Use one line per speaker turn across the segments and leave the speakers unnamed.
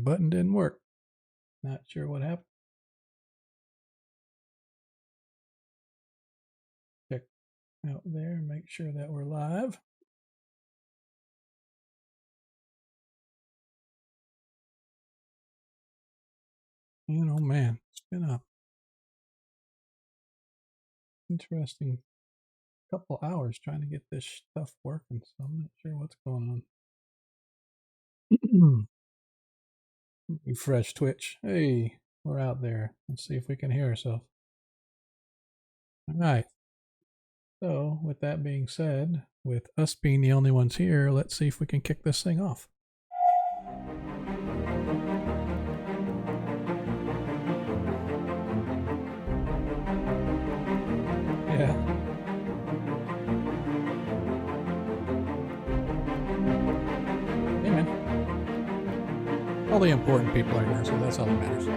button didn't work. Not sure what happened. Check out there, make sure that we're live. And oh man, it's been a interesting couple hours trying to get this stuff working, so I'm not sure what's going on. Refresh Twitch. Hey, we're out there. Let's see if we can hear ourselves. All right. So, with that being said, with us being the only ones here, let's see if we can kick this thing off. Yeah. Hey, man. All the important people are here, so that's all that matters.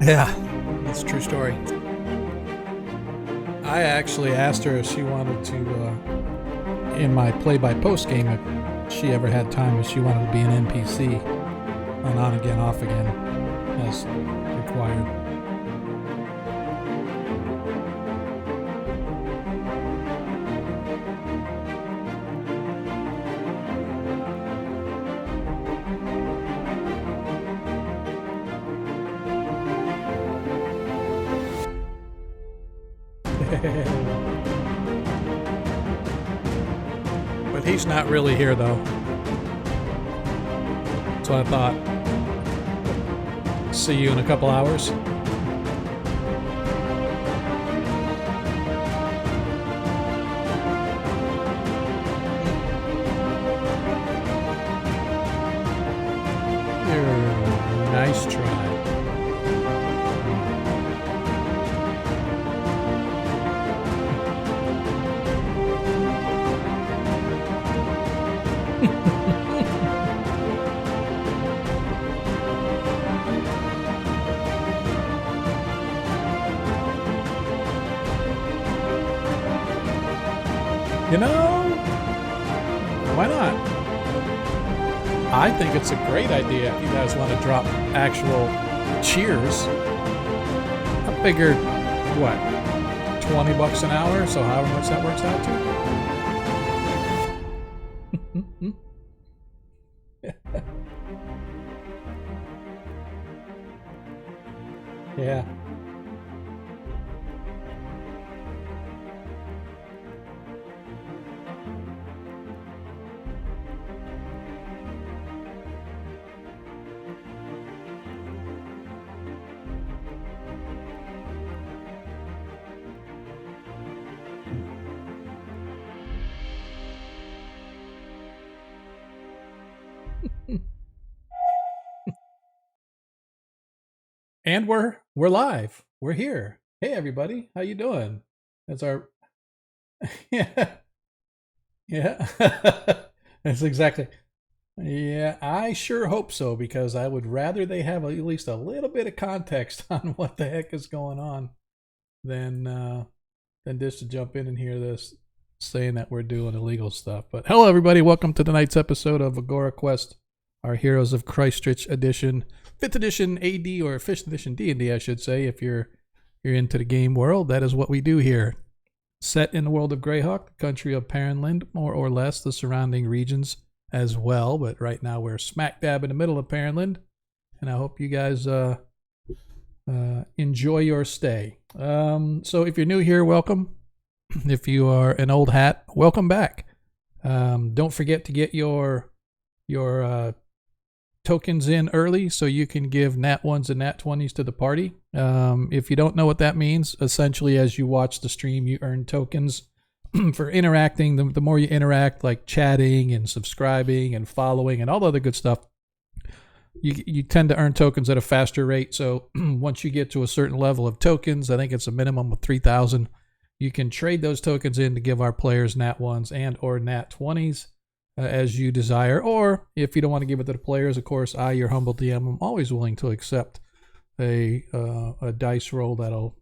Yeah, that's a true story. I actually asked her if she wanted to, in my play-by-post game, if she ever had time, if she wanted to be an NPC on again, off again, as required. But he's not really here, though. So I thought, see you in a couple hours. Nice try. You know, why not? I think it's a great idea if you guys want to drop actual cheers. I figured, what, $20 an hour? So however much that works out to. Yeah. And we're live. We're here. Hey everybody, how you doing? That's our yeah. That's exactly. Yeah, I sure hope so, because I would rather they have at least a little bit of context on what the heck is going on than just to jump in and hear this saying that we're doing illegal stuff. But hello everybody, welcome to tonight's episode of Agora Quest, our Heroes of Kreistrich edition, 5th edition AD, or 5th edition D&D, I should say, if you're into the game world. That is what we do here. Set in the world of Greyhawk, the country of Perrinland, more or less the surrounding regions as well, but right now we're smack dab in the middle of Perrinland, and I hope you guys enjoy your stay. So if you're new here, welcome. If you are an old hat, welcome back. Don't forget to get your tokens in early so you can give nat 1s and nat 20s to the party. If you don't know what that means, essentially as you watch the stream, you earn tokens for interacting. The more you interact, like chatting and subscribing and following and all the other good stuff, you tend to earn tokens at a faster rate. So once you get to a certain level of tokens, I think it's a minimum of 3,000, you can trade those tokens in to give our players nat 1s and or nat 20s. As you desire, or if you don't want to give it to the players, of course, I, your humble DM, am always willing to accept a dice roll that'll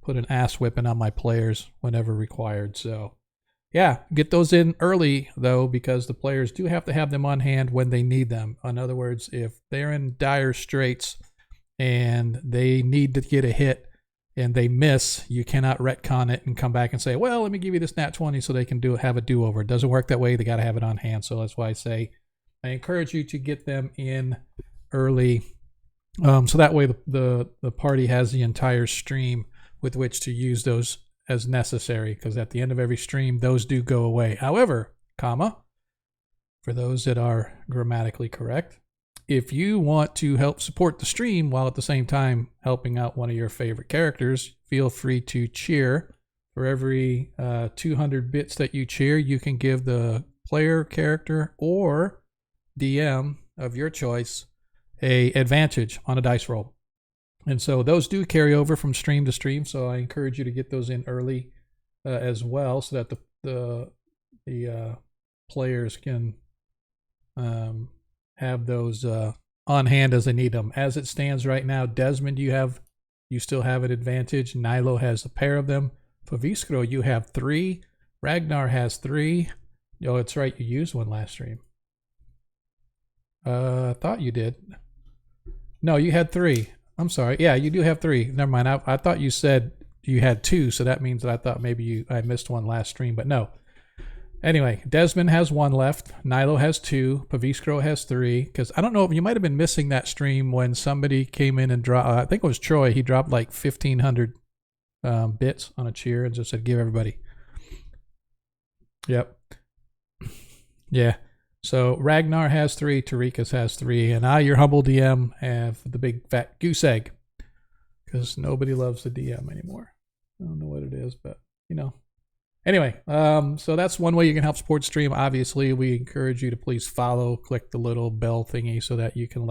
put an ass whipping on my players whenever required. So yeah, get those in early though, because the players do have to have them on hand when they need them. In other words, if they're in dire straits and they need to get a hit and they miss, you cannot retcon it and come back and say, well, let me give you this nat 20 so they can have a do-over. It doesn't work that way. They got to have it on hand. So that's why I say I encourage you to get them in early, so that way the party has the entire stream with which to use those as necessary, because at the end of every stream, those do go away. However, for those that are grammatically correct, if you want to help support the stream while at the same time helping out one of your favorite characters, feel free to cheer. For every 200 bits that you cheer, you can give the player, character, or DM of your choice a advantage on a dice roll. And so those do carry over from stream to stream, so I encourage you to get those in early as well, so that the players can have those on hand as they need them. As it stands right now, Desmond, you still have an advantage. Nilo has a pair of them. For Viskro, you have 3. Ragnar has 3. Oh, it's right, you used one last stream. I thought you did. No, you had 3. I'm sorry. Yeah, you do have 3. Never mind. I thought you said you had 2, so that means that I thought maybe I missed one last stream, but no. Anyway, Desmond has 1 left. Nilo has 2. Paviskro has 3. Because I don't know, you might have been missing that stream when somebody came in and dropped. I think it was Troy. He dropped like 1,500 bits on a cheer and just said, give everybody. Yep. Yeah. So Ragnar has 3, Tarikas has 3, and I, your humble DM, have the big fat goose egg, because nobody loves the DM anymore. I don't know what it is, but you know. Anyway, so that's one way you can help support stream. Obviously, we encourage you to please follow, click the little bell thingy so that you can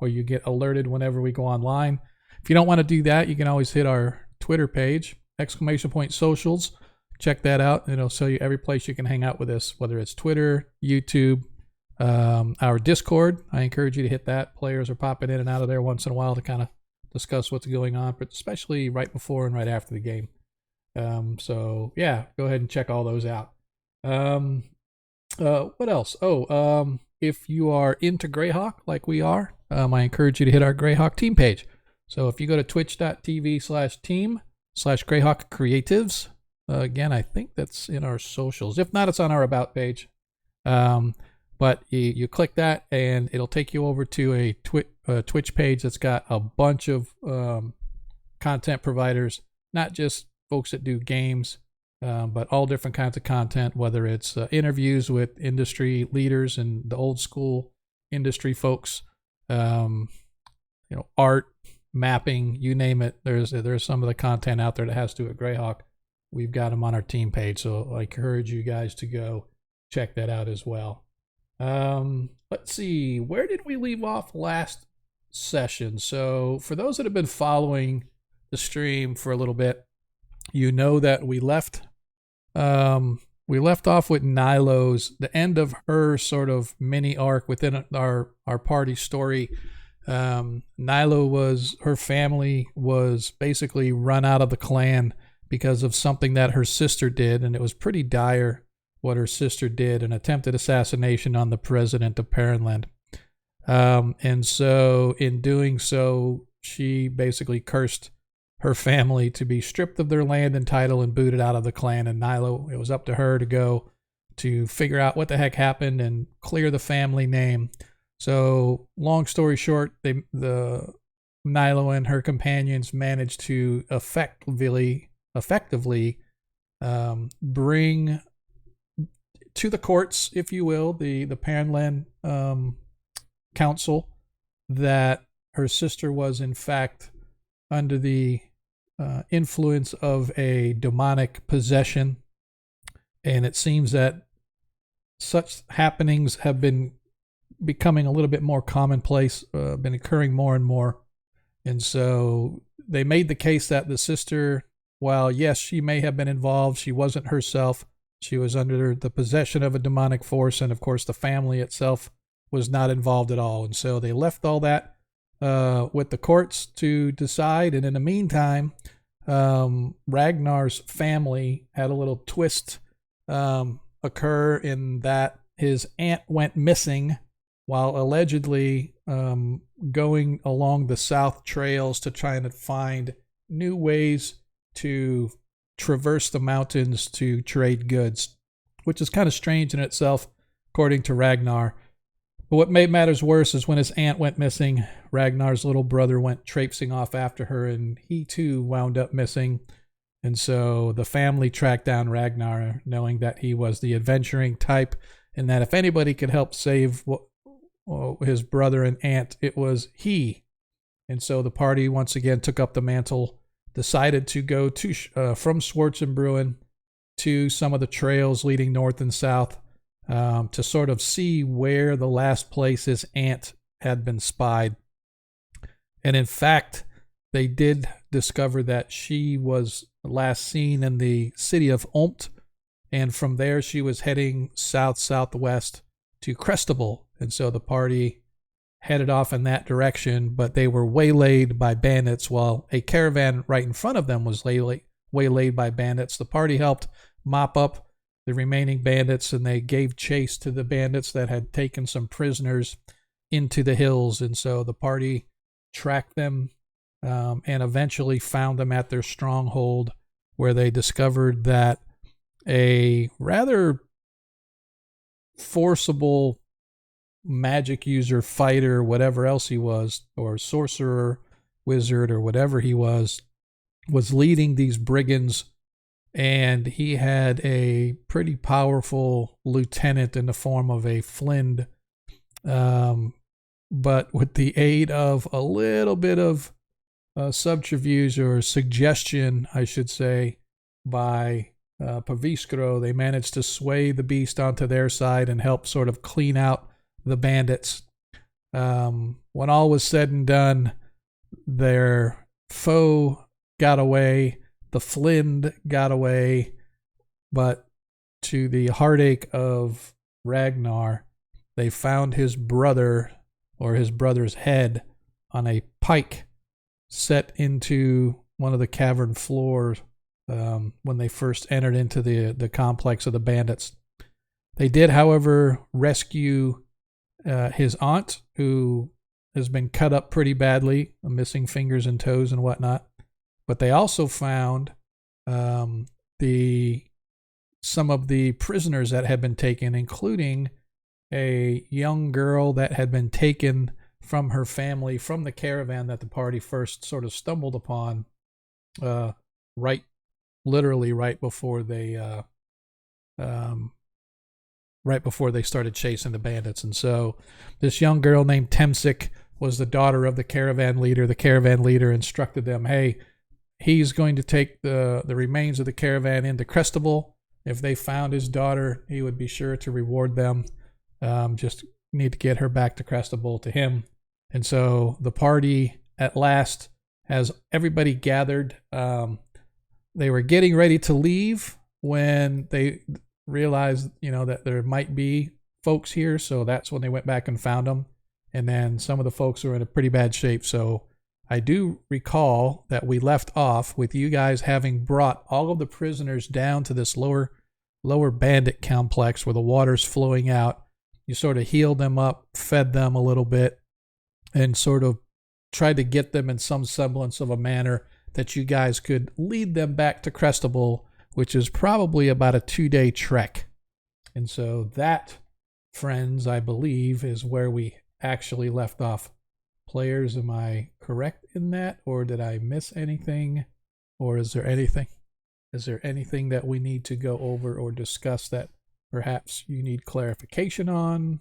you get alerted whenever we go online. If you don't want to do that, you can always hit our Twitter page, !socials. Check that out. It'll show you every place you can hang out with us, whether it's Twitter, YouTube, our Discord. I encourage you to hit that. Players are popping in and out of there once in a while to kind of discuss what's going on, but especially right before and right after the game. So yeah, go ahead and check all those out. What else? If you are into Greyhawk like we are, I encourage you to hit our Greyhawk team page. So if you go to twitch.tv/team/Greyhawk Creatives, again, I think that's in our socials. If not, it's on our About page. But you click that and it'll take you over to a Twitch page that's got a bunch of content providers, not just folks that do games, but all different kinds of content, whether it's interviews with industry leaders and the old school industry folks, art, mapping, you name it. There's some of the content out there that has to do with Greyhawk. We've got them on our team page, so I encourage you guys to go check that out as well. Let's see, where did we leave off last session? So for those that have been following the stream for a little bit, you know that we left off with Nilo's, the end of her sort of mini arc within our party story. Her family was basically run out of the clan because of something that her sister did, and it was pretty dire what her sister did, an attempted assassination on the president of Paranland. And so in doing so, she basically cursed her family to be stripped of their land and title and booted out of the clan. And Nilo, it was up to her to go to figure out what the heck happened and clear the family name. So long story short, Nilo and her companions managed to effectively bring to the courts, if you will, the Paranland council, that her sister was in fact under the influence of a demonic possession. And it seems that such happenings have been becoming a little bit more commonplace, been occurring more and more. And so they made the case that the sister, while yes, she may have been involved, she wasn't herself. She was under the possession of a demonic force, and of course the family itself was not involved at all. And so they left all that with the courts to decide. And in the meantime, Ragnar's family had a little twist occur in that his aunt went missing while allegedly going along the south trails to try and find new ways to traverse the mountains to trade goods, which is kind of strange in itself, according to Ragnar. But what made matters worse is when his aunt went missing, Ragnar's little brother went traipsing off after her, and he too wound up missing. And so the family tracked down Ragnar, knowing that he was the adventuring type, and that if anybody could help save his brother and aunt, it was he. And so the party once again took up the mantle, decided to go to from Schwarzenbrunn to some of the trails leading north and south, to sort of see where the last place his aunt had been spied. And in fact, they did discover that she was last seen in the city of Ulmt, and from there she was heading south-southwest to Kreistrich. And so the party headed off in that direction, but they were waylaid by bandits while a caravan right in front of them was waylaid by bandits. The party helped mop up the remaining bandits, and they gave chase to the bandits that had taken some prisoners into the hills. And so the party tracked them and eventually found them at their stronghold, where they discovered that a rather forcible magic user, fighter, whatever else he was, or sorcerer, wizard, or whatever he was leading these brigands. And he had a pretty powerful lieutenant in the form of a Flind. But with the aid of a little bit of subterfuge, or suggestion, I should say, by Paviskro, they managed to sway the beast onto their side and help sort of clean out the bandits. When all was said and done, their foe got away, the Flind got away, but to the heartache of Ragnar, they found his brother, or his brother's head, on a pike set into one of the cavern floors when they first entered into the complex of the bandits. They did, however, rescue his aunt, who has been cut up pretty badly, missing fingers and toes and whatnot. But they also found some of the prisoners that had been taken, including a young girl that had been taken from her family, from the caravan that the party first sort of stumbled upon, literally right before they started chasing the bandits. And so this young girl named Temsik was the daughter of the caravan leader. The caravan leader instructed them, hey, he's going to take the remains of the caravan into Kreistrich. If they found his daughter, he would be sure to reward them. Just need to get her back to Kreistrich to him. And so the party at last has everybody gathered. They were getting ready to leave when they realized, that there might be folks here. So that's when they went back and found them. And then some of the folks were in a pretty bad shape. So I do recall that we left off with you guys having brought all of the prisoners down to this lower bandit complex where the water's flowing out. You sort of healed them up, fed them a little bit, and sort of tried to get them in some semblance of a manner that you guys could lead them back to Kreistrich, which is probably about a 2-day trek. And so that, friends, I believe, is where we actually left off. Players, am I correct in that? Or did I miss anything? Or is there anything that we need to go over or discuss that perhaps you need clarification on?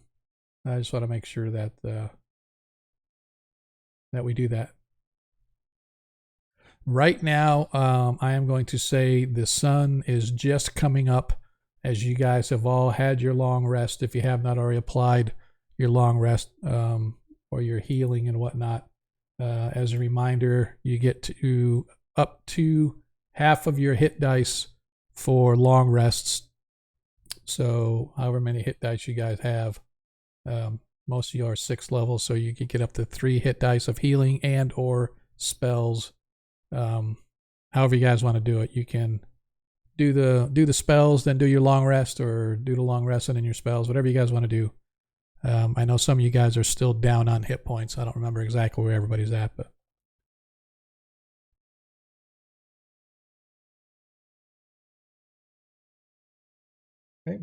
I just want to make sure that we do that. Right now, I am going to say the sun is just coming up, as you guys have all had your long rest. If you have not already applied your long rest or your healing and whatnot, as a reminder, you get to up to half of your hit dice for long rests. So however many hit dice you guys have, Most of you are 6th level, so you can get up to 3 hit dice of healing and or spells. However you guys want to do it. You can do the spells, then do your long rest, or do the long rest and then your spells, whatever you guys want to do. I know some of you guys are still down on hit points. I don't remember exactly where everybody's at, but okay.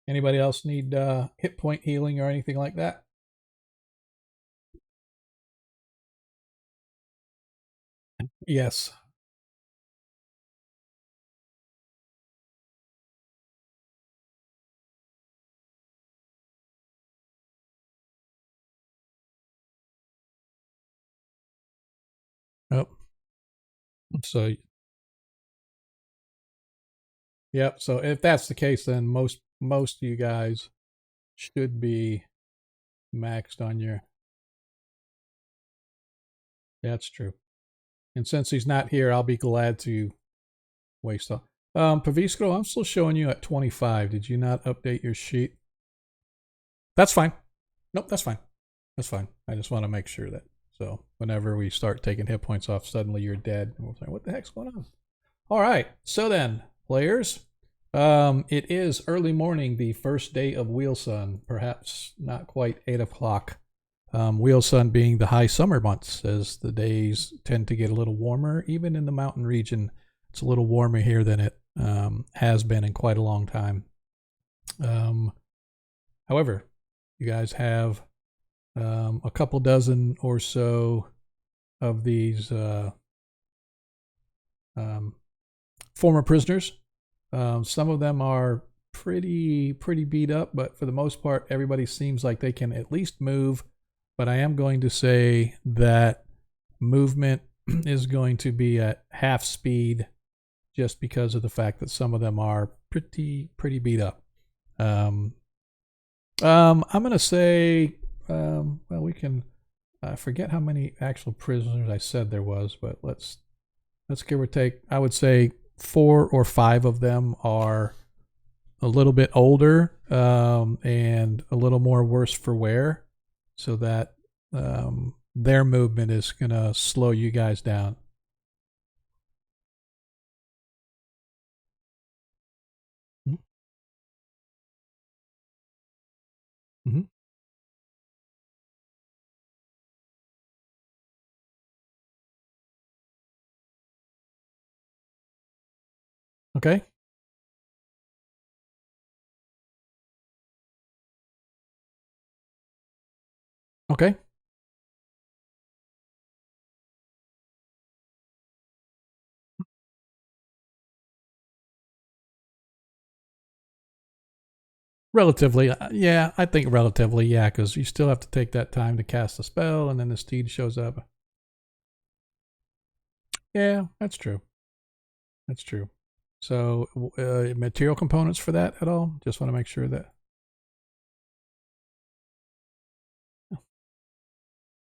Anybody else need hit point healing or anything like that? Yes. Oh, so yep. So if that's the case, then most of you guys should be maxed on your. That's true. And since he's not here, I'll be glad to waste all. Pavisco, I'm still showing you at 25. Did you not update your sheet? That's fine. Nope, that's fine. That's fine. I just want to make sure that. So whenever we start taking hit points off, suddenly you're dead. And we'll say, what the heck's going on? All right. So then, players, it is early morning, the first day of Wheel Sun, perhaps not quite 8 o'clock. Wheel Sun being the high summer months, as the days tend to get a little warmer. Even in the mountain region, it's a little warmer here than it has been in quite a long time. However, you guys have a couple dozen or so of these former prisoners. Some of them are pretty beat up, but for the most part, everybody seems like they can at least move. But I am going to say that movement is going to be at half speed, just because of the fact that some of them are pretty beat up. I'm going to say, well, we can. I forget how many actual prisoners I said there was, but let's give or take. I would say 4 or 5 of them are a little bit older and a little more worse for wear, so that their movement is going to slow you guys down. Mm-hmm. Okay. Okay. Relatively, yeah, I think relatively, yeah, because you still have to take that time to cast a spell, and then the steed shows up. Yeah, that's true. That's true. So, material components for that at all? Just want to make sure that.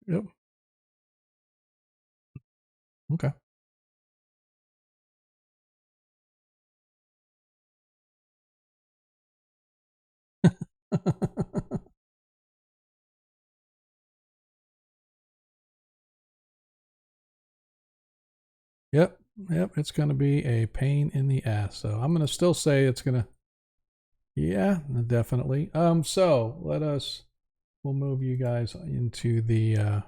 Yep. Okay. Yep. Yep. It's going to be a pain in the ass. So I'm going to still say it's going to. Yeah, definitely. So we'll move you guys into the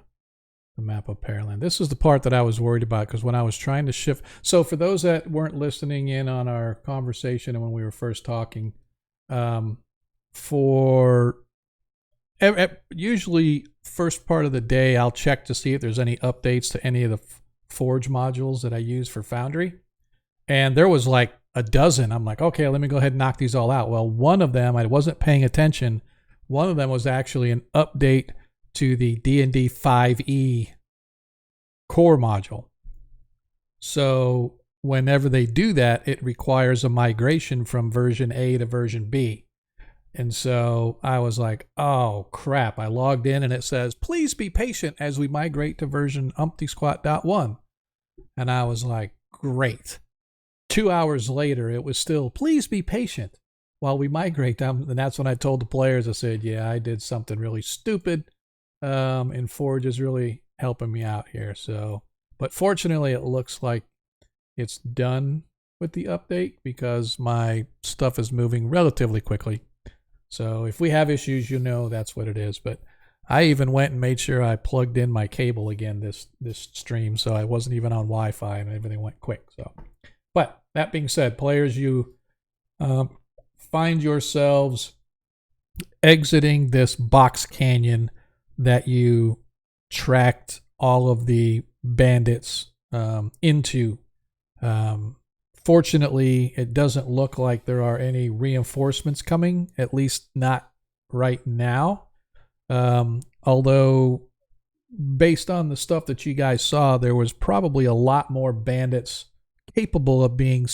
map of Pearland. This is the part that I was worried about, because when I was trying to shift. So for those that weren't listening in on our conversation and when we were first talking, for usually first part of the day, I'll check to see if there's any updates to any of the Forge modules that I use for Foundry. And there was like a dozen. I'm like, okay, let me go ahead and knock these all out. Well, one of them, I wasn't paying attention. One of them was actually an update to the D&D 5e core module. So whenever they do that, it requires a migration from version A to version B. And so I was like, oh crap. I logged in and it says, please be patient as we migrate to version umpty-squat.1. And I was like, great. 2 hours later, it was still, please be patient. while we migrate down. And that's when I told the players, I said, yeah, I did something really stupid. And Forge is really helping me out here. So, but fortunately, it looks like it's done with the update because my stuff is moving relatively quickly. So if we have issues, that's what it is. But I even went and made sure I plugged in my cable again this stream, so I wasn't even on Wi-Fi and everything went quick. So, but that being said, players, you find yourselves exiting this box canyon that you tracked all of the bandits into. Fortunately, it doesn't look like there are any reinforcements coming, at least not right now. Although, based on the stuff that you guys saw, there was probably a lot more bandits capable of being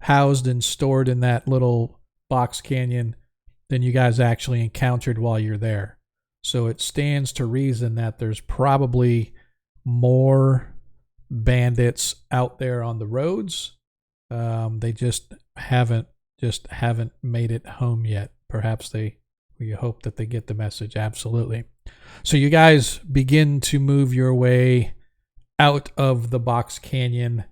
housed and stored in that little box canyon than you guys actually encountered while you're there. So it stands to reason that there's probably more bandits out there on the roads. They just haven't made it home yet. Perhaps we hope that they get the message. Absolutely. So you guys begin to move your way out of the box canyon.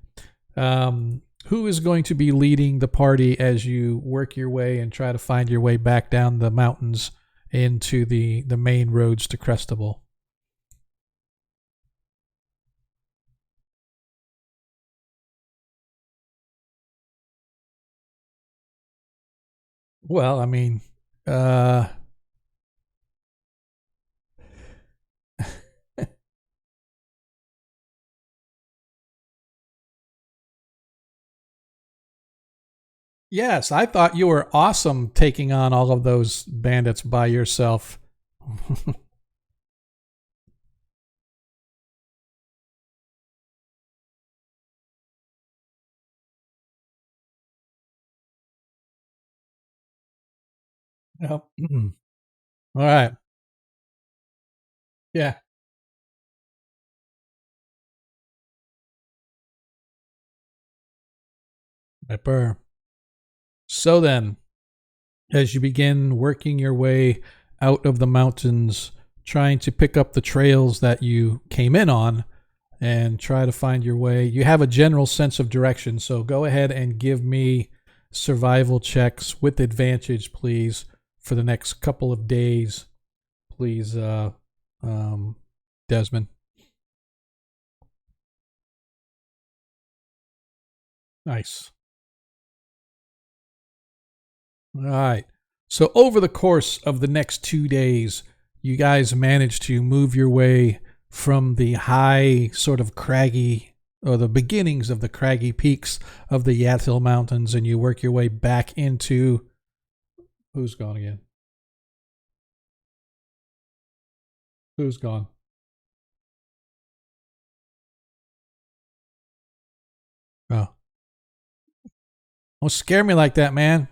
Who is going to be leading the party as you work your way and try to find your way back down the mountains into the main roads to Crestable? Well, I mean, yes, I thought you were awesome taking on all of those bandits by yourself. Yep. All right. Yeah. Pepper. So then, as you begin working your way out of the mountains, trying to pick up the trails that you came in on and try to find your way, you have a general sense of direction. So go ahead and give me survival checks with advantage, please, for the next couple of days. Please, Desmond. Nice. All right. So over the course of the next 2 days, you guys manage to move your way from the high, sort of craggy, or the beginnings of the craggy peaks of the Yatil Mountains, and you work your way back into. Who's gone again? Who's gone? Oh. Don't scare me like that, man.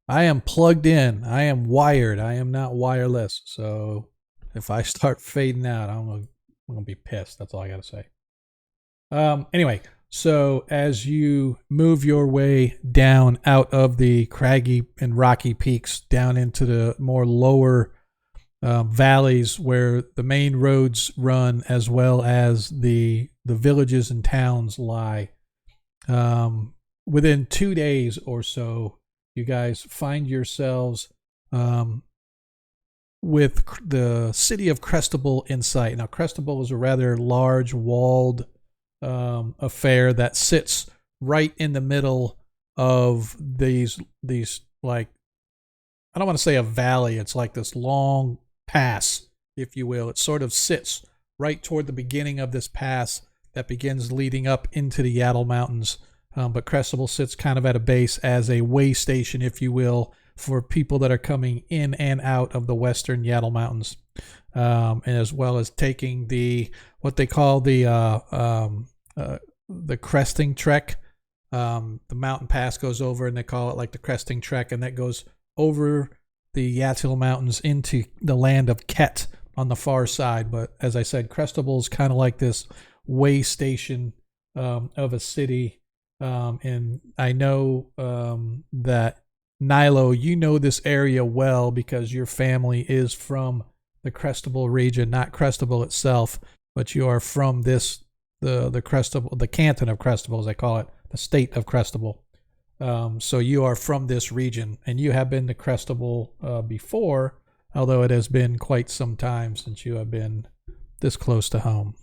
I am plugged in. I am wired. I am not wireless. So if I start fading out, I'm gonna be pissed. That's all I gotta say. Anyway, so as you move your way down out of the craggy and rocky peaks down into the more lower valleys where the main roads run, as well as the villages and towns lie, within 2 days or so, you guys find yourselves with the city of Crestable in sight. Now, Crestable is a rather large walled affair that sits right in the middle of these like, I don't want to say a valley. It's like this long pass, if you will. It sort of sits right toward the beginning of this pass that begins leading up into the Yaddle Mountains. But Crestable sits kind of at a base as a way station, if you will, for people that are coming in and out of the western Yaddle Mountains, and as well as taking what they call the cresting trek. The mountain pass goes over, and they call it like the cresting trek, and that goes over the Yatil Mountains into the land of Ket on the far side. But as I said, Crestable is kind of like this way station of a city. And I know that Nilo, you know this area well because your family is from the Crestable region, not Crestable itself, but you are from this the Crestable, the canton of Crestable, as I call it, the state of Crestable. So you are from this region, and you have been to Crestable before, although it has been quite some time since you have been this close to home.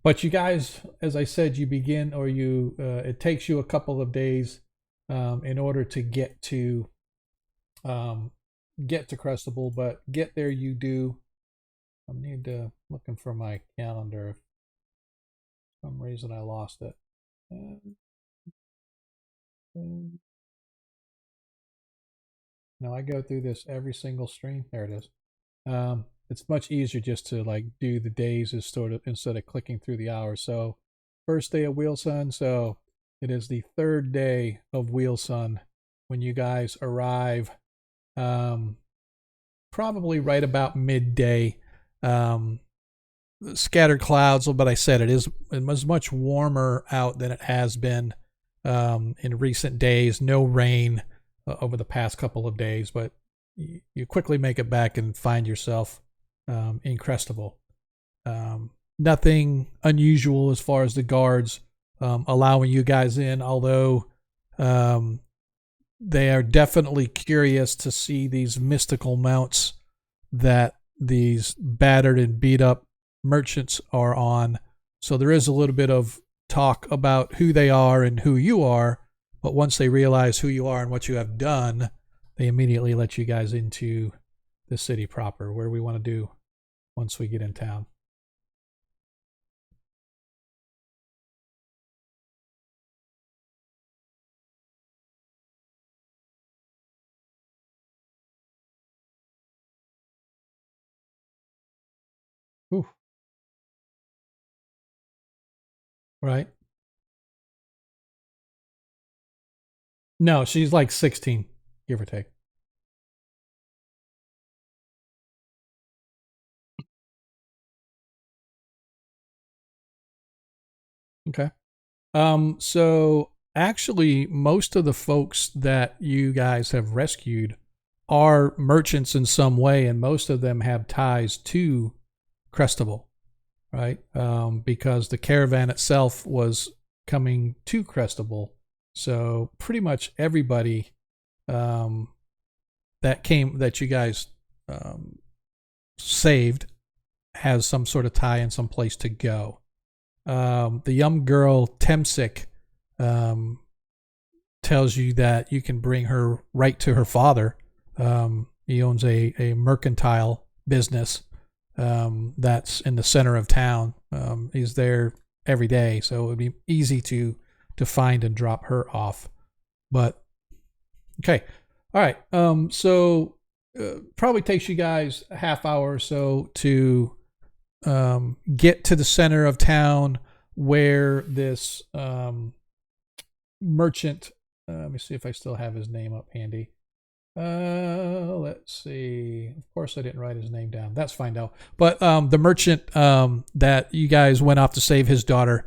But you guys, as I said, you begin, or you it takes you a couple of days in order to get to Crestable, but get there you do. I need to looking for my calendar. For some reason I lost it. No, I go through this every single stream. There it is. It's much easier just to like do the days is sort of instead of clicking through the hours. So first day of Wheelsun, so it is the third day of Wheelsun when you guys arrive. Probably right about midday. Scattered clouds, but I said it was much warmer out than it has been in recent days. No rain over the past couple of days, but you quickly make it back and find yourself in Crestable. Nothing unusual as far as the guards allowing you guys in, although they are definitely curious to see these mystical mounts that these battered and beat up merchants are on. So there is a little bit of talk about who they are and who you are, but once they realize who you are and what you have done, they immediately let you guys into the city proper, where we want to do once we get in town. Ooh. Right. No, she's like 16, give or take. Okay. So actually, most of the folks that you guys have rescued are merchants in some way, and most of them have ties to Crestable, right? Because the caravan itself was coming to Crestable. So pretty much everybody that you guys saved has some sort of tie and some place to go. The young girl Temsik tells you that you can bring her right to her father. He owns a mercantile business that's in the center of town. He's there every day, so it would be easy to find and drop her off. But okay, all right. So probably takes you guys a half hour or so to get to the center of town where this merchant. Let me see if I still have his name up handy. Let's see. Of course, I didn't write his name down. That's fine though. But the merchant that you guys went off to save his daughter,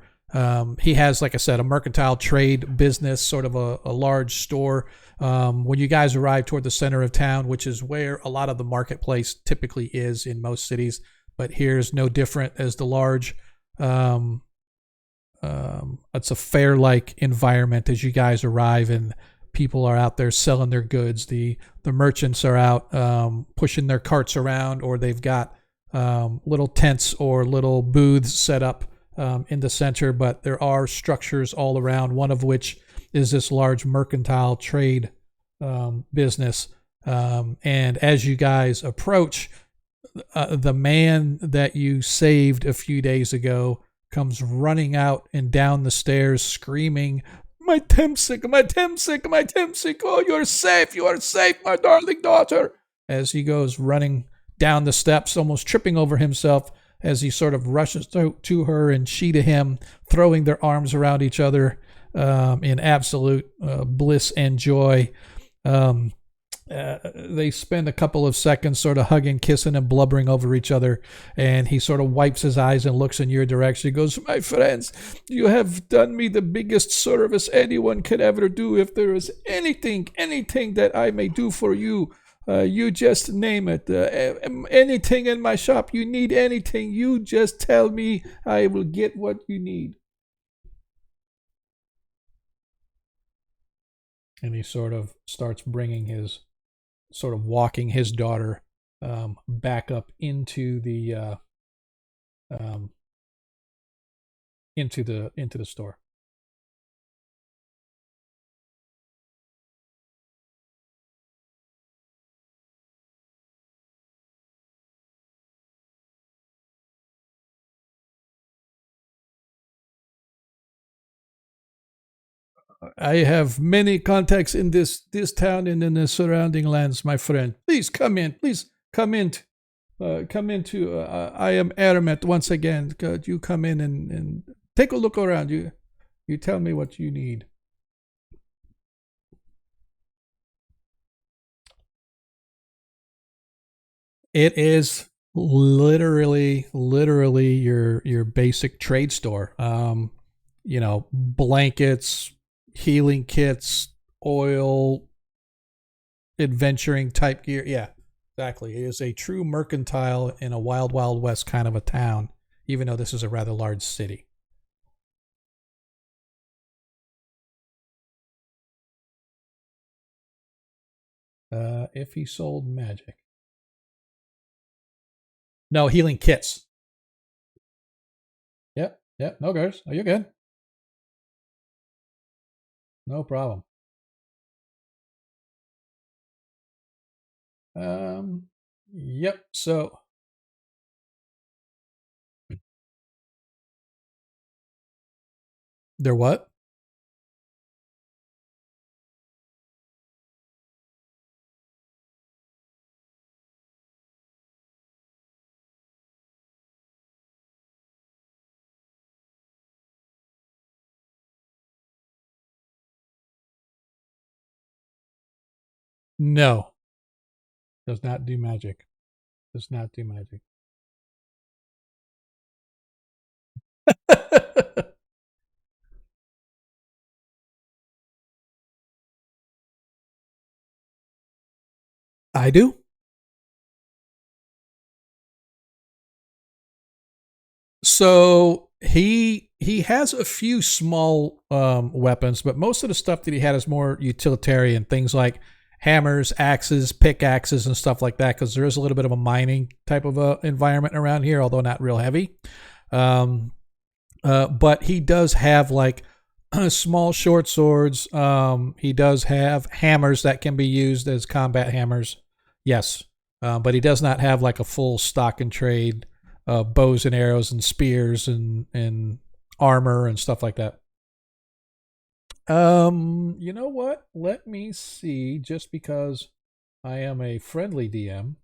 he has, like I said, a mercantile trade business, sort of a large store. When you guys arrive toward the center of town, which is where a lot of the marketplace typically is in most cities, but here's no different as the large. It's a fair-like environment as you guys arrive, and people are out there selling their goods. The merchants are out pushing their carts around, or they've got little tents or little booths set up in the center, but there are structures all around, one of which is this large mercantile trade business. And as you guys approach, the man that you saved a few days ago comes running out and down the stairs screaming, "My Temsik, my Temsik, my Temsik, oh, you are safe, my darling daughter," as he goes running down the steps, almost tripping over himself as he sort of rushes to her and she to him, throwing their arms around each other in absolute bliss and joy. They spend a couple of seconds sort of hugging, kissing, and blubbering over each other. And he sort of wipes his eyes and looks in your direction. He goes, "My friends, you have done me the biggest service anyone could ever do. If there is anything that I may do for you, you just name it. Anything in my shop, you need anything, you just tell me. I will get what you need." And he sort of starts bringing his, sort of walking his daughter back up into the um, into the store. I have many contacts in this town and in the surrounding lands, my friend. Please come in. Please come in. Come into. I am Aramet once again. Could you come in and take a look around? You tell me what you need. It is literally your basic trade store. Blankets, healing kits, oil, adventuring type gear. Yeah, exactly. It is a true mercantile in a wild west kind of a town, even though this is a rather large city. If he sold magic. No, healing kits. Yep, yep, no girls. Are you good? No problem. Yep, so they're what? No, does not do magic. Does not do magic. I do. So he has a few small weapons, but most of the stuff that he had is more utilitarian things like hammers, axes, pickaxes, and stuff like that. Because there is a little bit of a mining type of a environment around here, although not real heavy. Um, but he does have like small short swords. He does have hammers that can be used as combat hammers. Yes, but he does not have like a full stock and trade bows and arrows and spears and armor and stuff like that. You know what? Let me see. Just because I am a friendly DM,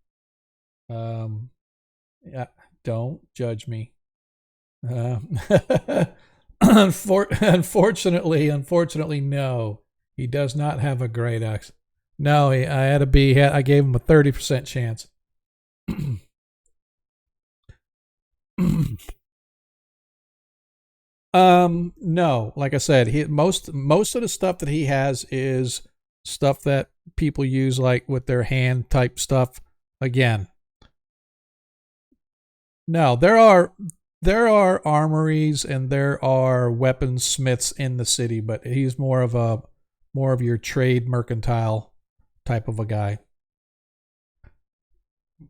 um, yeah, don't judge me. Um, unfortunately, no. He does not have a great axe. No, I had to be. I gave him a 30% chance. No. Like I said, most of the stuff that he has is stuff that people use like with their hand type stuff. Again, no. There are armories and there are weaponsmiths in the city, but he's more of your trade mercantile type of a guy.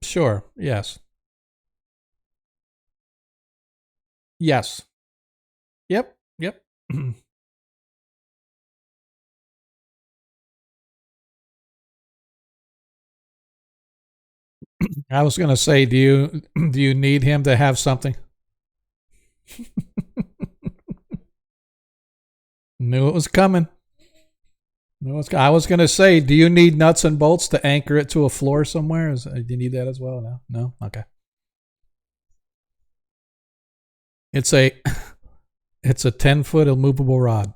Sure. Yes. Yes. Yep. Yep. I was gonna say, do you need him to have something? Knew it was coming. I was gonna say, do you need nuts and bolts to anchor it to a floor somewhere? Do you need that as well? No. No. Okay. It's a it's a 10-foot immovable rod.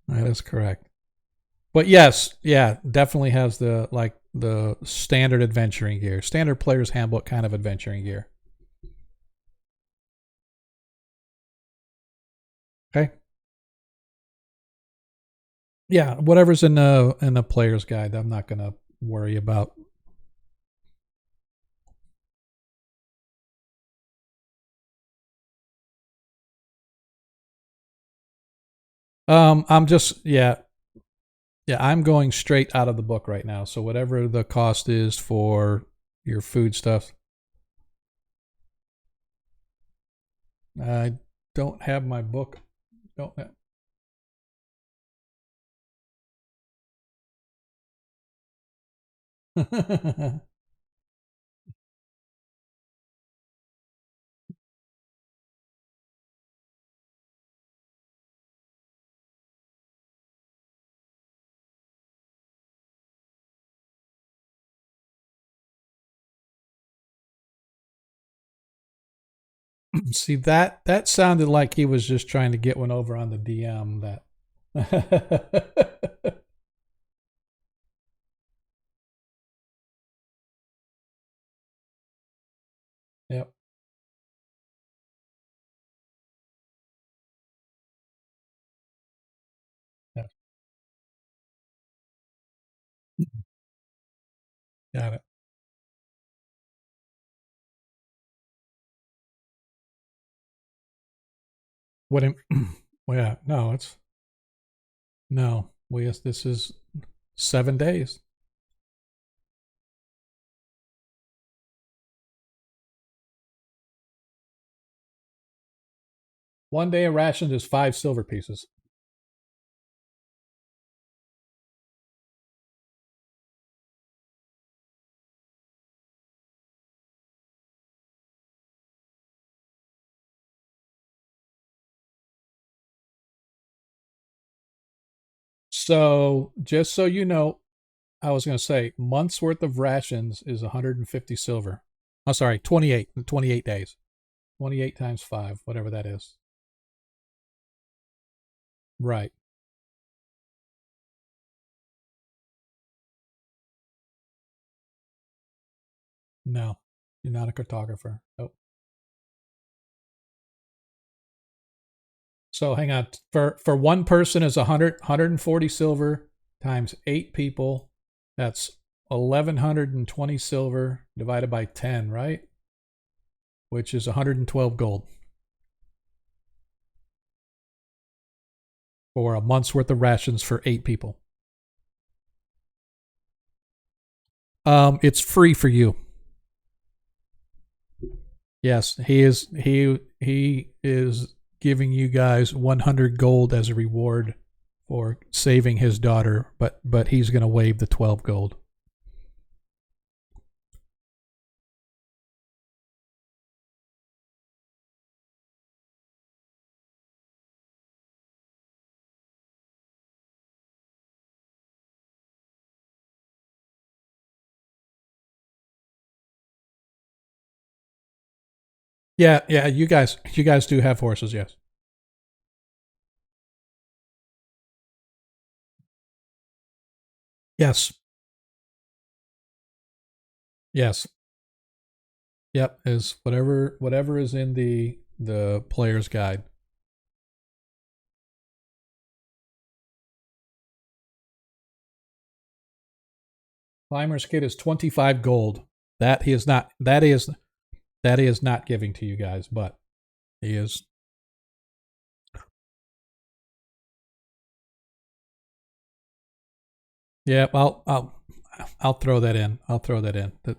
That is correct. But yes, yeah, definitely has the standard adventuring gear, standard player's handbook kind of adventuring gear. Okay. Yeah, whatever's in the player's guide, I'm not gonna worry about. I'm just yeah, I'm going straight out of the book right now. So whatever the cost is for your food stuff, I don't have my book. Don't have. See that sounded like he was just trying to get one over on the DM. That. Yep. Yep. Got it. What? Well, yeah. No, it's no. This is 7 days. One day of rations is 5 silver pieces. So just so you know, I was going to say months worth of rations is 150 silver. Oh, sorry, 28 days. 28 times 5, whatever that is. Right. No, you're not a cartographer. Nope. So hang on. For one person is 140 silver times 8 people. That's 1120 silver divided by 10, right? Which is 112 gold for a month's worth of rations for 8 people. It's free for you. Yes, he is giving you guys 100 gold as a reward for saving his daughter, but he's going to waive the 12 gold. Yeah, yeah, you guys do have horses, yes. Yes. Yes. Yep, is whatever is in the player's guide. Climber's kit is 25 gold. That he is not giving to you guys, but he is. Yeah, I'll throw that in. I'll throw that in. The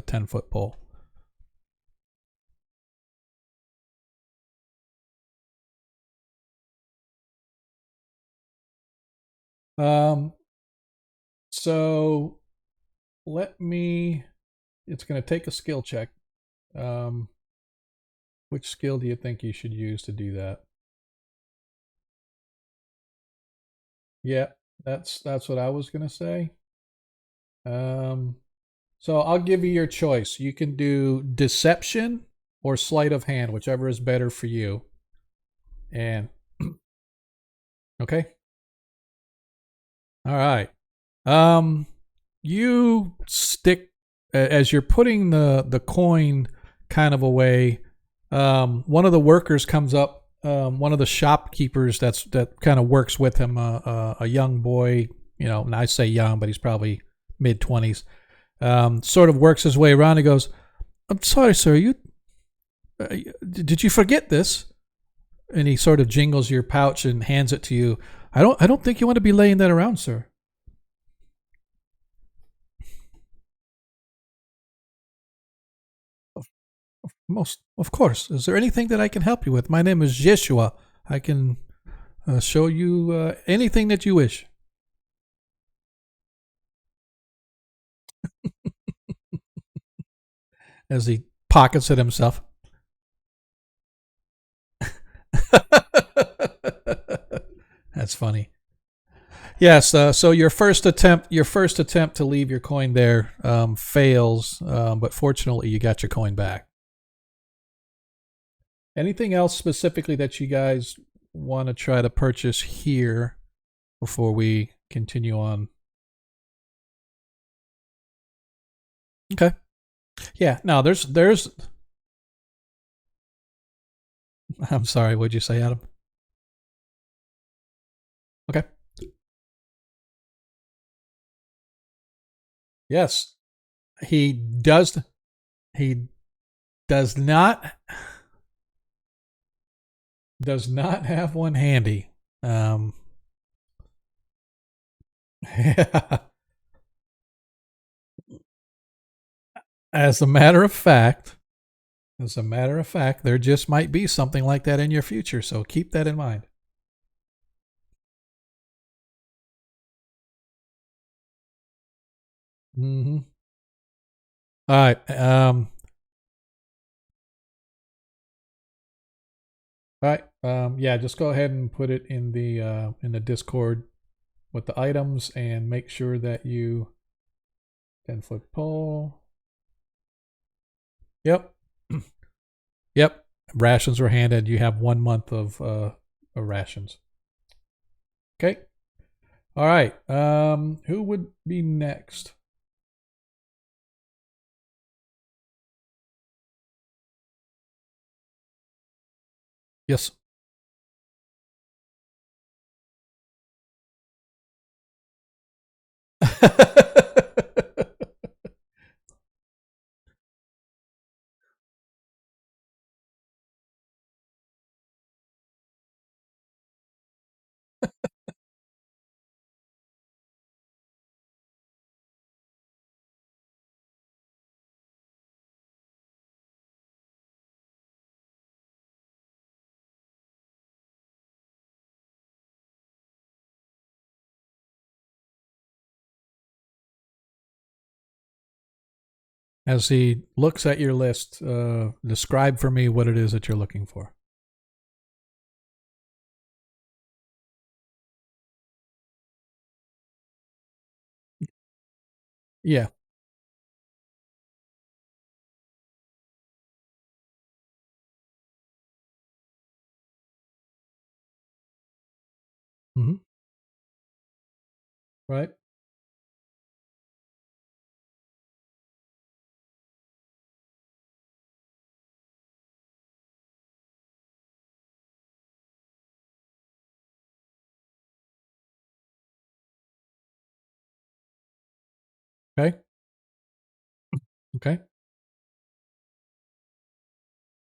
10-foot pole. Um so let me it's going to take a skill check. Um which skill do you think you should use to do that? Yeah, that's what I was going to say. Um so I'll give you your choice. You can do deception or sleight of hand, whichever is better for you. And Okay. All right. Um, you stick as you're putting the coin kind of away. One of the workers comes up. One of the shopkeepers that kind of works with him, a young boy. You know, and I say young, but he's probably mid-20s. Sort of works his way around. He goes, "I'm sorry, sir. Did you forget this?" And he sort of jingles your pouch and hands it to you. I don't think you want to be laying that around, sir. Most, of course. Is there anything that I can help you with? My name is Yeshua. I can show you anything that you wish. As he pockets it himself. That's funny. Yes. So your first attempt to leave your coin there fails, but fortunately you got your coin back. Anything else specifically that you guys want to try to purchase here before we continue on? Okay. Yeah. No, there's. I'm sorry. What'd you say, Adam? Okay. Yes, he does. He does not have one handy. Um, as a matter of fact, there just might be something like that in your future. So keep that in mind. Mm-hmm. All right. All right. Yeah, just go ahead and put it in the Discord with the items, and make sure that you 10-foot pole. Yep. Yep. Rations were handed. You have 1 month of rations. Okay. All right. Who would be next? Yes. As he looks at your list, describe for me what it is that you're looking for. Yeah. Mm-hmm. Right. Okay. Okay.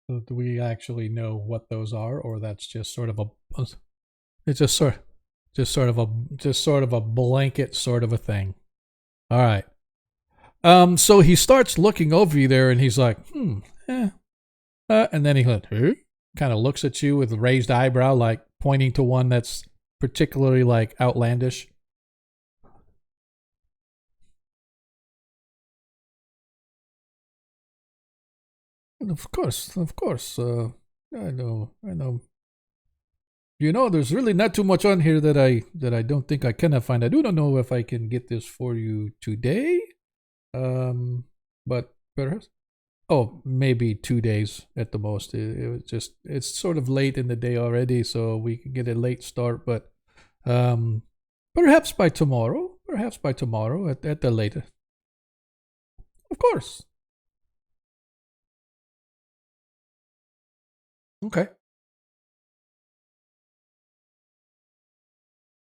So do we actually know what those are, or that's just sort of a? It's just sort of a blanket sort of a thing. All right. So he starts looking over you there, and he's like, eh. And then he kind of looks at you with a raised eyebrow, like pointing to one that's particularly like outlandish. And of course, of course. I know, I know. You know, there's really not too much on here that I don't think I cannot find. I do not know if I can get this for you today. But perhaps. Oh, maybe 2 days at the most. It was just it's sort of late in the day already, so we can get a late start. But Um, perhaps by tomorrow. Perhaps by tomorrow at the latest. Of course. Okay.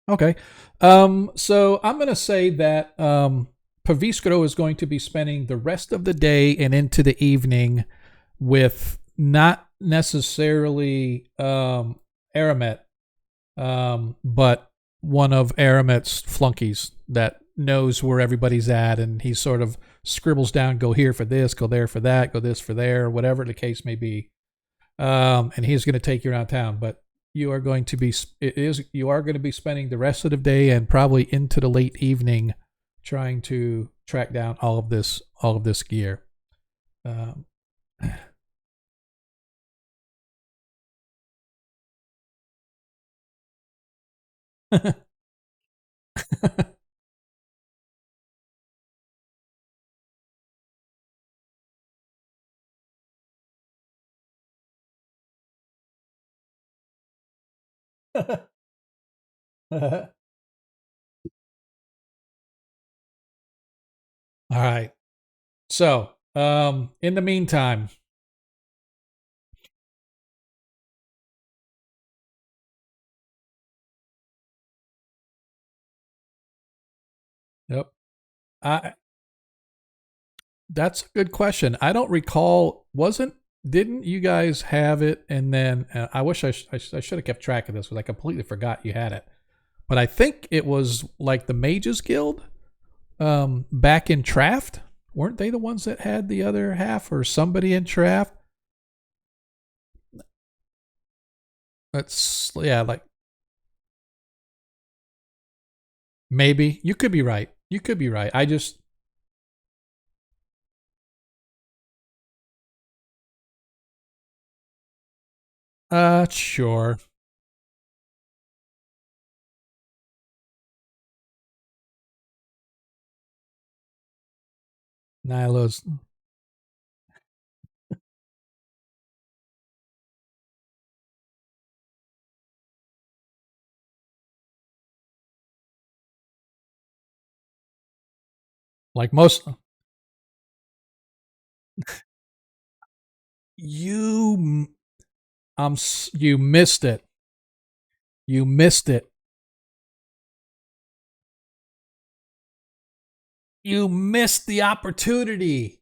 Okay. So I'm going to say that Paviskro is going to be spending the rest of the day and into the evening with not necessarily Aramet, but one of Aramet's flunkies that knows where everybody's at, and he sort of scribbles down, go here for this, go there for that, go this for there, whatever the case may be. And he's going to take you around town. But you are going to be you are going to be spending the rest of the day and probably into the late evening trying to track down all of this gear. Um, all right. So, in the meantime, yep. I That's a good question. I don't recall. Didn't you guys have it? And then I wish I should have kept track of this because I completely forgot you had it. But I think it was like the Mages Guild back in Traft. Weren't they the ones that had the other half, or somebody in Traft? That's yeah, like maybe you could be right. You could be right. I just sure. Nilo's like most. You you missed it. You missed it. You missed the opportunity.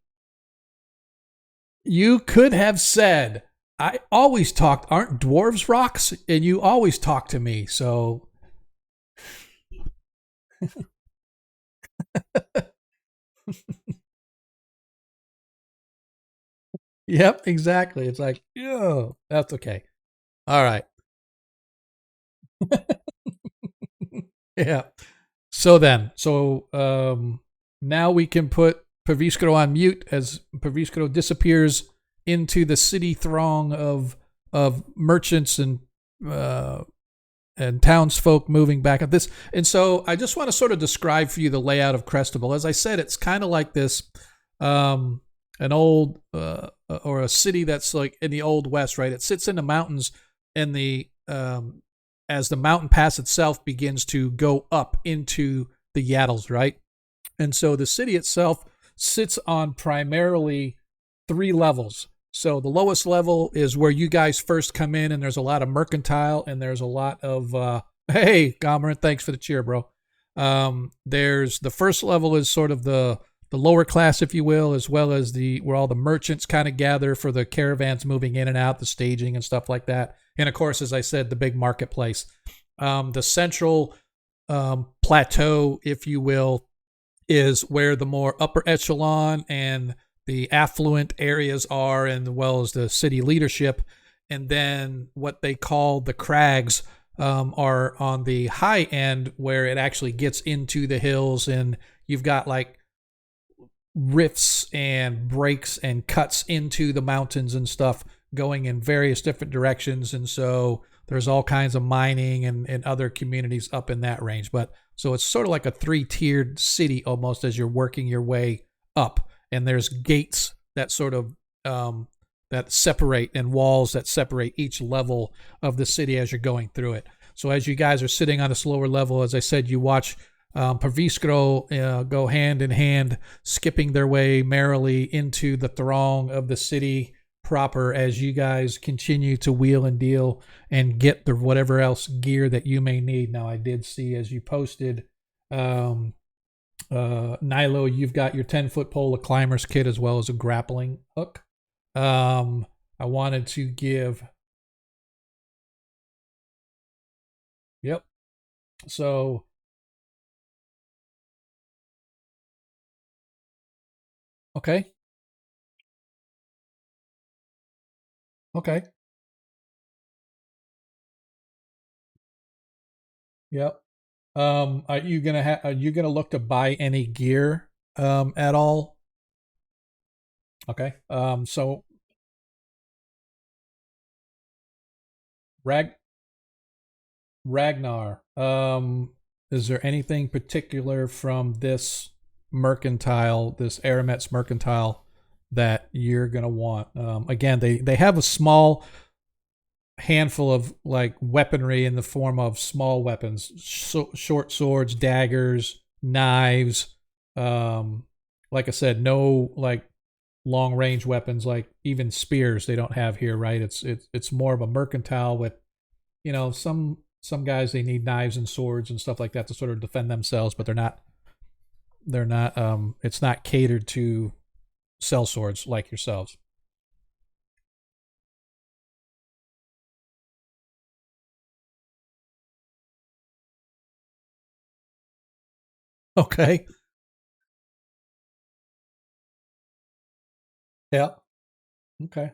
You could have said, I always talked, aren't dwarves rocks? And you always talk to me. So, yep, exactly. It's like, yeah, that's okay. All right. Yeah. Now we can put Paviskro on mute as Paviskro disappears into the city throng of merchants uh, and townsfolk moving back at this. And so I just want to sort of describe for you the layout of Crestable. As I said, it's kind of like this, an old or a city that's like in the old west, right? It sits in the mountains, and the as the mountain pass itself begins to go up into the Yaddles, right? And so the city itself sits on primarily three levels. So the lowest level is where you guys first come in, and there's a lot of mercantile, and there's a lot of hey, Gomerin, thanks for the cheer, bro. There's the first level is sort of the lower class, if you will, as well as the where all the merchants kind of gather for the caravans moving in and out, the staging and stuff like that. And of course, as I said, the big marketplace. The central plateau, if you will, is where the more upper echelon and the affluent areas are, and as well as the city leadership. And then what they call the crags are on the high end, where it actually gets into the hills, and you've got like rifts and breaks and cuts into the mountains and stuff going in various different directions. And so there's all kinds of mining and other communities up in that range. But so it's sort of like a three-tiered city almost as you're working your way up. And there's gates that sort of that separate, and walls that separate each level of the city as you're going through it. So as you guys are sitting on this lower level, as I said, you watch Perviskro go hand in hand, skipping their way merrily into the throng of the city proper as you guys continue to wheel and deal and get the whatever else gear that you may need. Now, I did see as you posted, Nilo, you've got your 10-foot pole, a climber's kit, as well as a grappling hook. I wanted to give. Yep. So, okay. Okay. Yep. Are you gonna look to buy any gear at all? Okay. So Rag Ragnar, is there anything particular from this mercantile, this Aramet's mercantile, that you're gonna want? Again, they have a small handful of like weaponry in the form of small weapons, short swords, daggers, knives. Like I said, no like long range weapons like even spears they don't have here, right? It's more of a mercantile with, some guys they need knives and swords and stuff like that to sort of defend themselves, but they're not it's not catered to sell swords like yourselves. Okay. Yeah. Okay.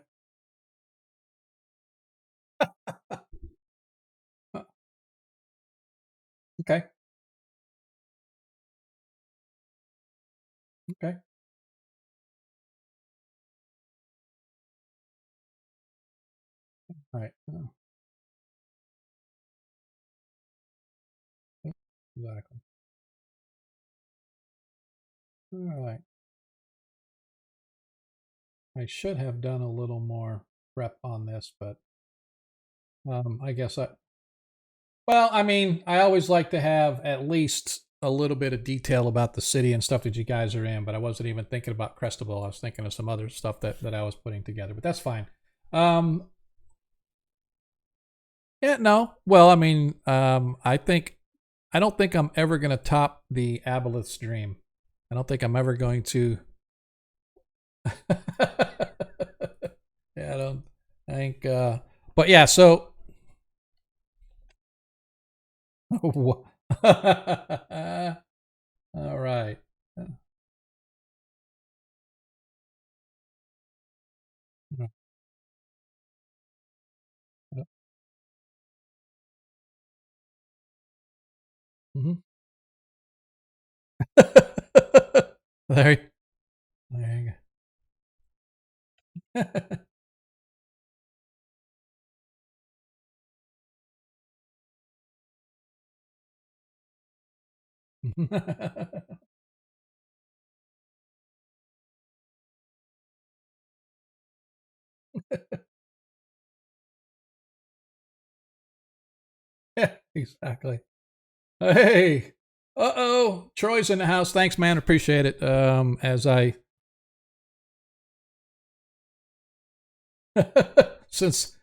Okay. Okay. All right. Exactly. All right. I should have done a little more prep on this, but I guess well, I mean, I always like to have at least a little bit of detail about the city and stuff that you guys are in, but I wasn't even thinking about Crestable. I was thinking of some other stuff that I was putting together, but that's fine. Um, yeah, no. Well, I mean, I don't think I'm ever going to top the Aboleth's dream. I don't think I'm ever going to. Yeah, I don't think. But yeah, so. All right. Mm-hmm. there, there you go. Yeah, exactly. Hey, Troy's in the house. Thanks, man. Appreciate it. As I, since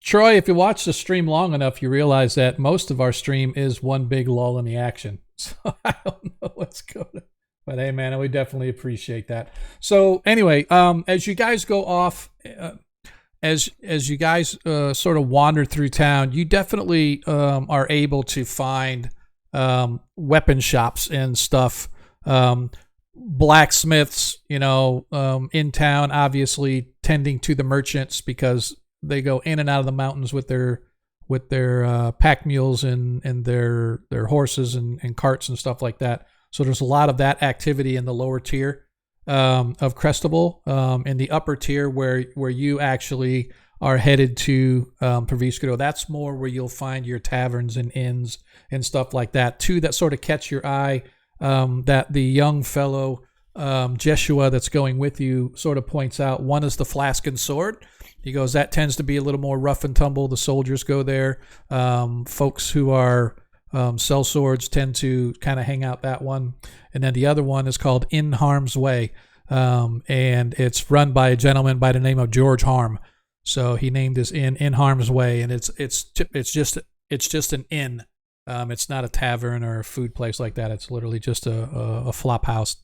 Troy, if you watch the stream long enough, you realize that most of our stream is one big lull in the action. So I don't know what's going on. But hey, man, we definitely appreciate that. So anyway, as you guys go off, as you guys sort of wander through town, you definitely are able to find weapon shops and stuff. Blacksmiths, in town, obviously tending to the merchants because they go in and out of the mountains with their pack mules and their horses and carts and stuff like that. So there's a lot of that activity in the lower tier of Crestable. In the upper tier where you actually are headed to Perviscado, that's more where you'll find your taverns and inns and stuff like that. Two that sort of catch your eye, that the young fellow Jeshua that's going with you sort of points out. One is the Flask and Sword. He goes, that tends to be a little more rough and tumble. The soldiers go there. Folks who are sell swords tend to kind of hang out that one. And then the other one is called In Harm's Way. And it's run by a gentleman by the name of George Harm. So he named his inn In Harm's Way, and it's just an inn. It's not a tavern or a food place like that. It's literally just a flop house,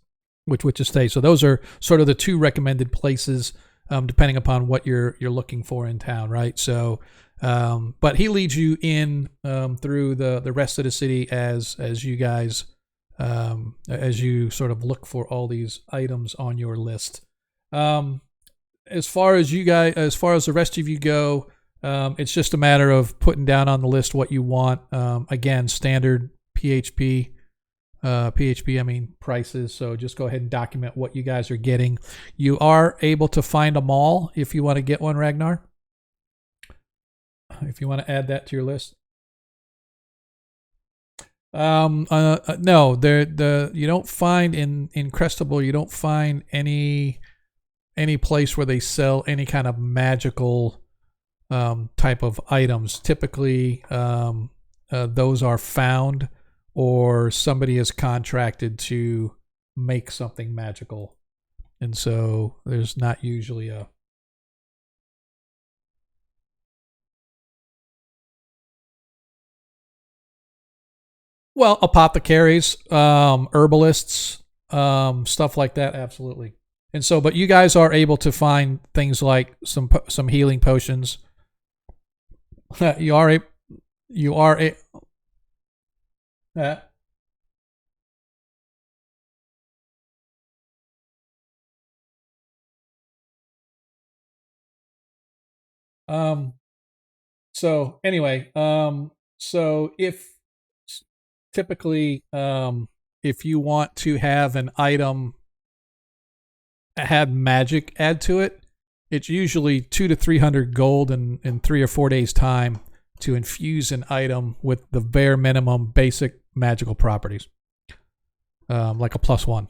which to stay. So those are sort of the two recommended places, depending upon what you're looking for in town, right? So, but he leads you in through the rest of the city as you guys as you sort of look for all these items on your list. As far as the rest of you go, it's just a matter of putting down on the list what you want. Again, standard PHP, prices. So just go ahead and document what you guys are getting. You are able to find a mall if you want to get one, Ragnar. If you want to add that to your list. No, you don't find in Crestable, you don't find any place where they sell any kind of magical type of items. Typically, those are found or somebody is contracted to make something magical. And so there's not usually a... Well, apothecaries, herbalists, stuff like that, absolutely. And so, but you guys are able to find things like some healing potions. you are a so anyway, so if typically if you want to have an item have magic add to it, it's usually 200 to 300 gold in 3 or 4 days time to infuse an item with the bare minimum basic magical properties, like a +1.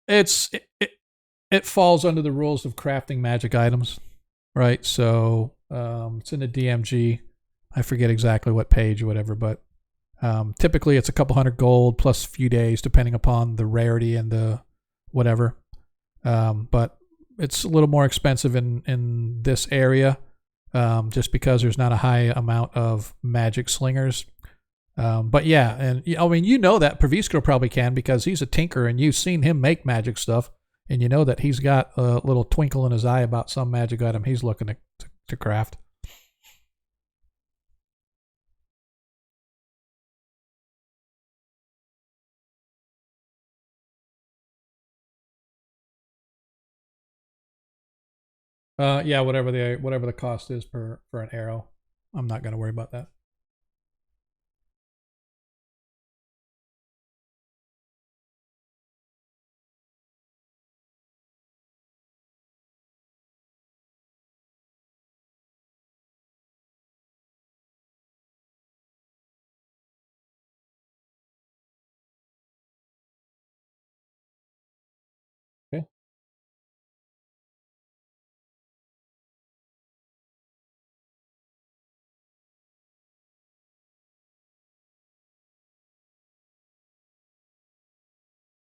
It falls under the rules of crafting magic items, right? So it's in the DMG. I forget exactly what page or whatever, but typically it's a couple hundred gold plus a few days, depending upon the rarity and the whatever. But it's a little more expensive in this area, just because there's not a high amount of magic slingers. But yeah, and I mean, you know that Praviskro probably can because he's a tinker and you've seen him make magic stuff, and you know that he's got a little twinkle in his eye about some magic item he's looking to craft. Yeah, whatever the cost is for an arrow, I'm not going to worry about that. Okay.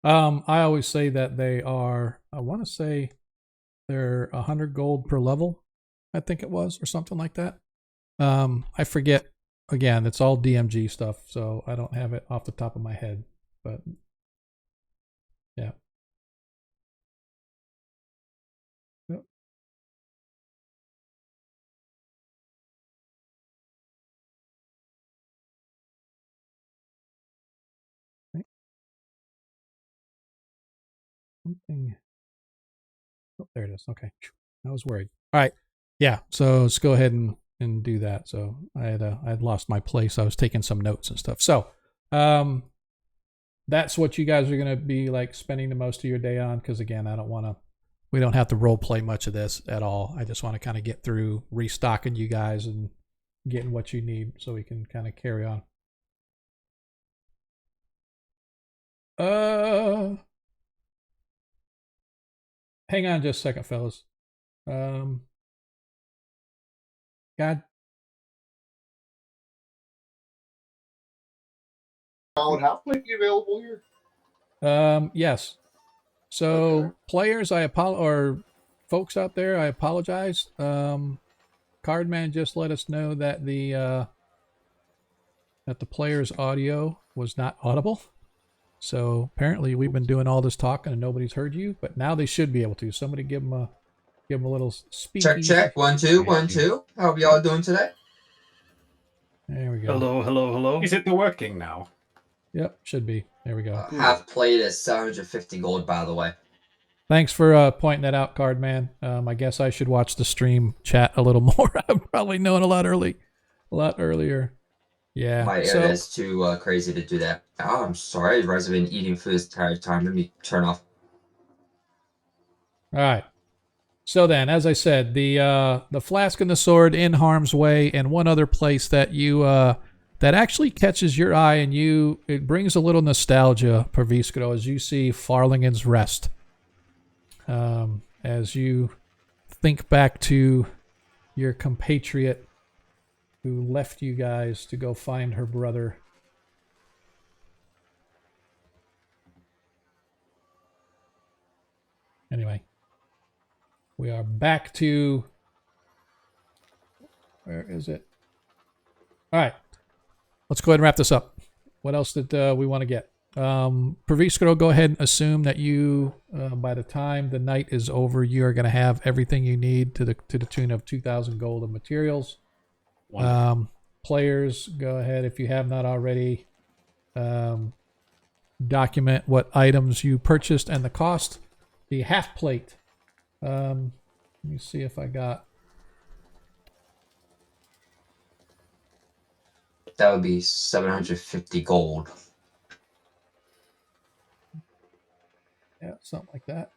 I always say that they are. I want to say they're 100 gold per level. I think it was, or something like that. I forget. Again, it's all DMG stuff, so I don't have it off the top of my head. But yeah. Yep. Right. Something. Oh, there it is. Okay. I was worried. All right. Yeah. So let's go ahead and do that. So I had lost my place. I was taking some notes and stuff. So that's what you guys are gonna be like spending the most of your day on. Because again, I don't want to we don't have to role play much of this at all. I just want to kind of get through restocking you guys and getting what you need so we can kind of carry on. Hang on just a second, fellas. God.
Solid half plate be available here?
Yes. So
Okay.
players, or folks out there, I apologize. Cardman just let us know that the player's audio was not audible. So apparently we've been doing all this talking and nobody's heard you, but now they should be able to. Somebody give them a little speaky.
Check. 1 2 1 2. How are y'all doing today?
There we go.
Hello. Is it working now?
Yep, should be. There we go.
Half plate is 750 gold, by the way.
Thanks for pointing that out, Cardman. I guess I should watch the stream chat a little more. I'm probably knowing a lot earlier. Yeah.
My internet is too crazy to do that. Oh, I'm sorry. You guys have been eating food this entire time. Let me turn off.
All right. So then, as I said, the flask and the sword in harm's way, and one other place that you that actually catches your eye, and it brings a little nostalgia, Perviscro, as you see Farlingen's Rest. As you think back to your compatriot who left you guys to go find her brother. Anyway, we are back to... Where is it? All right. Let's go ahead and wrap this up. What else did we want to get? Perviscro, go ahead and assume that you, by the time the night is over, you are going to have everything you need to the tune of 2,000 gold of materials. Players, go ahead, if you have not already, document what items you purchased and the cost. The half plate. Let me see if I got...
That would be 750 gold.
Yeah, something like that.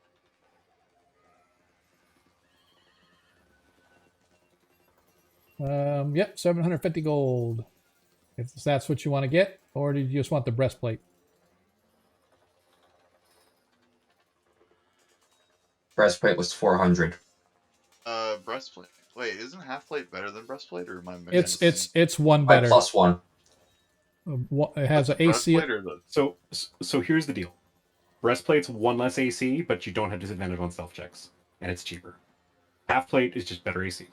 Yep, 750 gold. If that's what you want to get, or did you just want the breastplate?
Breastplate was 400.
Breastplate. Wait, isn't half plate better than breastplate, or am I mixing?
It's one better.
Plus one.
It has an AC.
So here's the deal. Breastplate's one less AC, but you don't have disadvantage on stealth checks, and it's cheaper. Half plate is just better AC.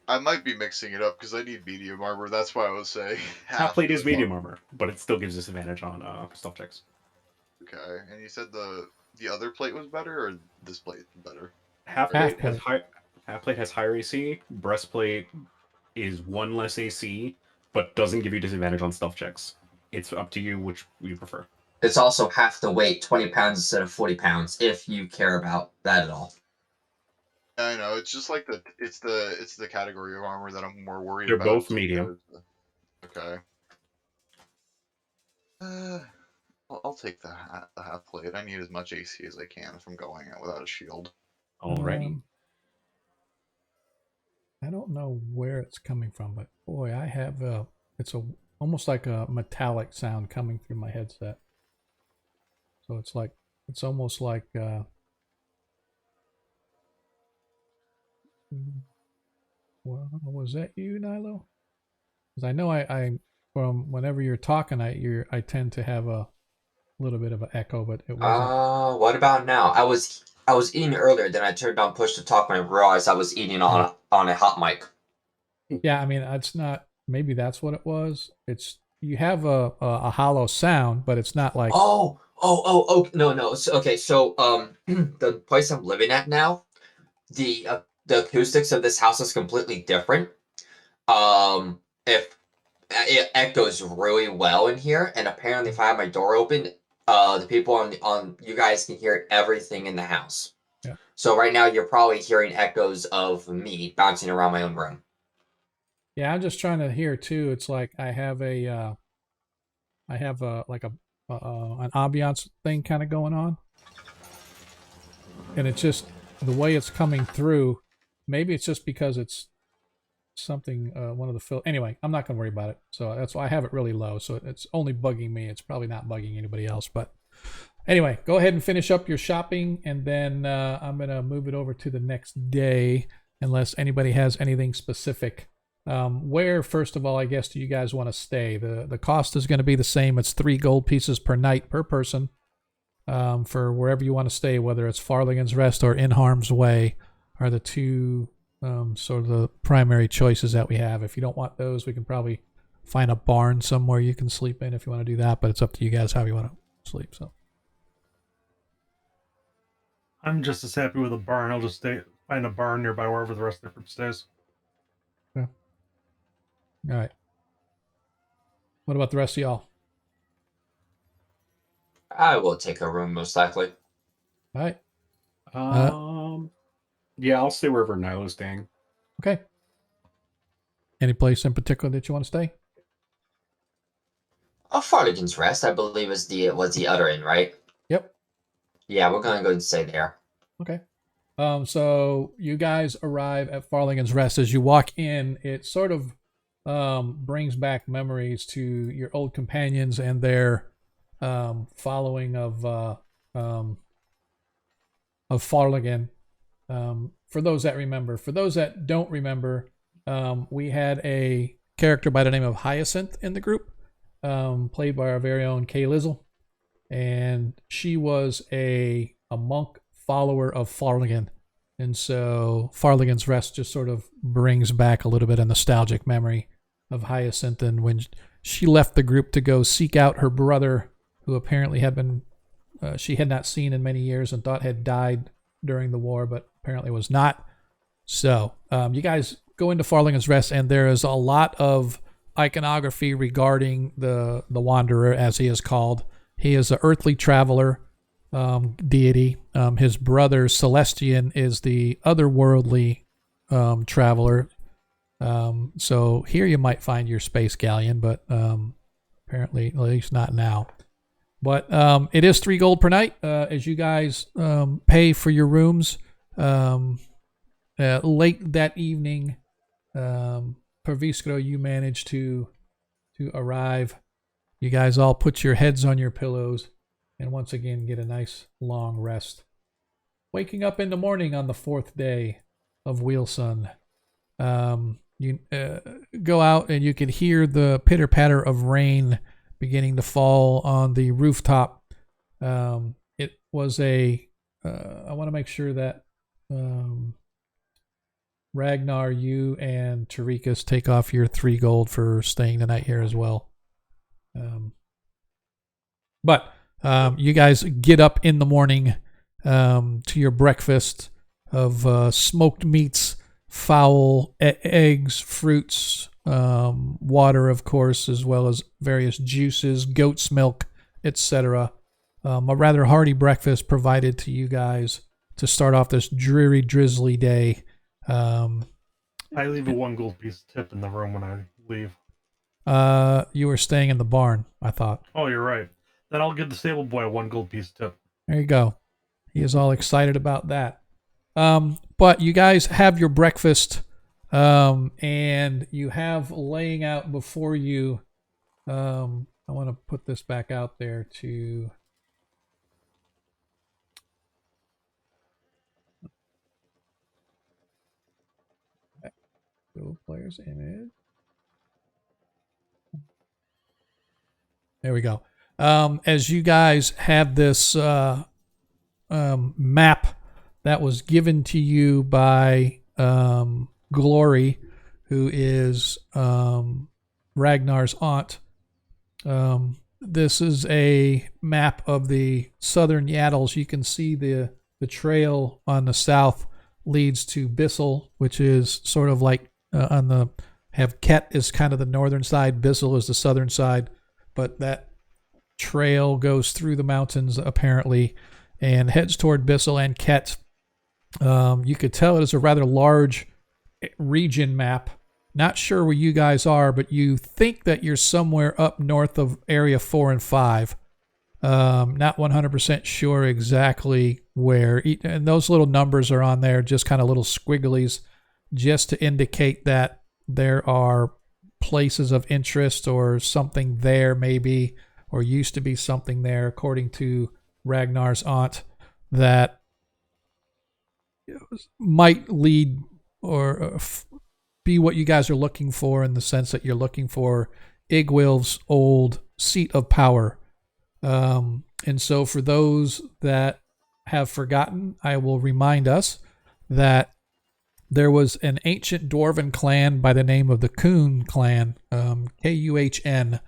I might be mixing it up because I need medium armor. That's why I was saying
half plate is medium armor, but it still gives disadvantage on stealth checks.
Okay, and you said the other plate was better, or this plate better?
Half plate has higher AC. Breastplate is one less AC, but doesn't give you disadvantage on stealth checks. It's up to you which you prefer.
It's also half the weight, 20 pounds instead of 40 pounds, if you care about that at all.
I know, it's just like it's the category of armor that I'm more worried
about. They're both medium.
Okay. I'll take the half plate. I need as much AC as I can if I'm going out without a shield.
Alrighty.
I don't know where it's coming from, but boy, I have it's almost like a metallic sound coming through my headset. So it's almost like well, was that you, Nilo? Because I know I from whenever you're talking, I tend to have a little bit of an echo, but it wasn't.
What about now? I was eating earlier, then I turned on push to talk and I realized I was eating on a hot mic.
Yeah, I mean it's not. Maybe that's what it was. It's you have a hollow sound, but it's not like.
Oh, no. So, okay, so the place I'm living at now, the acoustics of this house is completely different. If it echoes really well in here, and apparently if I have my door open, the people on you guys can hear everything in the house.
Yeah.
So right now you're probably hearing echoes of me bouncing around my own room.
Yeah, I'm just trying to hear too. It's like I have an ambiance thing kind of going on. and it's just the way it's coming through. Maybe it's just because it's something, one of the anyway, I'm not going to worry about it. So that's why I have it really low. So it's only bugging me. It's probably not bugging anybody else. But anyway, go ahead and finish up your shopping, and then I'm going to move it over to the next day unless anybody has anything specific. Where, first of all, I guess, do you guys want to stay? The cost is going to be the same. It's 3 gold pieces per night per person for wherever you want to stay, whether it's Farlingen's Rest or In Harm's Way are the two sort of the primary choices that we have. If you don't want those, we can probably find a barn somewhere you can sleep in if you want to do that, but it's up to you guys how you want to sleep. So
I'm just as happy with a barn. I'll just find a barn nearby wherever the rest of the group stays.
yeah. All right. What about the rest of y'all?
I will take a room most likely.
All right.
Yeah, I'll stay wherever Niall is staying.
Okay. Any place in particular that you want to stay?
Farligan's Rest, I believe, was the other inn, right?
Yep.
Yeah, we're gonna go and stay there.
Okay. So you guys arrive at Farlingen's Rest. As you walk in, it sort of brings back memories to your old companions and their following of Farlingen. For those that remember. For those that don't remember, we had a character by the name of Hyacinth in the group, played by our very own Kay Lizzle. And she was a monk follower of Farlingen. And so Farlingen's Rest just sort of brings back a little bit of nostalgic memory of Hyacinth and when she left the group to go seek out her brother, who apparently had been she had not seen in many years and thought had died during the war, but apparently was not. So you guys go into Farlingen's Rest, and there is a lot of iconography regarding the Wanderer, as he is called. He is an earthly traveler deity. His brother Celestian is the otherworldly traveler. So here you might find your space galleon, but apparently, at least not now. But it is 3 gold per night as you guys pay for your rooms. Late that evening, Perviscro, you managed to arrive. You guys all put your heads on your pillows and once again get a nice long rest. Waking up in the morning on the 4th day of Wheelsun, you go out and you can hear the pitter-patter of rain beginning to fall on the rooftop. It was I want to make sure that Ragnar, you and Tarikas take off your 3 gold for staying the night here as well. But you guys get up in the morning to your breakfast of smoked meats, fowl, eggs, fruits, water, of course, as well as various juices, goat's milk, etc. A rather hearty breakfast provided to you guys to start off this dreary, drizzly day.
I leave a 1 gold piece tip in the room when I leave.
You were staying in the barn, I thought.
Oh, you're right. Then I'll give the stable boy a 1 gold piece tip.
There you go. He is all excited about that. But you guys have your breakfast, and you have laying out before you. I want to put this back out there to. Go player's image. There we go. As you guys have this map that was given to you by Glory, who is Ragnar's aunt. This is a map of the southern Yaddles. You can see the trail on the south leads to Bissell, which is sort of like on the Ket is kind of the northern side, Bissell is the southern side, but that trail goes through the mountains apparently and heads toward Bissell and Ket. You could tell it is a rather large region map. Not sure where you guys are, but you think that you're somewhere up north of Area 4 and 5. Not 100% sure exactly where. And those little numbers are on there, just kind of little squigglies, just to indicate that there are places of interest or something there maybe, or used to be something there, according to Ragnar's aunt, that might lead or be what you guys are looking for, in the sense that you're looking for Igwilv's old seat of power. And so for those that have forgotten, I will remind us that there was an ancient dwarven clan by the name of the Kuhn clan, Kuhn.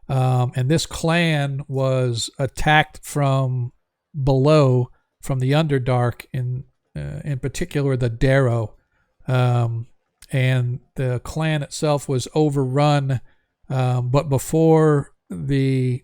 And this clan was attacked from below, from the Underdark, in particular the Darrow. And the clan itself was overrun, but before the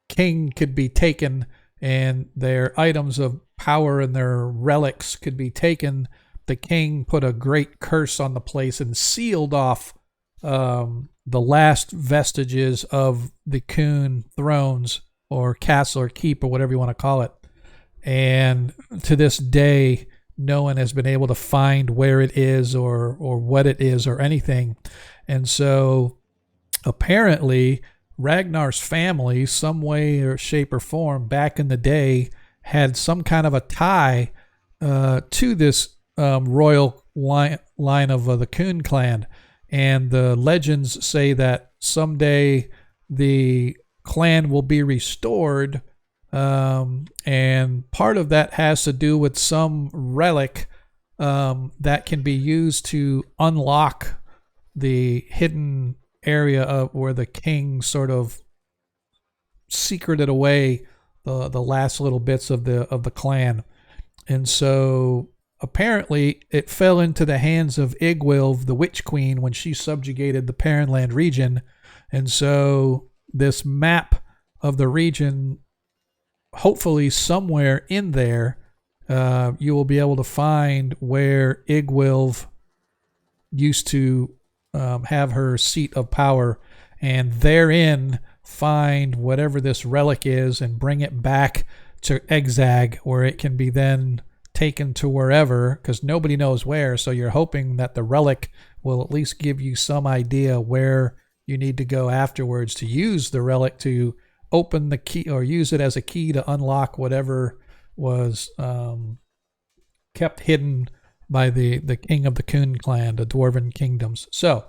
king could be taken and their items of power and their relics could be taken, the king put a great curse on the place and sealed off the last vestiges of the Kuhn thrones or castle or keep or whatever you want to call it. And to this day, no one has been able to find where it is or what it is or anything. And so apparently Ragnar's family, some way or shape or form, back in the day, had some kind of a tie to this royal line of the Kuhn clan. And the legends say that someday the clan will be restored. And part of that has to do with some relic that can be used to unlock the hidden area of where the king sort of secreted away the last little bits of the clan. And so apparently it fell into the hands of Igwilv, the Witch Queen, when she subjugated the Perrinland region. And so this map of the region, hopefully somewhere in there, you will be able to find where Igwilv used to have her seat of power, and therein find whatever this relic is and bring it back to Exag, where it can be then taken to wherever, because nobody knows where. So you're hoping that the relic will at least give you some idea where you need to go afterwards to use the relic to open the key, or use it as a key to unlock whatever was kept hidden by the king of the Kuhn clan, the Dwarven kingdoms. So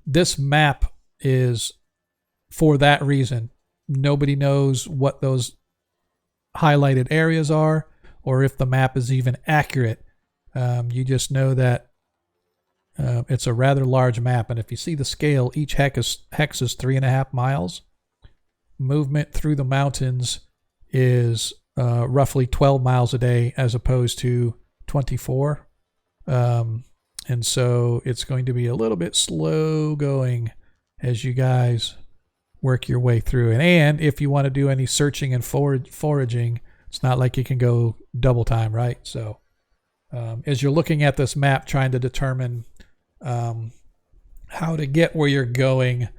this map is for that reason. Nobody knows what those highlighted areas are, or if the map is even accurate. You just know that it's a rather large map, and if you see the scale, each hex is 3.5 miles. Movement through the mountains is roughly 12 miles a day as opposed to 24. And so it's going to be a little bit slow going as you guys work your way through. And if you want to do any searching and foraging, it's not like you can go double time, right? So as you're looking at this map, trying to determine how to get where you're going,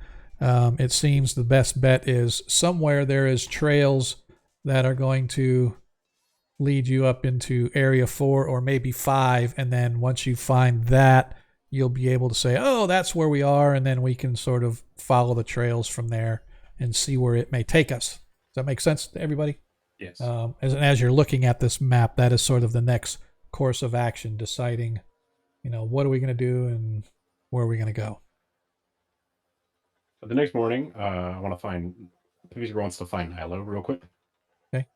it seems the best bet is somewhere there is trails that are going to lead you up into area 4 or maybe 5, and then once you find that, you'll be able to say, oh, that's where we are, and then we can sort of follow the trails from there and see where it may take us. Does that make sense to everybody?
Yes.
As you're looking at this map, that is sort of the next course of action, deciding, what are we going to do and where are we going to go.
So the next morning, I want to find. Peter wants to find Nyla real quick.
Okay.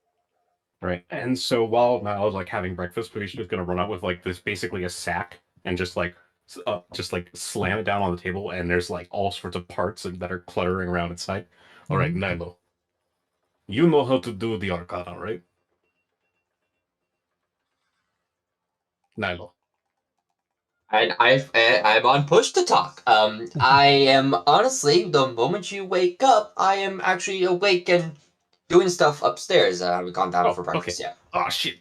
Right. And so while Nyla's like having breakfast, Peter's just gonna run out with like this basically a sack and just like slam it down on the table, and there's like all sorts of parts that are cluttering around inside. All right, Nyla, you know how to do the Arcana, right? Nyla.
And I'm on push to talk. I am honestly, the moment you wake up, I am actually awake and doing stuff upstairs. I haven't gone down for breakfast yet.
Oh shit.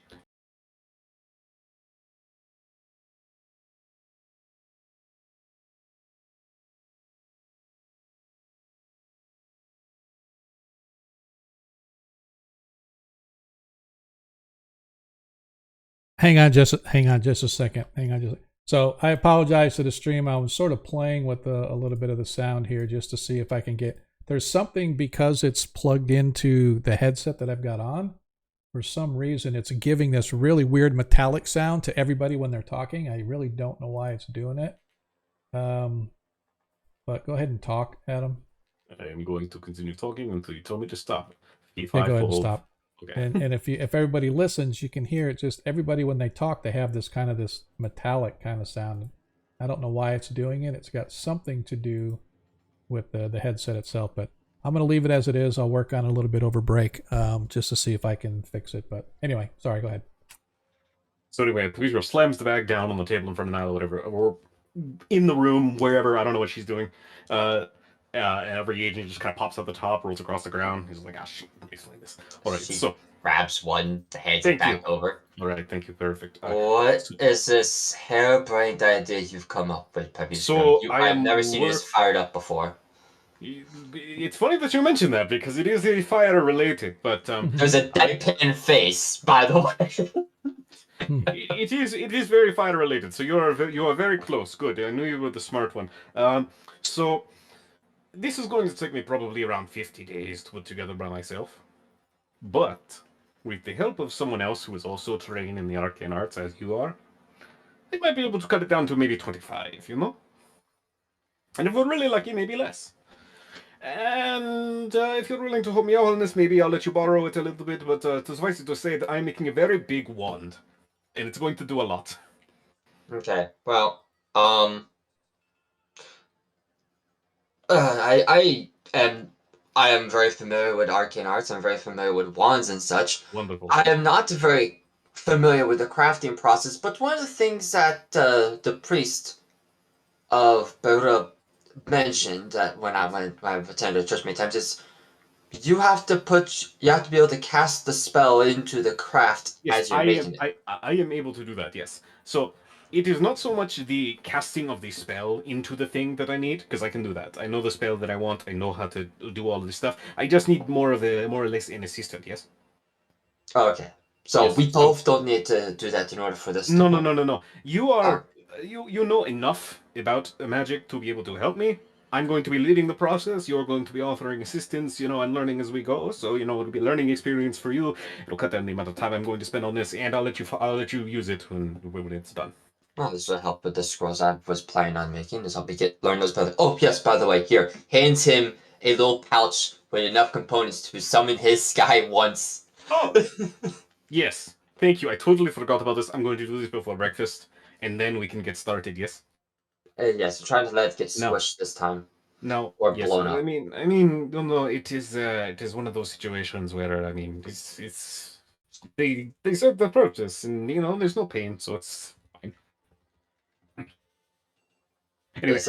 Hang on just a second. So I apologize to the stream. I was sort of playing with a little bit of the sound here just to see if I can get. There's something because it's plugged into the headset that I've got on. For some reason, it's giving this really weird metallic sound to everybody when they're talking. I really don't know why it's doing it. But go ahead and talk, Adam.
I am going to continue talking until you tell me to stop.
Yeah, go ahead and stop.
Okay.
And if everybody listens, you can hear it. Just everybody when they talk, they have this metallic kind of sound. I don't know why it's doing it. It's got something to do with the headset itself, but I'm going to leave it as it is. I'll work on it a little bit over break, just to see if I can fix it. But anyway, sorry, go ahead.
So anyway, Kreistrich slams the bag down on the table in front of Nyla, whatever, or in the room, wherever. I don't know what she's doing. And every agent just kind of pops up the top, rolls across the ground. He's like, shit, let me explain this. All right,
She
so
grabs one, hands it back over.
All right, thank you, perfect.
What is this harebrained idea you've come up with, Peppy?
So
I've never seen you this fired up before.
It's funny that you mention that because it is a fire related, but
there's a deadpan face, by the way.
it is very fire related. So you are very close. Good. I knew you were the smart one. So this is going to take me probably around 50 days to put together by myself, but with the help of someone else who is also trained in the arcane arts as you are, they might be able to cut it down to maybe 25. You know. And if we're really lucky, maybe less. And if you're willing to help me out on this, maybe I'll let you borrow it a little bit, but to suffice it to say that I'm making a very big wand, and it's going to do a lot.
Okay, well, I am very familiar with arcane arts. I'm very familiar with wands and such.
Wonderful.
I am not very familiar with the crafting process, but one of the things that the priest of Beruah mentioned that when I've attended church many times is you have to be able to cast the spell into the craft as you're making it.
I am able to do that, yes. So it is not so much the casting of the spell into the thing that I need, because I can do that. I know the spell that I want, I know how to do all of this stuff. I just need more or less an assistant, yes?
Okay. So
yes,
we both don't need to do that in order for this.
No. You are you know enough about magic to be able to help me. I'm going to be leading the process. You're going to be offering assistance, and learning as we go. So, it'll be a learning experience for you. It'll cut down the amount of time I'm going to spend on this, and I'll let you use it when it's done.
Well, this will help with the scrolls I was planning on making. This will help me learn those better. Oh, yes, by the way, here. Hands him a little pouch with enough components to summon his sky once.
Oh! Yes. Thank you. I totally forgot about this. I'm going to do this before breakfast, and then we can get started, yes?
Yes, I'm trying to let it get squished this time.
No.
Or
yes,
blown up.
I mean, no, it is one of those situations where, it's they serve the purpose, and, there's no pain, so it's fine. Anyway,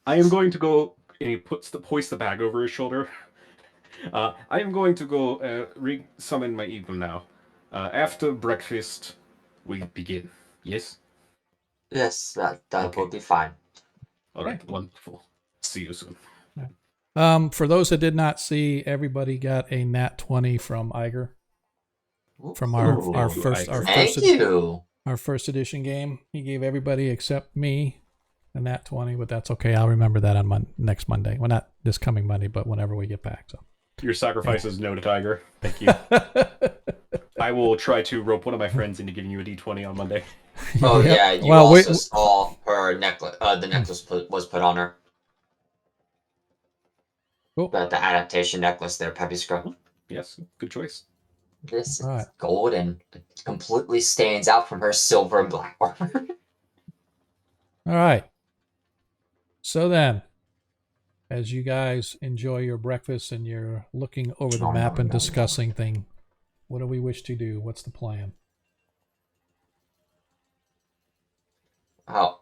I am going to go, and he hoists the bag over his shoulder. I am going to go re-summon my eagle now. After breakfast, we begin. Yes?
Yes, that will be fine.
All right, wonderful. See you soon.
For those that did not see, everybody got a nat 20 from Iger. From our first edition game. He gave everybody except me a nat 20, but that's okay. I'll remember that on next Monday. Well, not this coming Monday, but whenever we get back. So
your sacrifice is noted, Tiger. Thank you. I will try to rope one of my friends into giving you a D20 on Monday.
Oh yeah, you also saw her necklace. The necklace was put on her.
Cool.
The adaptation necklace there, Peppy Scrub.
Yes, good choice.
This is gold and completely stands out from her silver and black armor.
All right. So then, as you guys enjoy your breakfast and you're looking over the map and discussing things, what do we wish to do? What's the plan?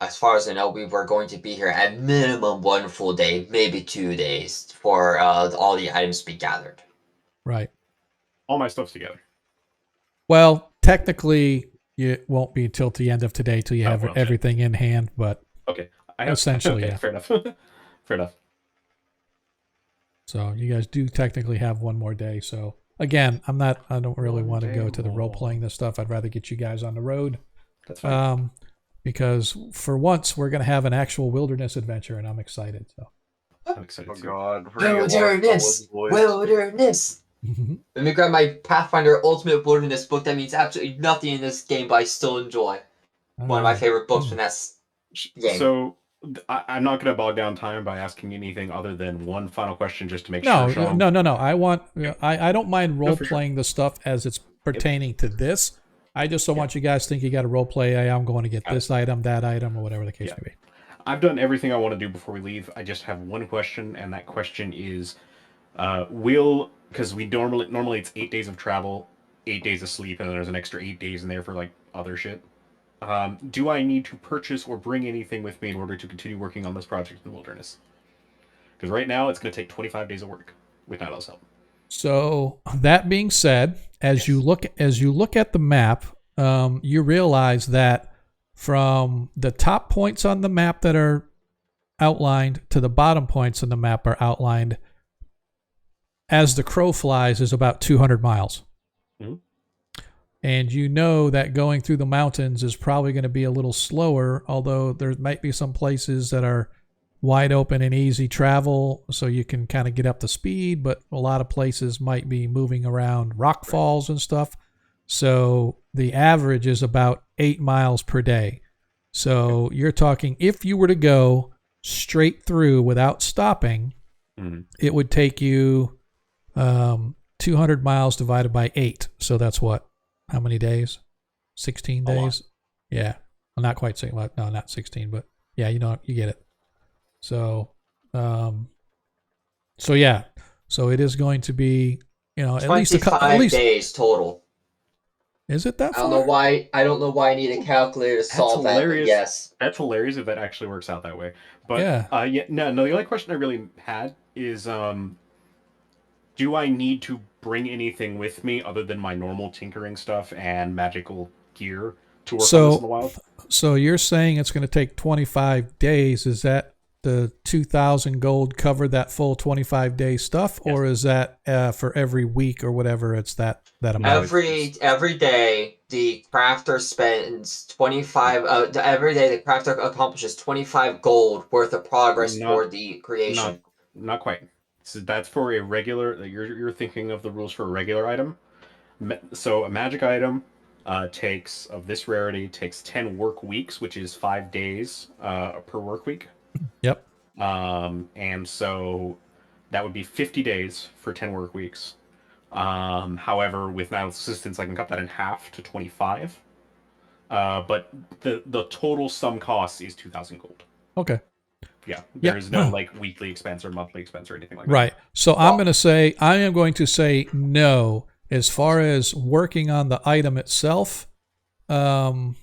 As far as I know, we were going to be here at minimum 1 full day, maybe 2 days, for all the items to be gathered.
Right.
All my stuff's together.
Well, technically, it won't be until the end of today till you have everything in hand, but
okay.
Essentially, yeah.
Fair enough. Fair enough.
So you guys do technically have one more day. So again, I don't really want to go to the role playing this stuff. I'd rather get you guys on the road.
That's fine.
Because for once we're going to have an actual wilderness adventure, and I'm excited. So.
I'm excited
Oh
too.
god. we're gonna get
Wilderness!
lost in the woods.
Wilderness! Let me grab my Pathfinder Ultimate Wilderness book that means absolutely nothing in this game, but I still enjoy. One of my favorite books from that game.
So I'm not going to bog down time by asking anything other than one final question just to make
No,
sure. Sean.
no. I don't mind role
for sure.
playing the stuff as it's pertaining to this. I just don't want you guys to think you got to role play. Hey, I'm going to get this item, that item, or whatever the case may be.
I've done everything I want to do before we leave. I just have one question, and that question is, because we normally it's 8 days of travel, 8 days of sleep, and then there's an extra 8 days in there for like other shit. Do I need to purchase or bring anything with me in order to continue working on this project in the wilderness? Because right now it's going to take 25 days of work with Night Owl's help.
So that being said, as you look at the map, you realize that from the top points on the map that are outlined to the bottom points on the map are outlined, as the crow flies, is about 200 miles.
Mm-hmm.
And you know that going through the mountains is probably going to be a little slower, although there might be some places that are wide open and easy travel, so you can kind of get up to speed, but a lot of places might be moving around rock falls and stuff. So the average is about 8 miles per day. So you're talking, if you were to go straight through without stopping, it would take you 200 miles divided by 8. So that's what? How many days? 16 days? Yeah. I'm not quite saying, well, no, not 16, but yeah, you get it. So, yeah. So it is going to be, at least a couple,
25 days total.
Is it that far?
I don't know why I need a calculator to solve that, but yes.
That's hilarious if that actually works out that way. But
yeah.
No, the only question I really had is do I need to bring anything with me other than my normal tinkering stuff and magical gear to work on this in the wild?
So you're saying it's going to take 25 days. Is that the 2,000 gold cover that full 25-day stuff, or is that for every week or whatever? It's that amount.
Every day the crafter spends 25. Every day the crafter accomplishes 25 gold worth of progress for the creation.
Not quite. So that's for a regular. You're thinking of the rules for a regular item. So a magic item takes of this rarity takes 10 work weeks, which is 5 days per work week.
Yep.
And so that would be 50 days for 10 work weeks. However, with Niall's assistance, I can cut that in half to 25. But the total sum cost is 2,000 gold.
Okay.
Yeah, there is no like weekly expense or monthly expense or anything like that.
Right. So I am going to say no. As far as working on the item itself, the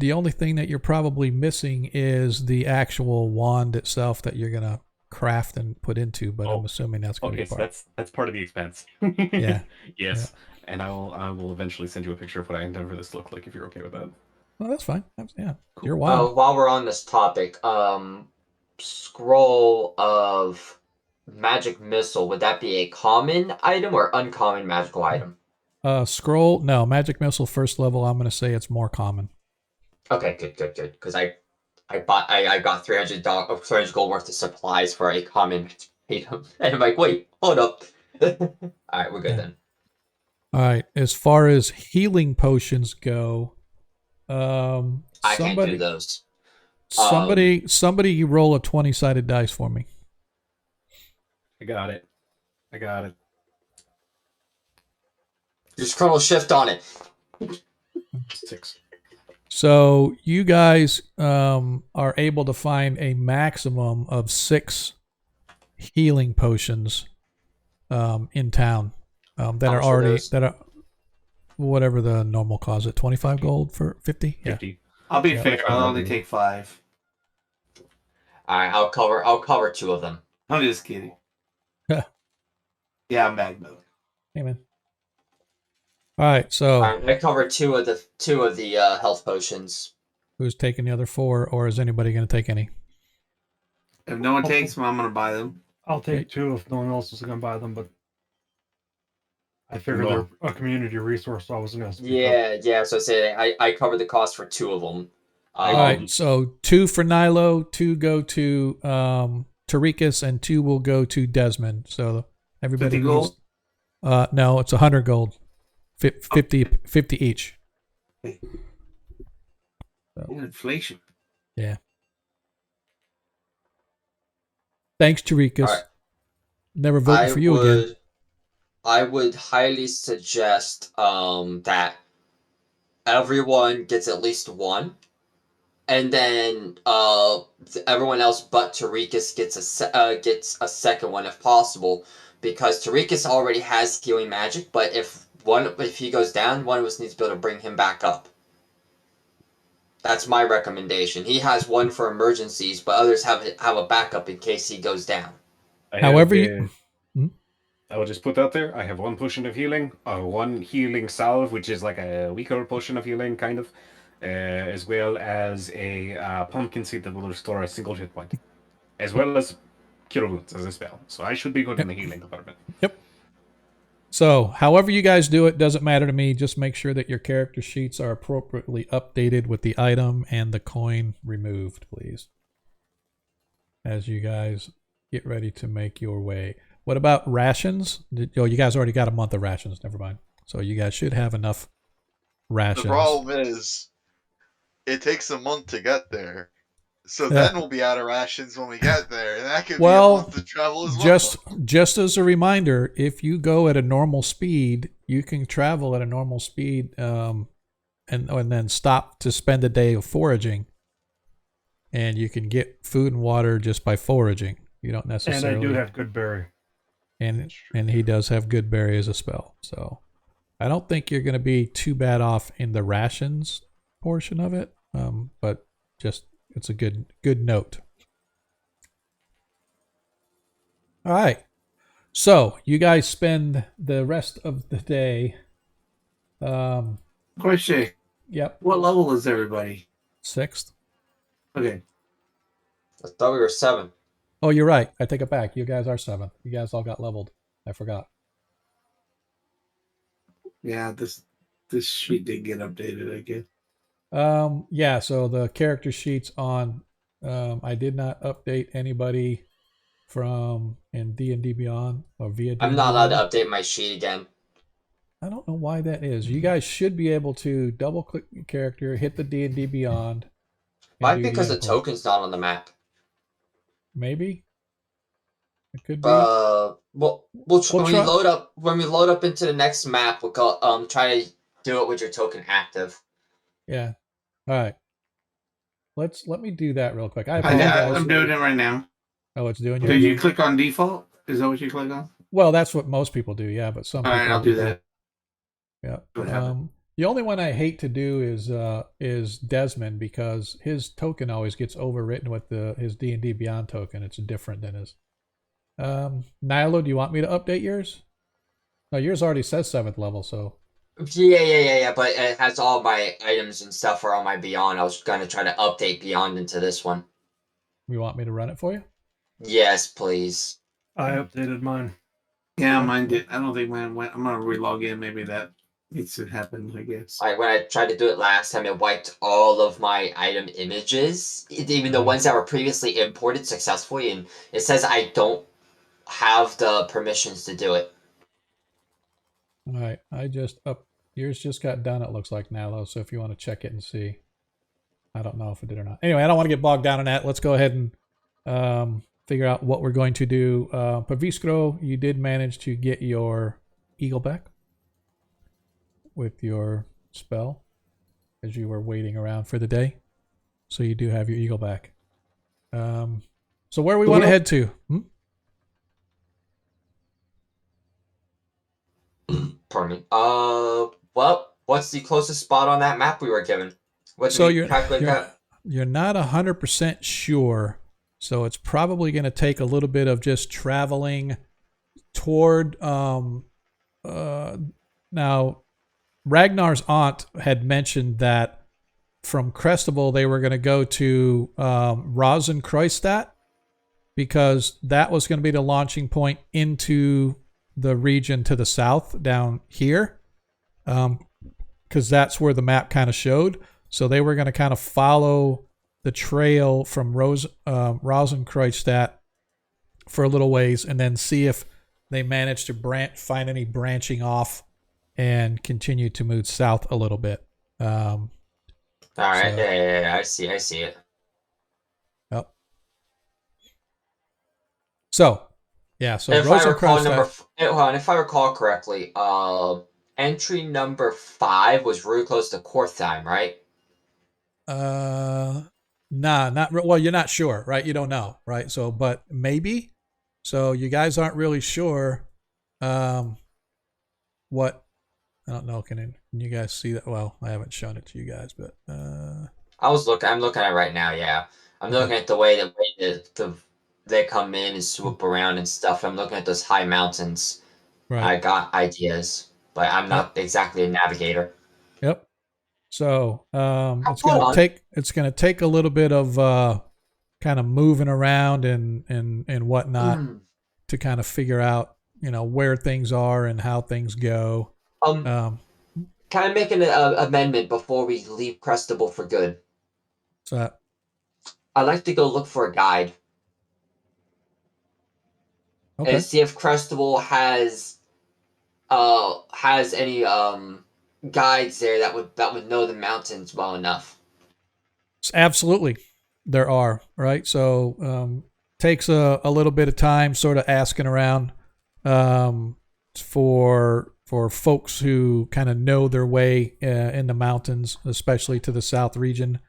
only thing that you're probably missing is the actual wand itself that you're going to craft and put into, but I'm assuming that's going to be part.
So that's part of the expense.
Yeah.
Yes.
Yeah.
And I will eventually send you a picture of what I intend for this to look like if you're okay with that.
Well, that's fine. Yeah.
Cool.
You're wild.
While we're on this topic, scroll of magic missile, would that be a common item or uncommon magical item?
Magic missile first level, I'm going to say it's more common.
Okay, good. Because I got 300 gold worth of supplies for a common item, and I'm like, wait, hold up. All right, we're good then.
All right. As far as healing potions go,
I can't do those.
Somebody roll a 20-sided dice for me.
I got it.
Just Chrono Shift on it.
6.
So you guys are able to find a maximum of 6 healing potions in town that are already whatever the normal cost it 25 gold for 50.
50.
Yeah.
I'll be fair. I'll only take 5.
All right, I'll cover 2 of them.
I'm just kidding. Yeah, I'm bag mode.
Hey man. All right, so
I covered 2 of the health potions.
Who's taking the other 4, or is anybody going to take any?
If no one takes them, I'm going to buy them.
I'll take 2 if no one else is going to buy them, but I figured
No.
they're a community resource, so I wasn't going to speak up.
Yeah. So I say I covered the cost for 2 of them.
All right, so 2 for Nilo, 2 go to Tarikas, and 2 will go to Desmond. So everybody
50 gold?
needs. No, it's 100 gold, 50 each.
Yeah, inflation.
Yeah. Thanks, Tarikas.
All right.
Never voting for you again.
I would highly suggest that everyone gets at least 1, and then everyone else but Tarikas gets a second one if possible, because Tarikas already has healing magic, but if he goes down, one of us needs to be able to bring him back up. That's my recommendation. He has 1 for emergencies, but others have a backup in case he goes down.
However,
I will just put that there. I have 1 potion of healing, 1 healing salve, which is like a weaker potion of healing, kind of, as well as a pumpkin seed that will restore a single hit point, as well as cure wounds as a spell. So I should be good in the healing department.
Yep. So, however you guys do it, doesn't matter to me. Just make sure that your character sheets are appropriately updated with the item and the coin removed, please. As you guys get ready to make your way. What about rations? Oh, you guys already got a month of rations. Never mind. So you guys should have enough rations.
The problem is, it takes a month to get there. So then we'll be out of rations when we get there, and that could be a month of travel as well.
Just as a reminder, if you go at a normal speed, you can travel at a normal speed, and then stop to spend a day of foraging, and you can get food and water just by foraging. You don't necessarily.
And I do have good berry.
And he does have good berry as a spell, so I don't think you're going to be too bad off in the rations portion of it. But just. It's a good note. All right. So you guys spend the rest of the day.
Question.
Yep.
What level is everybody?
6th.
Okay.
I thought we were 7.
Oh, you're right. I take it back. You guys are 7th. You guys all got leveled. I forgot.
Yeah, this sheet didn't get updated, I guess.
Yeah, so the character sheets on I did not update anybody from in D&D Beyond or via D&D
I'm not allowed
Beyond.
to update my sheet again.
I don't know why that is. You guys should be able to double click your character, hit the D&D Beyond.
Might be because the token's not on the map.
Maybe. It could be.
When we load up into the next map, we'll go, try to do it with your token active.
Yeah. All right. Let me do that real quick.
I'm doing it right now.
Oh, it's doing.
Did you click on default? Is that what you click on?
Well, that's what most people do. Yeah, but some.
All right, I'll do that.
Yeah. The only one I hate to do is Desmond, because his token always gets overwritten with his D&D Beyond token. It's different than his. Nilo, do you want me to update yours? No, yours already says 7th level, so.
Yeah. But it has all my items and stuff are on my Beyond. I was gonna try to update Beyond into this one.
You want me to run it for you?
Yes, please.
I updated mine.
Yeah, mine did. I don't think mine went. I'm gonna relog in. Maybe that needs to happen, I guess.
When I tried to do it last time, it wiped all of my item images, even the ones that were previously imported successfully, and it says I don't have the permissions to do it.
All right, yours just got done, it looks like, Nalo, so if you want to check it and see. I don't know if it did or not. Anyway, I don't want to get bogged down in that. Let's go ahead and figure out what we're going to do. Paviskro, you did manage to get your eagle back with your spell as you were waiting around for the day. So you do have your eagle back. So where we want to head to?
Pardon me. Well, what's the closest spot on that map we were given?
You're not 100% sure, so it's probably going to take a little bit of just traveling toward. Now, Ragnar's aunt had mentioned that from Crestable they were going to go to Rosenkreuzstadt, because that was going to be the launching point into the region to the south down here, because that's where the map kind of showed. So they were going to kind of follow the trail from Rosenkreuzstadt for a little ways, and then see if they managed to find any branching off and continue to move south a little bit.
All right, yeah, I see it.
Yep. So, yeah, so
if I recall if I recall correctly, entry number 5 was really close to Kortheim, right?
Well, you're not sure, right? You don't know, right? So, but maybe. So you guys aren't really sure what, I don't know. Can you guys see that? Well, I haven't shown it to you guys, but
I'm looking at it right now, yeah. I'm looking at the way that they come in and swoop around and stuff. I'm looking at those high mountains.
right.
I got ideas, but I'm not exactly a navigator.
Yep. So it's gonna take a little bit of kind of moving around and whatnot to kind of figure out, where things are and how things go.
Can I make an amendment before we leave Crestable for good?
So
I'd like to go look for a guide.
Okay.
And see if Crestable has any guides there that would know the mountains well enough.
Absolutely, there are, right? So takes a little bit of time, sort of asking around for folks who kind of know their way in the mountains, especially to the south region.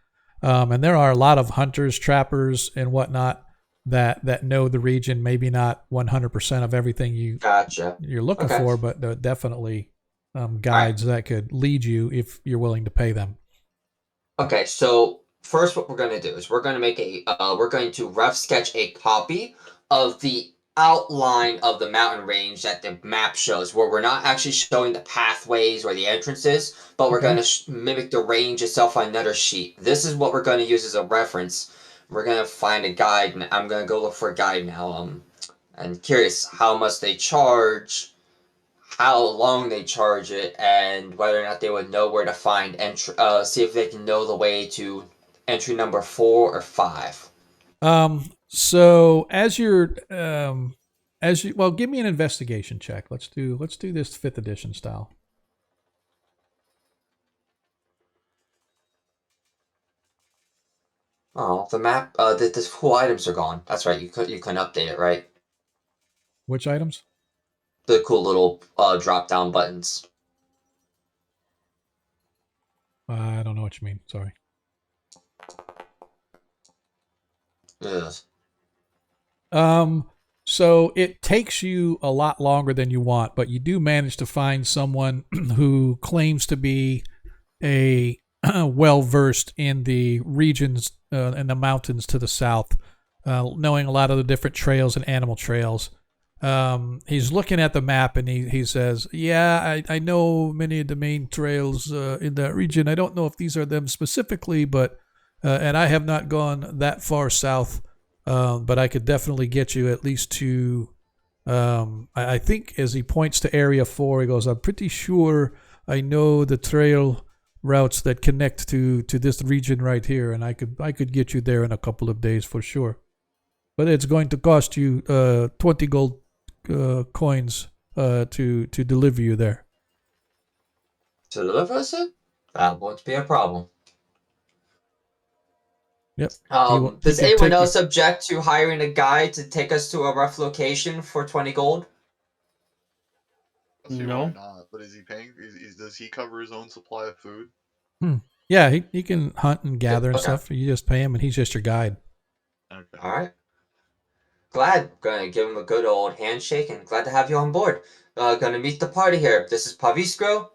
And there are a lot of hunters, trappers, and whatnot that know the region. Maybe not 100% of everything you're looking for, but there are definitely guides that could lead you if you're willing to pay them.
Okay, so first, what we're going to do is we're going to rough sketch a copy of the outline of the mountain range that the map shows, where we're not actually showing the pathways or the entrances, but we're going to mimic the range itself on another sheet. This is what we're going to use as a reference. We're going to find a guide, and I'm going to go look for a guide now. I'm curious how much they charge, how long they charge it, and whether or not they would know where to find entry. See if they can know the way to entry number 4 or 5.
So as you're give me an investigation check. Let's do this 5th edition style.
Oh, the map. The cool items are gone. That's right. You couldn't update it, right?
Which items?
The cool little drop down buttons.
I don't know what you mean. Sorry.
Yes.
So it takes you a lot longer than you want, but you do manage to find someone who claims to be a well-versed in the regions and the mountains to the south, knowing a lot of the different trails and animal trails. He's looking at the map and he says, yeah, I know many of the main trails in that region. I don't know if these are them specifically, but and I have not gone that far south, but I could definitely get you at least to, I think as he points to Area 4, he goes, I'm pretty sure I know the trail routes that connect to this region right here, and I could get you there in a couple of days for sure. But it's going to cost you 20 gold coins to deliver you there.
To deliver us it? That won't be a problem.
Yep.
Does anyone else object to hiring a guide to take us to a rough location for 20 gold?
No.
Not, but is he paying? Does he cover his own supply of food?
Yeah, he can hunt and gather and stuff. You just pay him, and he's just your guide.
Okay.
All right. Gonna give him a good old handshake, and glad to have you on board. Gonna meet the party here. This is Paviskro.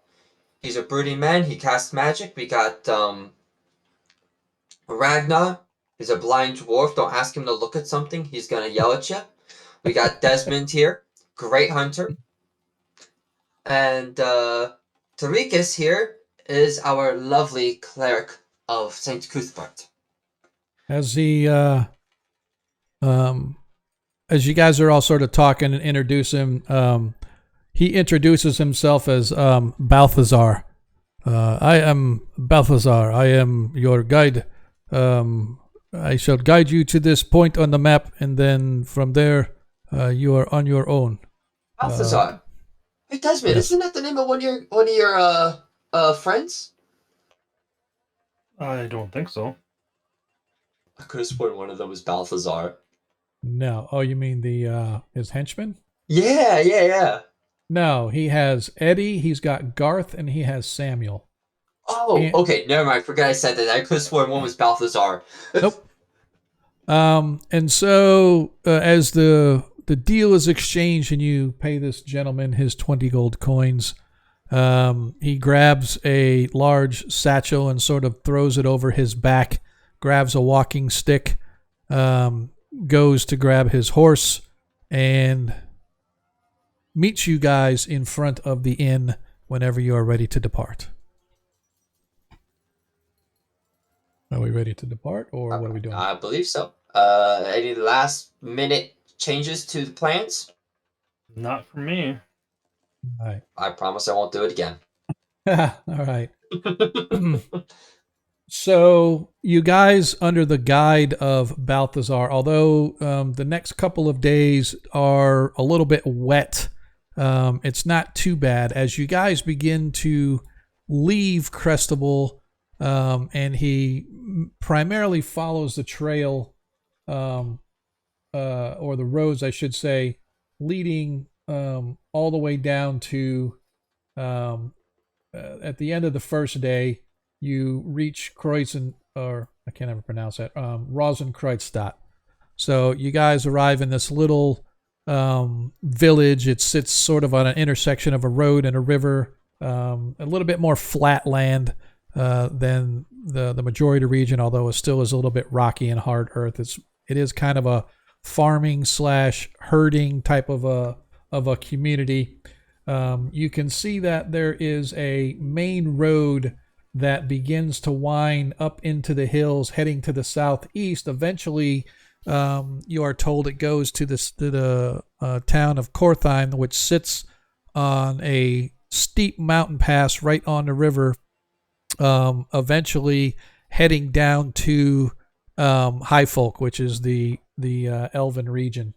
He's a brooding man. He casts magic. We got Ragnar. He's a blind dwarf. Don't ask him to look at something. He's gonna yell at you. We got Desmond here. Great hunter. And Tarikas here is our lovely cleric of St. Cuthbert.
As as you guys are all sort of talking and introduce him, he introduces himself as Balthazar. I am Balthazar. I am your guide. I shall guide you to this point on the map, and then from there, you are on your own.
Balthazar. Hey, Desmond,
yes.
isn't that the name of one of your friends?
I don't think so.
I could have sworn one of them was Balthazar.
No. Oh, you mean the his henchman?
Yeah.
No, he has Eddie, he's got Garth, and he has Samuel.
Oh, okay. Never mind. Forget I said that. I could have sworn one was Balthazar.
Nope. And so as the deal is exchanged and you pay this gentleman his 20 gold coins, he grabs a large satchel and sort of throws it over his back, grabs a walking stick, goes to grab his horse, and meets you guys in front of the inn whenever you are ready to depart. Are we ready to depart, or what are we doing?
I believe so. Any last minute changes to the plans?
Not for me.
All right.
I promise I won't do it again.
All right. So you guys, under the guide of Balthazar, although the next couple of days are a little bit wet, it's not too bad. As you guys begin to leave Crestable, and he primarily follows the trail, or the roads, I should say, leading all the way down to at the end of the first day, you reach Kreuzen, or I can't ever pronounce that, Rosenkreuzstadt. So you guys arrive in this little village. It sits sort of on an intersection of a road and a river, a little bit more flat land than the majority of the region, although it still is a little bit rocky and hard earth. It is kind of a farming / herding type of a community. You can see that there is a main road that begins to wind up into the hills, heading to the southeast. Eventually, you are told it goes to the town of Kortheim, which sits on a steep mountain pass right on the river, eventually heading down to Highfolk, which is the Elven region.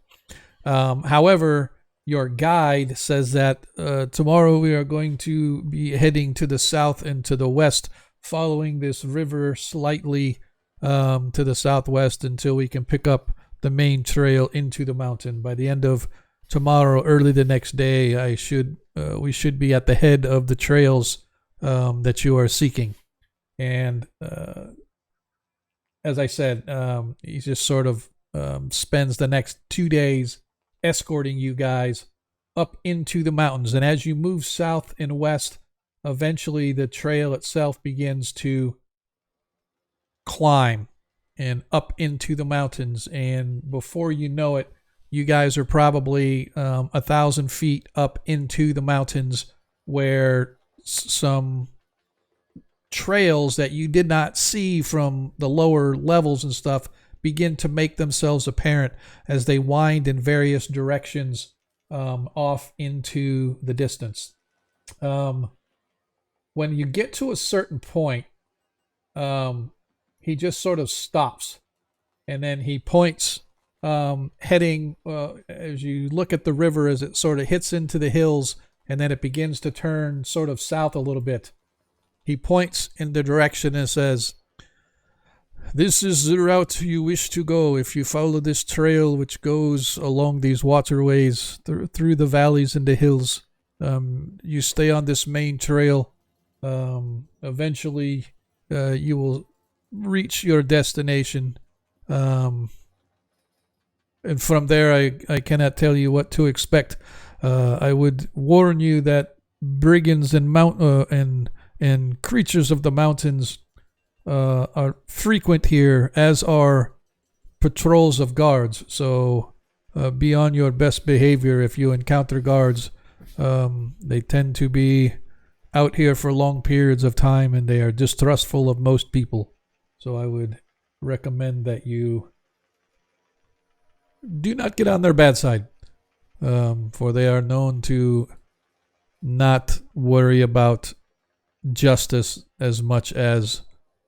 However, your guide says that tomorrow we are going to be heading to the south and to the west, following this river slightly to the southwest until we can pick up the main trail into the mountain. By the end of tomorrow, early the next day, we should be at the head of the trails that you are seeking. And as I said, he just sort of spends the next 2 days escorting you guys up into the mountains. And as you move south and west, eventually the trail itself begins to climb and up into the mountains. And before you know it, you guys are probably 1,000 feet up into the mountains, where some trails that you did not see from the lower levels and stuff begin to make themselves apparent as they wind in various directions off into the distance. When you get to a certain point, he just sort of stops, and then he points, heading, as you look at the river as it sort of hits into the hills, and then it begins to turn sort of south a little bit. He points in the direction and says, "This is the route you wish to go. If you follow this trail which goes along these waterways through the valleys and the hills, you stay on this main trail. Eventually, you will reach your destination. And from there, I cannot tell you what to expect. I would warn you that brigands and creatures of the mountains are frequent here, as are patrols of guards. So be on your best behavior if you encounter guards. They tend to be out here for long periods of time, and they are distrustful of most people. So I would recommend that you do not get on their bad side, for they are known to not worry about justice as much as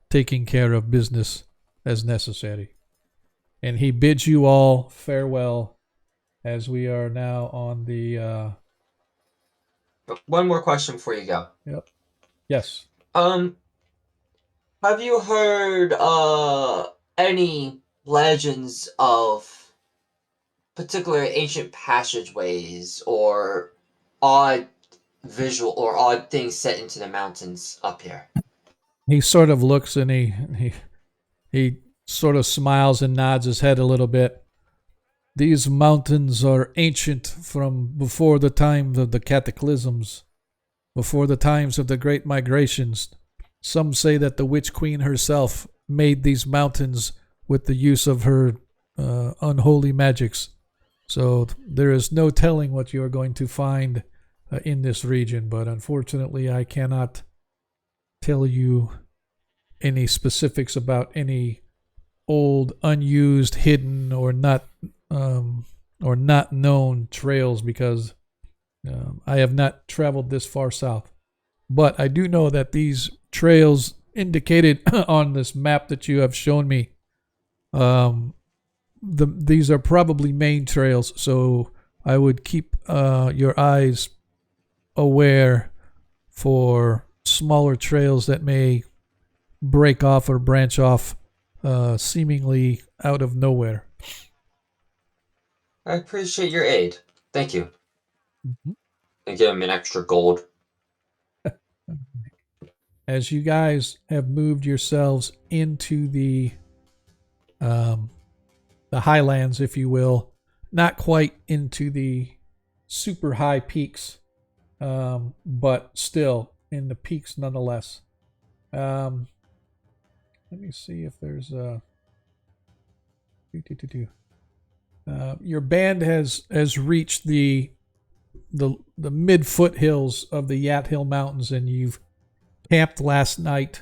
taking care of business as necessary. And he bids you all farewell as we are now on the
One more question before you go.
Yep. Yes.
Have you heard any legends of particular ancient passageways or odd visual or odd things set into the mountains up here?
He sort of looks and he sort of smiles and nods his head a little bit. These mountains are ancient from before the times of the cataclysms, before the times of the great migrations. Some say that the Witch Queen herself made these mountains with the use of her unholy magics. So there is no telling what you are going to find in this region, but unfortunately I cannot tell you any specifics about any old, unused, hidden, or not known trails because I have not traveled this far south. But I do know that these trails indicated on this map that you have shown me, these are probably main trails, so I would keep your eyes aware for smaller trails that may break off or branch off seemingly out of nowhere.
I appreciate your aid. Thank you.
Mm-hmm.
And give him an extra gold.
As you guys have moved yourselves into the highlands, if you will, not quite into the super high peaks, but still in the peaks nonetheless. Let me see if there's a. Your band has reached the mid foothills of the Yat Hill Mountains, and you've camped last night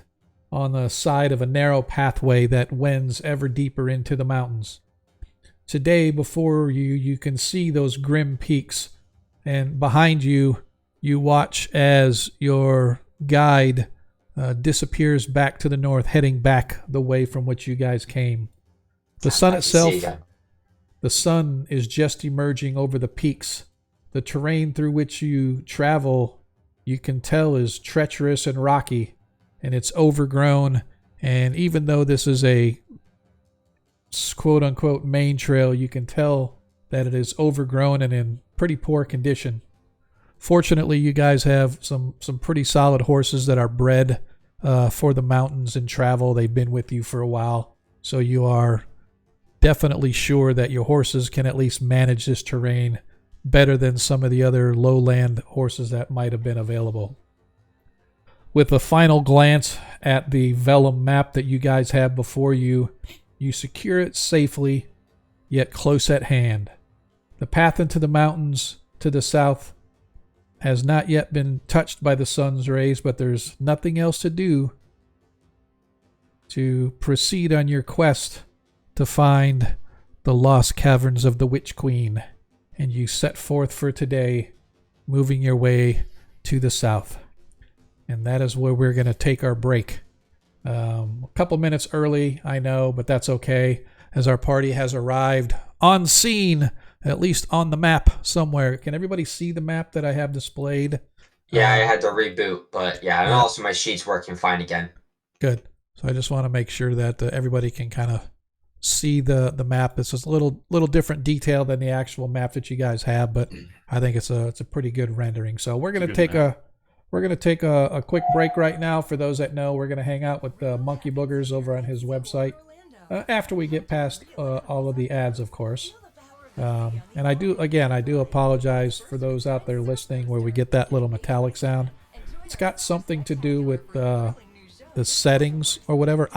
on the side of a narrow pathway that wends ever deeper into the mountains. Today, before you can see those grim peaks, and behind you, you watch as your guide disappears back to the north, heading back the way from which you guys came. The sun itself, the sun is just emerging over the peaks. The terrain through which you travel, you can tell, is treacherous and rocky, and it's overgrown. And even though this is a quote-unquote main trail, you can tell that it is overgrown and in pretty poor condition. Fortunately, you guys have some pretty solid horses that are bred for the mountains and travel. They've been with you for a while, so you are definitely sure that your horses can at least manage this terrain better than some of the other lowland horses that might have been available. With a final glance at the vellum map that you guys have before you, you secure it safely, yet close at hand. The path into the mountains to the south has not yet been touched by the sun's rays, but there's nothing else to do to proceed on your quest to find the lost caverns of the Witch Queen. And you set forth for today, moving your way to the south. And that is where we're going to take our break. A couple minutes early, I know, but that's okay, as our party has arrived on scene, at least on the map somewhere. Can everybody see the map that I have displayed?
Yeah, I had to reboot, but yeah, and also my sheet's working fine again.
Good. So I just want to make sure that everybody can kind of see the map. It's just a little different detail than the actual map that you guys have, but I think it's a pretty good rendering. So we're gonna take a quick break right now. For those that know, we're gonna hang out with Monkey Boogers over on his website after we get past all of the ads, of course. And I do apologize for those out there listening where we get that little metallic sound. It's got something to do with the settings or whatever.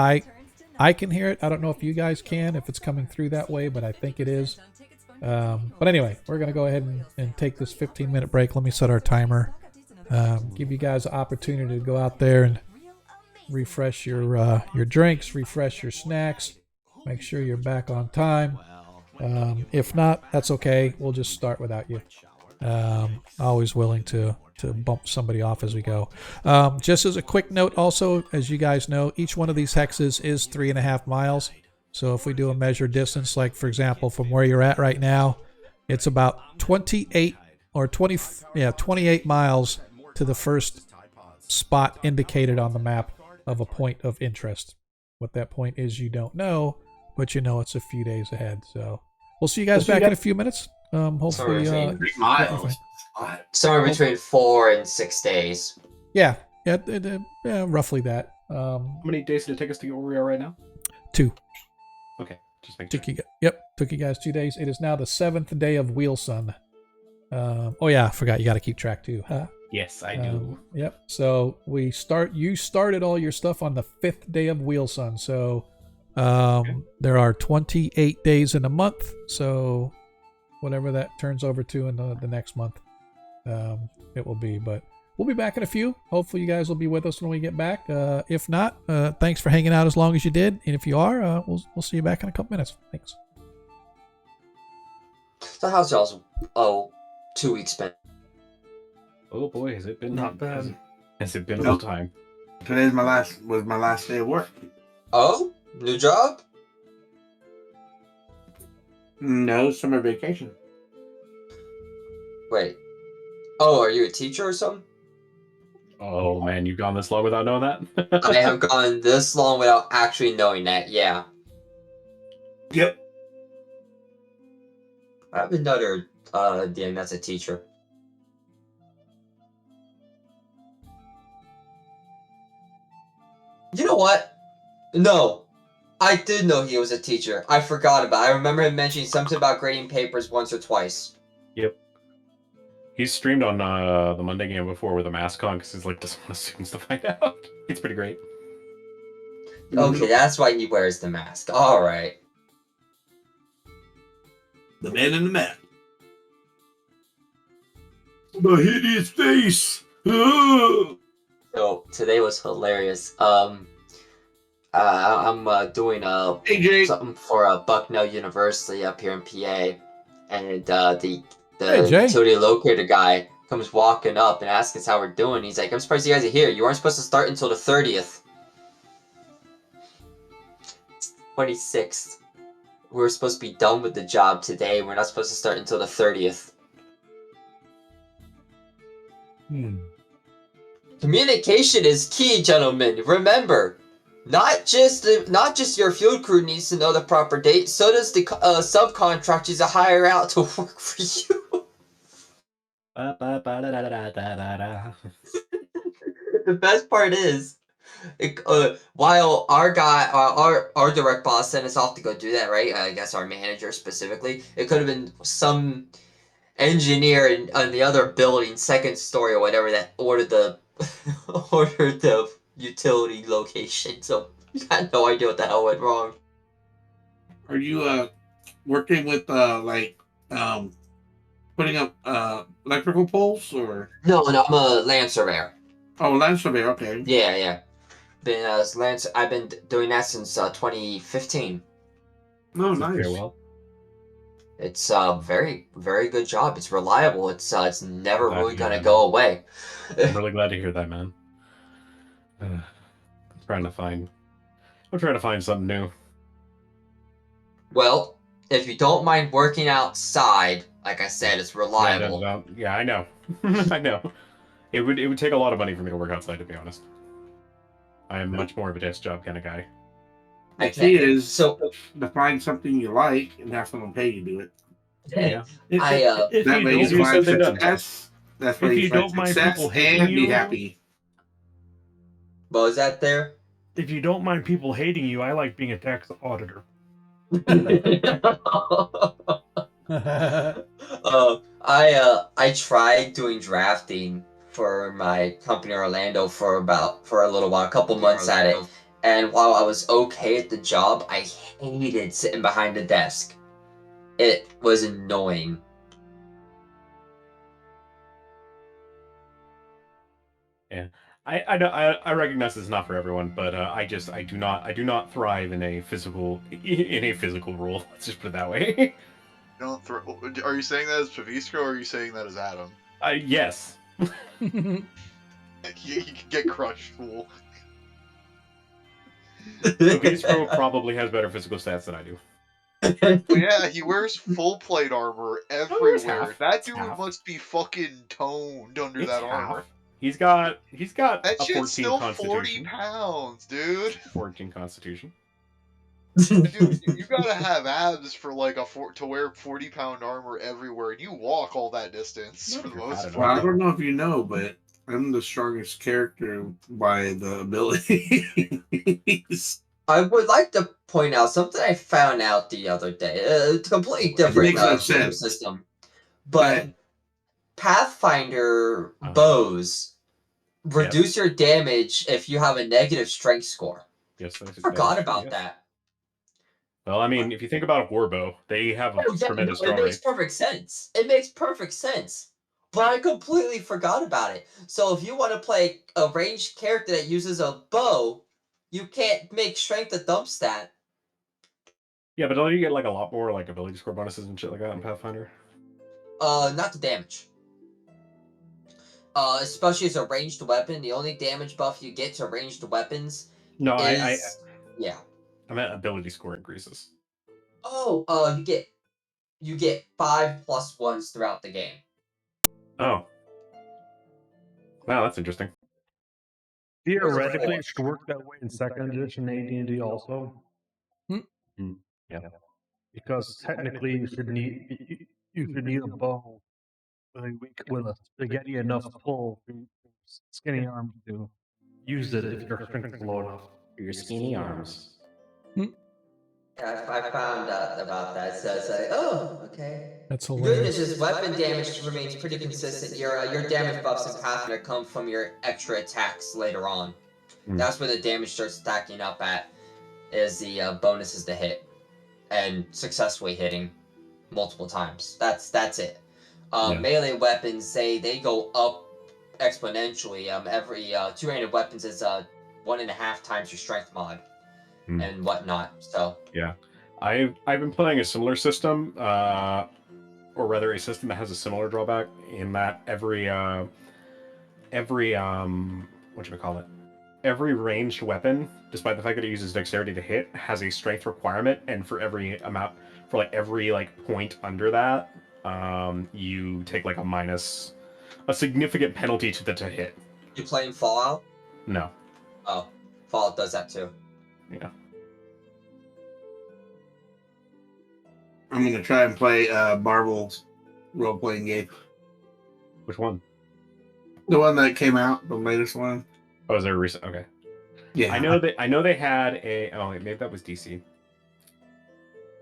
I can hear it. I don't know if you guys can, if it's coming through that way, but I think it is. But anyway, we're going to go ahead and take this 15-minute break. Let me set our timer. Give you guys an opportunity to go out there and refresh your drinks, refresh your snacks. Make sure you're back on time. If not, that's okay. We'll just start without you. Always willing to bump somebody off as we go. Just as a quick note, also, as you guys know, each one of these hexes is 3.5 miles. So if we do a measured distance, like for example, from where you're at right now, it's about 28 or 28 miles to the first spot indicated on the map of a point of interest. What that point is, you don't know, but you know it's a few days ahead. So we'll see you guys back in a few minutes. Hopefully,
3 miles.
Somewhere between 4 and 6 days.
Yeah, roughly that.
How many days did it take us to get where we are right now?
2.
Okay, just make sure.
Took you guys 2 days. It is now the 7th day of Wheel Sun. Oh yeah, I forgot. You got to keep track too, huh?
Yes, I do.
Yep. So you started all your stuff on the 5th day of Wheel Sun. So there are 28 days in a month. So whatever that turns over to in the next month, it will be. But we'll be back in a few. Hopefully you guys will be with us when we get back. If not, thanks for hanging out as long as you did. And if you are, we'll see you back in a couple minutes. Thanks.
So how's y'all's 2 weeks been?
Oh boy, has it been
Not bad.
Has it been a little time?
Today's my last day of work.
Oh, new job?
No, summer vacation.
Wait. Oh, are you a teacher or something?
Oh man, you've gone this long without knowing that?
I have gone this long without actually knowing that, yeah.
Yep.
I have another DM that's a teacher. You know what? No. I did know he was a teacher. I forgot about it. I remember him mentioning something about grading papers once or twice.
Yep. He's streamed on the Monday game before with a mask on because he's like doesn't want the students to find out. It's pretty great.
Okay, that's why he wears the mask. Alright.
The man in the map. The hideous face.
So today was hilarious. I'm doing something for Bucknell University up here in PA, and the utility locator guy comes walking up and asks us how we're doing. He's like, "I'm surprised you guys are here. You weren't supposed to start until the 30th." 26th. We were supposed to be done with the job today. We're not supposed to start until the 30th. Communication is key, gentlemen. Remember, not just your field crew needs to know the proper date. So does the subcontractors that hire out to work for you. The best part is, while our direct boss sent us off to go do that, right? I guess our manager specifically. It could have been some engineer on the other building, second story or whatever, that ordered the utility location. So we had no idea what the hell went wrong.
Are you working with putting up electrical poles or?
No, I'm a land surveyor.
Oh, land surveyor. Okay.
Yeah. I've been doing that since 2015.
Oh, nice.
Very well.
It's a very, very good job. It's reliable. It's never really gonna
that,
go away.
I'm really glad to hear that, man. I'm trying to find something new.
Well, if you don't mind working outside, like I said, it's reliable.
Yeah, I know. I know. It would take a lot of money for me to work outside, to be honest. I am much more of a desk job kind of guy.
The key is to find something you like and have someone pay you to do it.
Yeah.
If
that way you find success. That's why you find success and be happy.
What was that there?
If you don't mind people hating you, I like being a tax auditor.
I tried doing drafting for my company in Orlando for a little while, a couple months at it. And while I was okay at the job, I hated sitting behind the desk. It was annoying.
Yeah, I recognize it's not for everyone, but I do not thrive in a physical role. Let's just put it that way.
Don't throw. Are you saying that as Pavisco or are you saying that as Adam?
Yes.
You can get crushed, fool.
Vistro probably has better physical stats than I do.
Well, yeah, he wears full plate armor everywhere.
half.
That
It's
dude
half.
must be fucking toned under
It's
that
half.
armor.
He's got
That
a
shit's
14
still 40
constitution.
pounds, dude.
14 constitution.
Dude, you gotta have abs for like to wear 40-pound armor everywhere, and you walk all that distance
Not
for
if
the
you're
most
fat enough.
Well, I
part.
don't know if you know, but I'm the strongest character by the abilities.
I would like to point out something I found out the other day. It's a completely different
makes no
shooting
sense.
system, but Pathfinder bows reduce your damage if you have a negative strength score.
Yes,
I forgot about that.
Well, I mean, if you think about a warbow, they have a tremendous draw
it makes
rate.
perfect sense. It makes perfect sense. But I completely forgot about it. So if you want to play a ranged character that uses a bow, you can't make strength a dump stat.
Yeah, but don't you get like a lot more like ability score bonuses and shit like that in Pathfinder?
Not the damage. Especially as a ranged weapon, the only damage buff you get to ranged weapons is
I meant ability score increases.
Oh, you get 5+1s throughout the game.
Oh. Wow, that's interesting.
Theoretically, it should work that way in second edition AD&D also.
Yeah.
Because technically, you should need a bow with a spaghetti enough pull from skinny arms to use it if your strength is low enough.
Your skinny arms.
I found out about that, so it's like, oh, okay.
That's
The
hilarious.
good news is weapon damage remains pretty consistent. Your damage buffs in Pathfinder come from your extra attacks later on. That's where the damage starts stacking up at, is the bonuses to hit, and successfully hitting multiple times. That's it. Melee weapons, they go up exponentially. Every two-handed weapons is 1.5 times your strength mod and whatnot. So
yeah, I've been playing a similar system, or rather a system that has a similar drawback in that every every ranged weapon, despite the fact that it uses dexterity to hit, has a strength requirement, and for every point under that, you take like a significant penalty to hit.
You playing Fallout?
No.
Oh, Fallout does that too.
Yeah.
I'm gonna try and play Marvel's role-playing game.
Which one?
The one that came out, the latest one.
Oh, is there a recent? Okay.
Yeah.
I know they had a. Oh, maybe that was DC.
It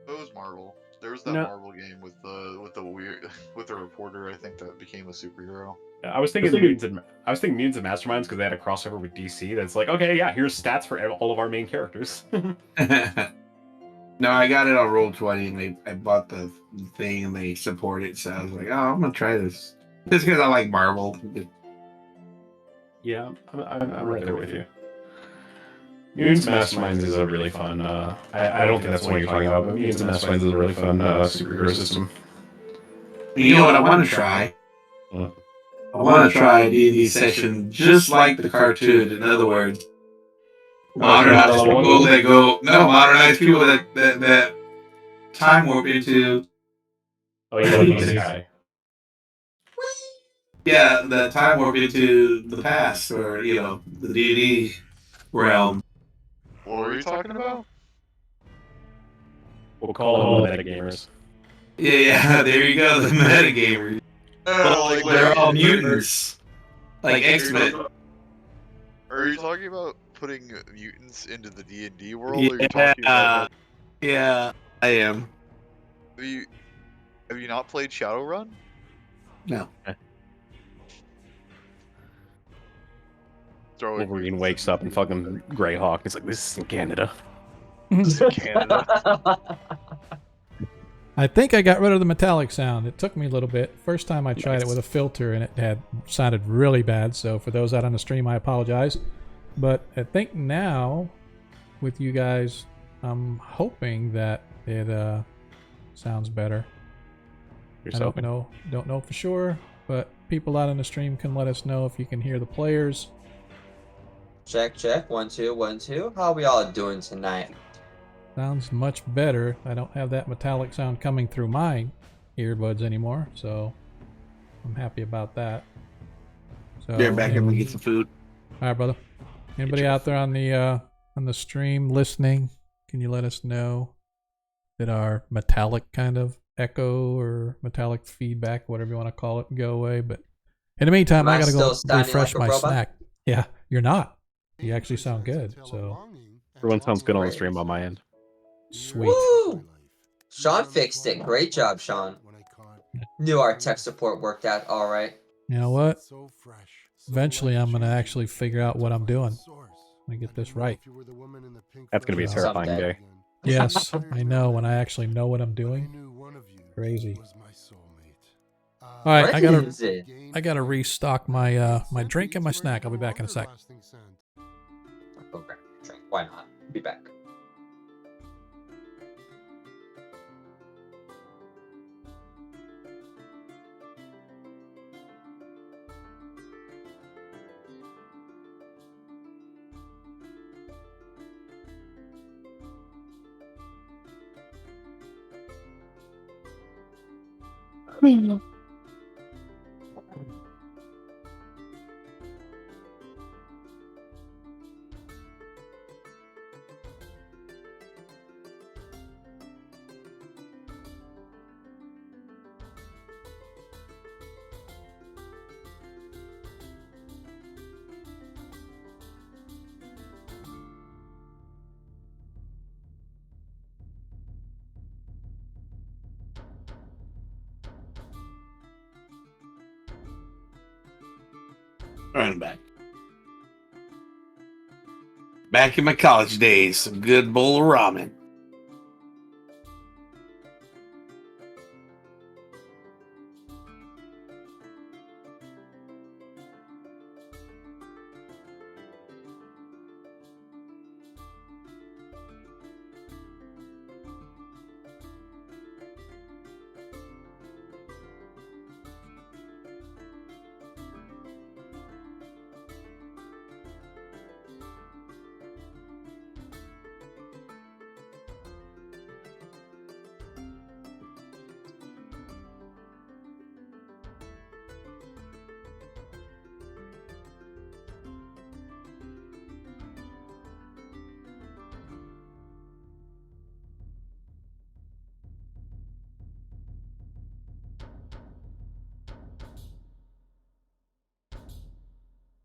was Marvel. There was that Marvel game with the reporter. I think that became a superhero.
I was thinking Mutants and Masterminds because they had a crossover with DC. That's like, okay, yeah, here's stats for all of our main characters.
No, I got it on Roll20, and I bought the thing, and they support it. So I was like, oh, I'm gonna try this. Just because I like Marvel.
Yeah, I'm right there with you. Mutants and Masterminds is a really fun. I don't think that's what you're talking about, but Mutants and Masterminds is a really fun superhero system.
You know what I want to try?
What?
I want to try a D&D session just like the cartoon. In other words, modernized people that time warp into.
Oh, you know this guy.
Yeah, the time warp into the past, or the D&D realm.
What were you talking about?
We'll call them the metagamers.
Yeah, there you go, the metagamers. They're all mutants, like X-Men.
Are you talking about putting mutants into the D&D world? Or are you talking about
yeah, I am.
Have you not played Shadowrun?
No.
Wolverine wakes up and fucking Greyhawk. It's like, this is in Canada.
This is in Canada.
I think I got rid of the metallic sound. It took me a little bit. First time I tried it with a filter and it had sounded really bad. So for those out on the stream, I apologize. But I think now with you guys, I'm hoping that it sounds better. I don't know for sure, but people out on the stream can let us know if you can hear the players.
Check, check. 1, 2, 1, 2. How we all doing tonight?
Sounds much better. I don't have that metallic sound coming through my earbuds anymore, so I'm happy about that. So
They're back and we get some food.
All right, brother. Anybody out there on the stream listening? Can you let us know that our metallic kind of echo or metallic feedback, whatever you want to call it, go away? But in the meantime, I gotta go refresh my snack. Yeah, you're not. You actually sound good. So
everyone sounds good on the stream on my end.
Sweet.
Woo! Sean fixed it. Great job, Sean. Knew our tech support worked out all right.
You know what? Eventually, I'm gonna actually figure out what I'm doing. I get this right.
That's gonna be a terrifying day.
Yes, I know. When I actually know what I'm doing, crazy. All right, I gotta restock my my drink and my snack. I'll be back in a sec.
Go grab your drink. Why not? Be back.
Running back. Back in my college days, some good bowl of ramen.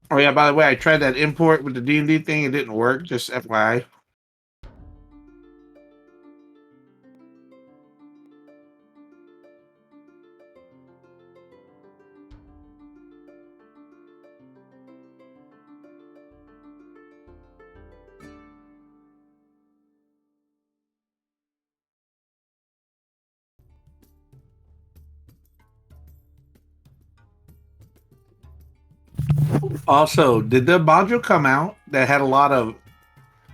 Oh yeah, by the way, I tried that import with the D&D thing. It didn't work, just FYI. Also, did the module come out that had a lot of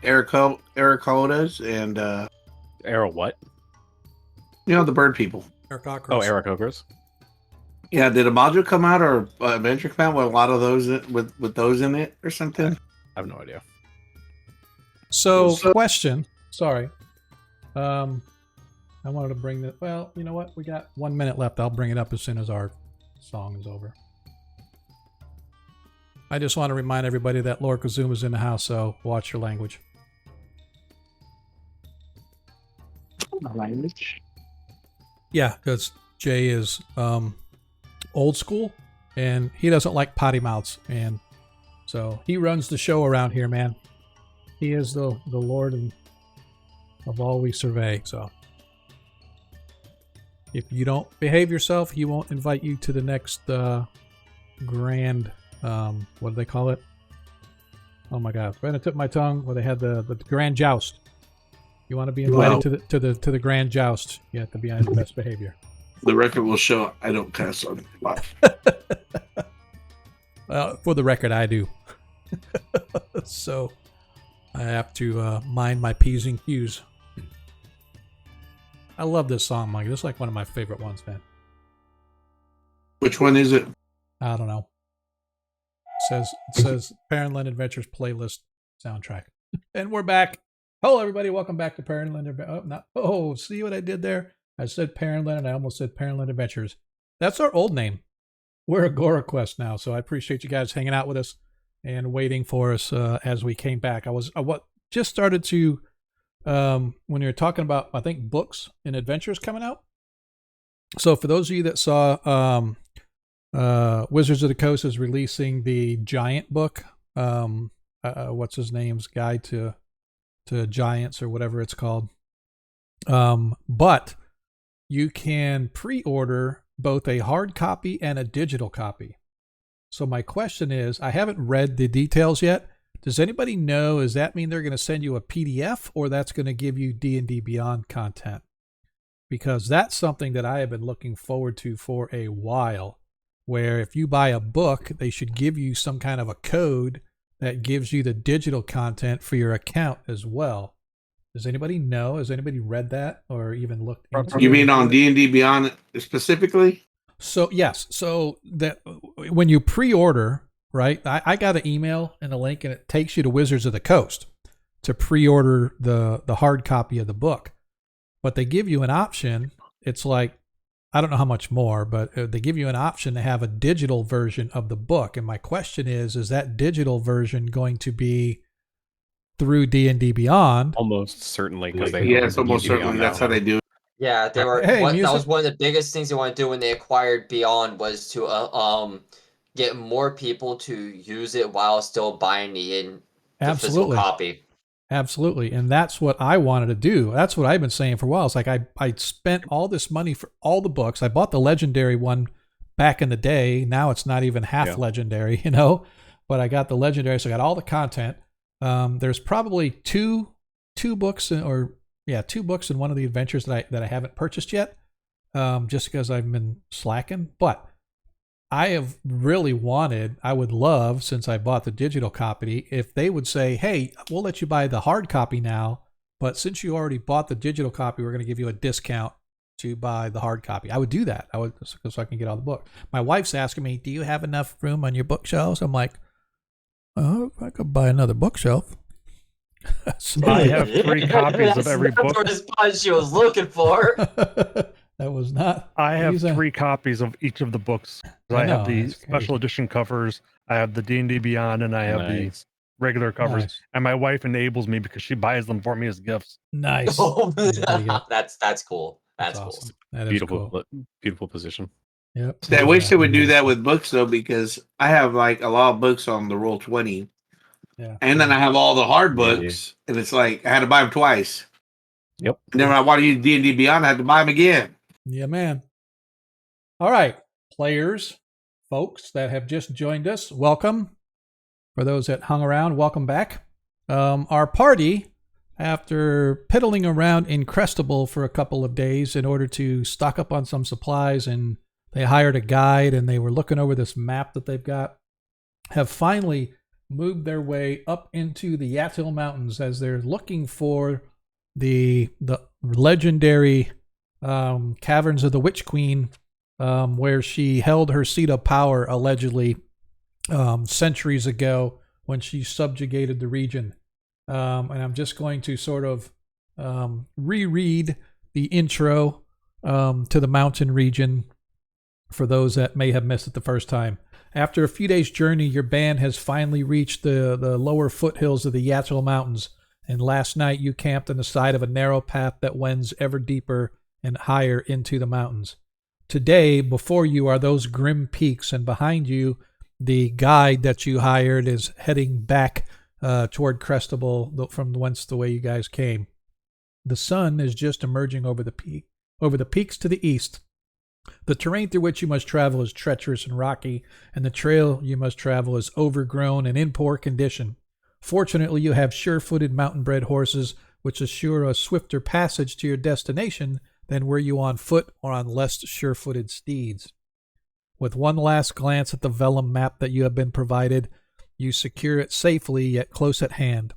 Ericodas and
Arrow what?
You know, the bird people.
Aarakocras.
Oh, Aarakocras.
Yeah, did a module come out or adventure come out with a lot of those with those in it or something?
I have no idea.
So question. Sorry. I wanted to bring that. Well, you know what? We got 1 minute left. I'll bring it up as soon as our song is over. I just want to remind everybody that Lord Kazuma is in the house, so watch your language.
Language?
Yeah, because Jay is old school, and he doesn't like potty mouths, and so he runs the show around here, man. He is the Lord of all we survey, so if you don't behave yourself, he won't invite you to the next grand, what do they call it? Oh my God, right on the tip of my tongue, where they had the grand joust. You want to be invited to the grand joust, you have to be on your best behavior.
The record will show I don't cuss on
for the record, I do. So I have to mind my P's and Q's. I love this song, Mike. This is like one of my favorite ones, man.
Which one is it?
I don't know. It says Parentland Adventures playlist soundtrack. And we're back. Hello, everybody. Welcome back to Parentland Adventures. See what I did there? I said Parentland, and I almost said Parentland Adventures. That's our old name. We're Agora Quest now, so I appreciate you guys hanging out with us and waiting for us as we came back. I just started to when you were talking about, I think, books and adventures coming out. So for those of you that saw Wizards of the Coast is releasing the Giant book. What's his name's Guide to Giants or whatever it's called. But you can pre-order both a hard copy and a digital copy. So my question is, I haven't read the details yet. Does anybody know, does that mean they're going to send you a PDF or that's going to give you D&D Beyond content? Because that's something that I have been looking forward to for a while, where if you buy a book, they should give you some kind of a code that gives you the digital content for your account as well. Does anybody know? Has anybody read that or even looked into it?
You mean on D&D Beyond specifically?
So yes. So that when you pre-order, right? I got an email and a link, and it takes you to Wizards of the Coast to pre-order the hard copy of the book. But they give you an option. It's like, I don't know how much more, but they give you an option to have a digital version of the book. And my question is that digital version going to be through D&D Beyond?
Almost certainly, because
it's almost certainly that's how they do it.
Yeah, they were.
Hey,
that was one of the biggest things they want to do when they acquired Beyond, was to get more people to use it while still buying the physical copy.
Absolutely. And that's what I wanted to do. That's what I've been saying for a while. It's like I spent all this money for all the books. I bought the legendary one back in the day. Now it's not even half legendary, but I got the legendary. So I got all the content. There's probably two books in one of the adventures that I haven't purchased yet. Just because I've been slacking, but I have really I would love, since I bought the digital copy, if they would say, hey, we'll let you buy the hard copy now, but since you already bought the digital copy, we're going to give you a discount to buy the hard copy. I would do that. So I can get all the book. My wife's asking me, do you have enough room on your bookshelves? I'm like, oh, I could buy another bookshelf.
I have 3 copies of every book.
That's the response she was looking for.
That was not.
I have 3 copies of each of the books. I have the special edition covers, I have the D&D Beyond, and I have the regular covers. Nice. And my wife enables me because she buys them for me as gifts.
Nice.
That's cool. That's
awesome.
Cool.
That is
beautiful,
cool.
Beautiful position.
Yep.
I wish they would do that with books though, because I have like a lot of books on the Roll20.
Yeah.
And then I have all the hard books, and it's like I had to buy them twice.
Yep.
And then when I want to use D&D Beyond, I had to buy them again.
Yeah, man. All right, players, folks that have just joined us, welcome. For those that hung around, welcome back. Our party, after piddling around in Crestable for a couple of days in order to stock up on some supplies, and they hired a guide, and they were looking over this map that they've got, have finally moved their way up into the Yatil Mountains as they're looking for the legendary Caverns of the Witch Queen, where she held her seat of power allegedly centuries ago when she subjugated the region. And I'm just going to sort of reread the intro to the mountain region for those that may have missed it the first time. After a few days' journey, your band has finally reached the lower foothills of the Yatil Mountains, and last night you camped on the side of a narrow path that wends ever deeper and higher into the mountains. Today, before you are those grim peaks, and behind you, the guide that you hired is heading back toward Crestable from whence the way you guys came. The sun is just emerging over the peaks to the east. The terrain through which you must travel is treacherous and rocky, and the trail you must travel is overgrown and in poor condition. Fortunately, you have sure-footed mountain-bred horses, which assure a swifter passage to your destination than were you on foot or on less sure-footed steeds. With one last glance at the vellum map that you have been provided, you secure it safely yet close at hand.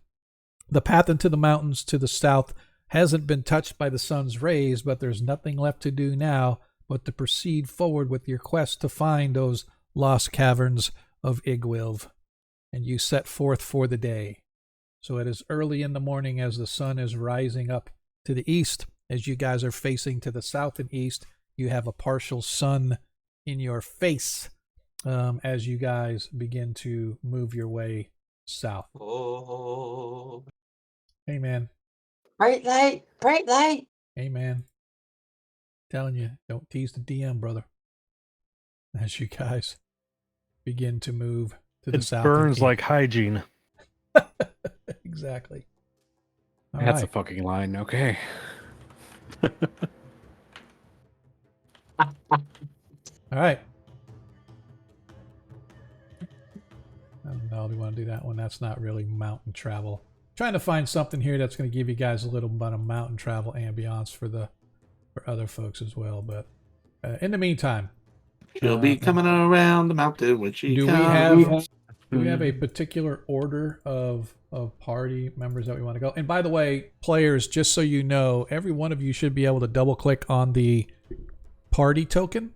The path into the mountains to the south hasn't been touched by the sun's rays, but there's nothing left to do now but to proceed forward with your quest to find those lost caverns of Igwilv. And you set forth for the day. So it is early in the morning as the sun is rising up to the east. As you guys are facing to the south and east, you have a partial sun in your face as you guys begin to move your way south.
Oh.
Hey, man.
Bright light, bright light.
Hey, man. Telling you, don't tease the DM, brother. As you guys begin to move to the south.
It burns like hygiene.
Exactly. All
That's
right.
a fucking line. Okay.
All right. I don't know. Do we want to do that one? That's not really mountain travel. Trying to find something here that's going to give you guys a little bit of mountain travel ambiance for other folks as well. But in the meantime,
she'll be coming around the mountain when she
do
comes.
we have a particular order of party members that we want to go? And by the way, players, just so you know, every one of you should be able to double click on the party token,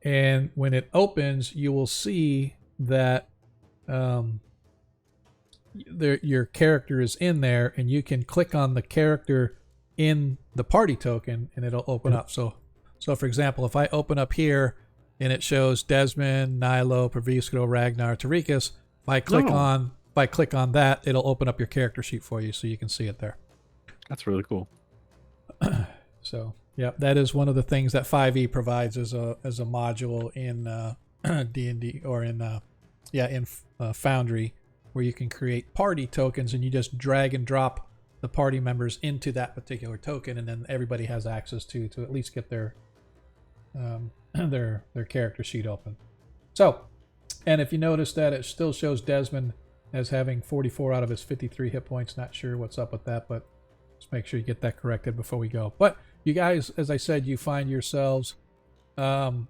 and when it opens, you will see that your character is in there, and you can click on the character in the party token, and it'll open up. So for example, if I open up here and it shows Desmond, Nilo, Pervisco, Ragnar, Tarikas, if I click on that, it'll open up your character sheet for you, so you can see it there.
That's really cool.
So yeah, that is one of the things that 5e provides as a module in D&D or in Foundry, where you can create party tokens, and you just drag and drop the party members into that particular token, and then everybody has access to at least get their character sheet open. So, and if you notice that it still shows Desmond as having 44 out of his 53 hit points. Not sure what's up with that, but just make sure you get that corrected before we go. But you guys, as I said, you find yourselves looking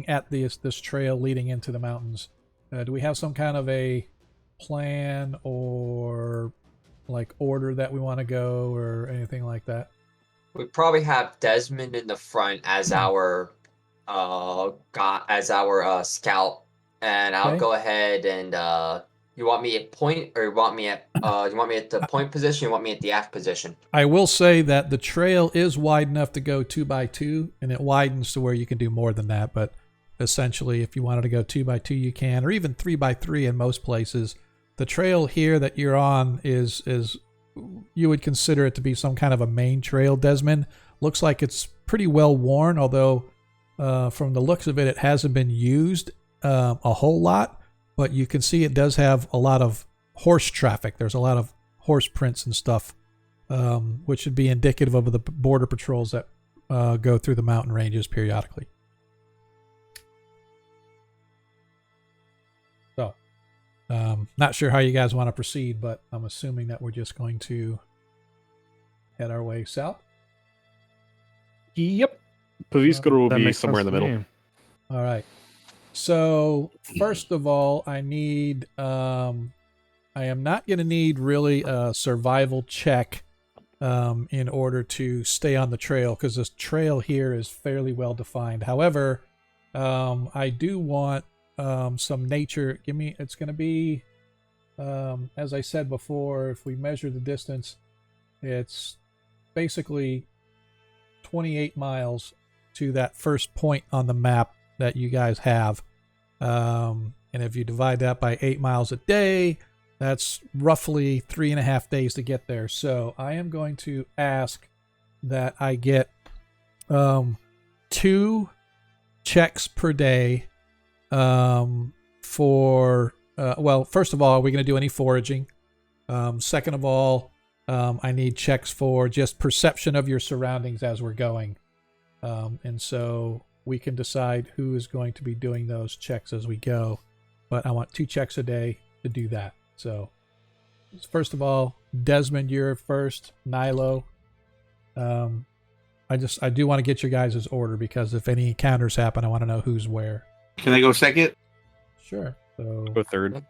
at this trail leading into the mountains. Do we have some kind of a plan or like order that we want to go or anything like that?
We probably have Desmond in the front as our scout, and I'll go ahead and you want me at point, or you want me at the point position? You want me at the aft position?
I will say that the trail is wide enough to go 2x2, and it widens to where you can do more than that. But essentially, if you wanted to go 2x2, you can, or even 3x3 in most places. The trail here that you're on is you would consider it to be some kind of a main trail, Desmond. Looks like it's pretty well worn, although from the looks of it, it hasn't been used a whole lot. But you can see it does have a lot of horse traffic. There's a lot of horse prints and stuff, which should be indicative of the border patrols that go through the mountain ranges periodically. So, not sure how you guys want to proceed, but I'm assuming that we're just going to head our way south.
Yep. Pervisco will be somewhere in the middle.
All right. So first of all, I need I am not going to need really a survival check in order to stay on the trail, because this trail here is fairly well defined. However, I do want some nature. It's going to be as I said before, if we measure the distance, it's basically 28 miles to that first point on the map that you guys have. And if you divide that by 8 miles a day, that's roughly 3.5 days to get there. So I am going to ask that I get 2 checks per day for, well, first of all, are we going to do any foraging? Second of all, I need checks for just perception of your surroundings as we're going. And so we can decide who is going to be doing those checks as we go. But I want 2 checks a day to do that. So first of all, Desmond, you're first. Nilo. I do want to get your guys' order, because if any encounters happen, I want to know who's where.
Can I go second?
Sure. So
Go third.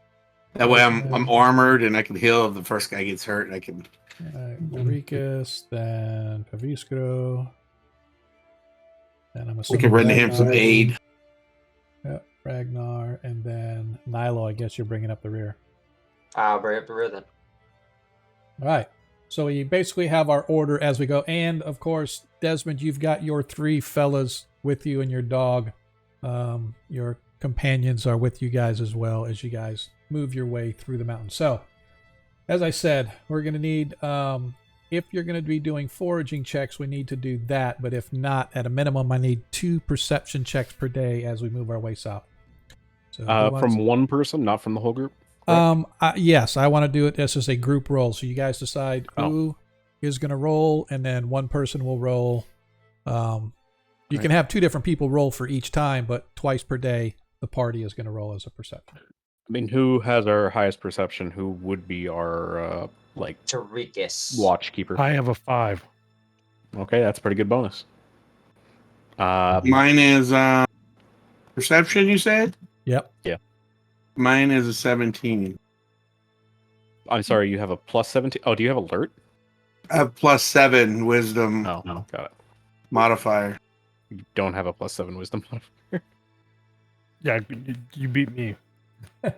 That way I'm armored and I can heal if the first guy gets hurt. I can
Maricus, then Paviskro. And I'm
We
assuming
can render him some
Ragnar.
aid.
Yep, Ragnar, and then Nilo. I guess you're bringing up the rear.
I'll bring up the rear then.
All right. So we basically have our order as we go. And, of course, Desmond, you've got your 3 fellas with you and your dog. Your companions are with you guys as well as you guys move your way through the mountain. So, as I said, we're going to need, if you're going to be doing foraging checks, we need to do that. But if not, at a minimum, I need 2 perception checks per day as we move our way south. So
from one person, not from the whole group?
Yes, I want to do it this as a group roll. So you guys decide who is going to roll, and then one person will roll. You can have 2 different people roll for each time, but twice per day, the party is going to roll as a perception.
I mean, who has our highest perception? Who would be our,
Tarikas.
watchkeeper?
I have a 5.
Okay, that's a pretty good bonus.
Mine is perception, you said?
Yep.
Yeah.
Mine is a 17.
I'm sorry, you have a plus 17? Oh, do you have alert?
I have +7 wisdom
Oh, no, got it.
modifier.
You don't have a plus 7 wisdom modifier.
Yeah, you beat me.
Okay.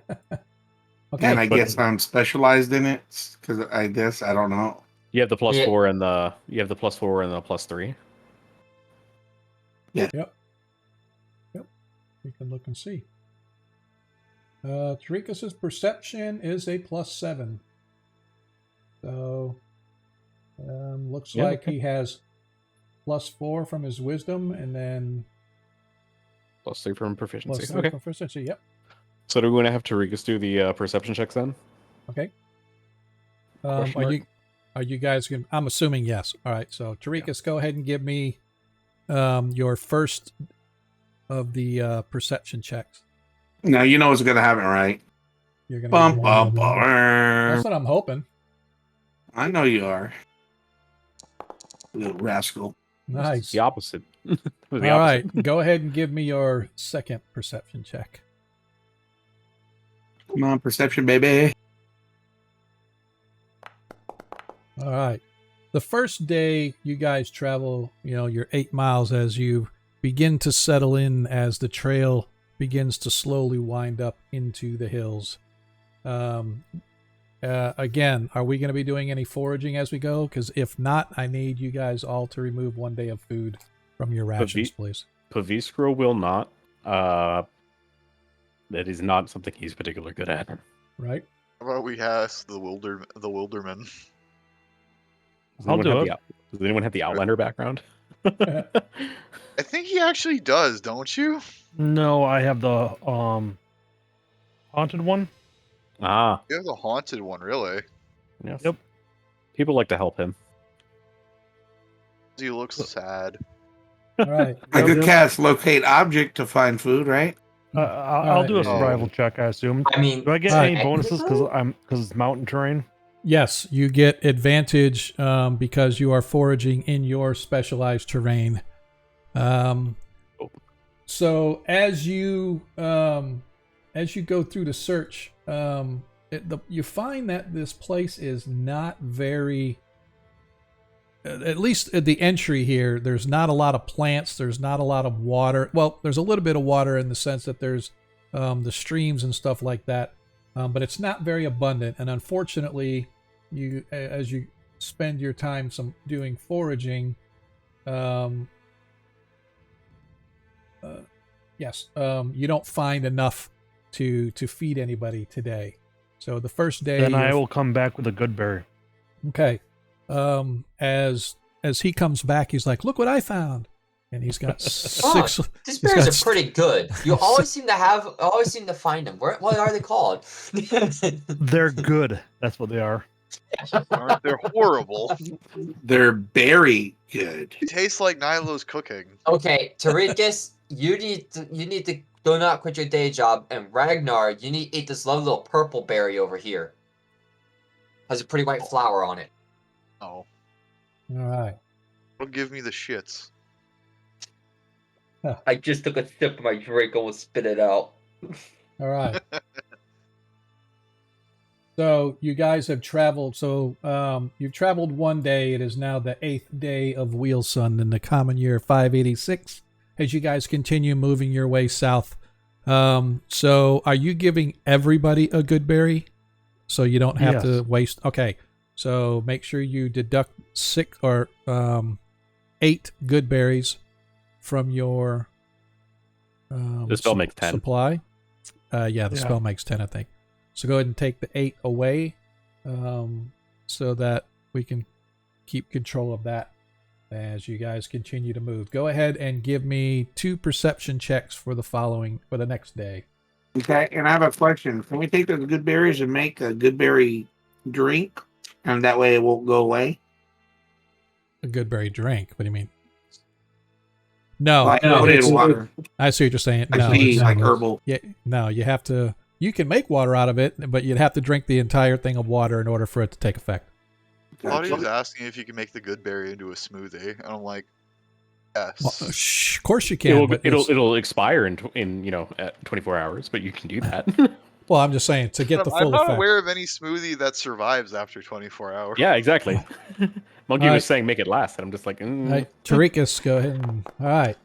And I guess I'm specialized in it because I guess I don't know.
You have the plus 4 and the plus 4 and the plus 3.
Yep. We can look and see. Tarikas's perception is a +7. So, looks like he has +4 from his wisdom, and then
Plus 3 from proficiency.
+3 from proficiency. Yep.
So do we want to have Tarikas do the perception checks then?
Okay. Are you guys going? I'm assuming yes. All right. So Tarikas, go ahead and give me your first of the perception checks.
Now you know what's gonna happen, right?
You're gonna.
That's
what I'm hoping.
I know you are, little rascal.
Nice.
The opposite.
All right. Go ahead and give me your second perception check.
Come on, perception, baby.
All right. The first day you guys travel, your 8 miles as you begin to settle in as the trail begins to slowly wind up into the hills. Again, are we going to be doing any foraging as we go? Because if not, I need you guys all to remove 1 day of food from your rations, please.
Paviskro will not. That is not something he's particularly good at.
Right.
How about we ask the Wilderman?
I'll do it.
Does anyone have the Outlander background?
I think he actually does, don't you?
No, I have the haunted one.
Ah.
You have the haunted one, really?
Yes.
Yep.
People like to help him.
He looks sad.
All right.
I could cast locate object to find food, right?
I'll do a survival check, I assume.
I mean,
do I get any bonuses because it's mountain terrain?
Yes, you get advantage because you are foraging in your specialized terrain. So as you go through the search, you find that this place is not very. At least at the entry here, there's not a lot of plants. There's not a lot of water. Well, there's a little bit of water in the sense that there's the streams and stuff like that, but it's not very abundant. And unfortunately, as you spend your time doing foraging, you don't find enough to feed anybody today. So the first day,
then I will come back with a good berry.
Okay. As he comes back, he's like, "Look what I found," and he's got 6.
These berries are pretty good. You always seem to find them. What are they called?
They're good. That's what they are.
Aren't they horrible?
They're very good.
It tastes like Nilo's cooking.
Okay, Tarikas, you need to do not quit your day job, and Ragnar, you need to eat this lovely little purple berry over here. Has a pretty white flower on it.
Oh.
All right.
Don't give me the shits.
I just took a sip of my drink and will spit it out.
All right. So you guys have traveled. So you've traveled one day. It is now the 8th day of Wheelsun in the common year 586. As you guys continue moving your way south. So are you giving everybody a good berry? So you don't have to waste. Okay. So make sure you deduct 6 or 8 good berries from your
the spell makes 10
supply. The spell makes 10, I think. So go ahead and take the 8 away, so that we can keep control of that as you guys continue to move. Go ahead and give me 2 perception checks for the next day.
Okay, and I have a question. Can we take those good berries and make a good berry drink, and that way it won't go away?
A good berry drink? What do you mean? No,
Like put it in water.
I see what you're saying.
Like herbal.
Yeah, no, you have to. You can make water out of it, but you'd have to drink the entire thing of water in order for it to take effect.
I thought he was asking if you can make the good berry into a smoothie, and I'm like, yes.
Well, of course you can.
It'll expire in at 24 hours, but you can do that.
Well, I'm just saying to get the full effect.
I'm not aware of any smoothie that survives after 24 hours.
Yeah, exactly. Monkey was saying make it last, and I'm just like,
All right, Tarikas, go ahead. All right.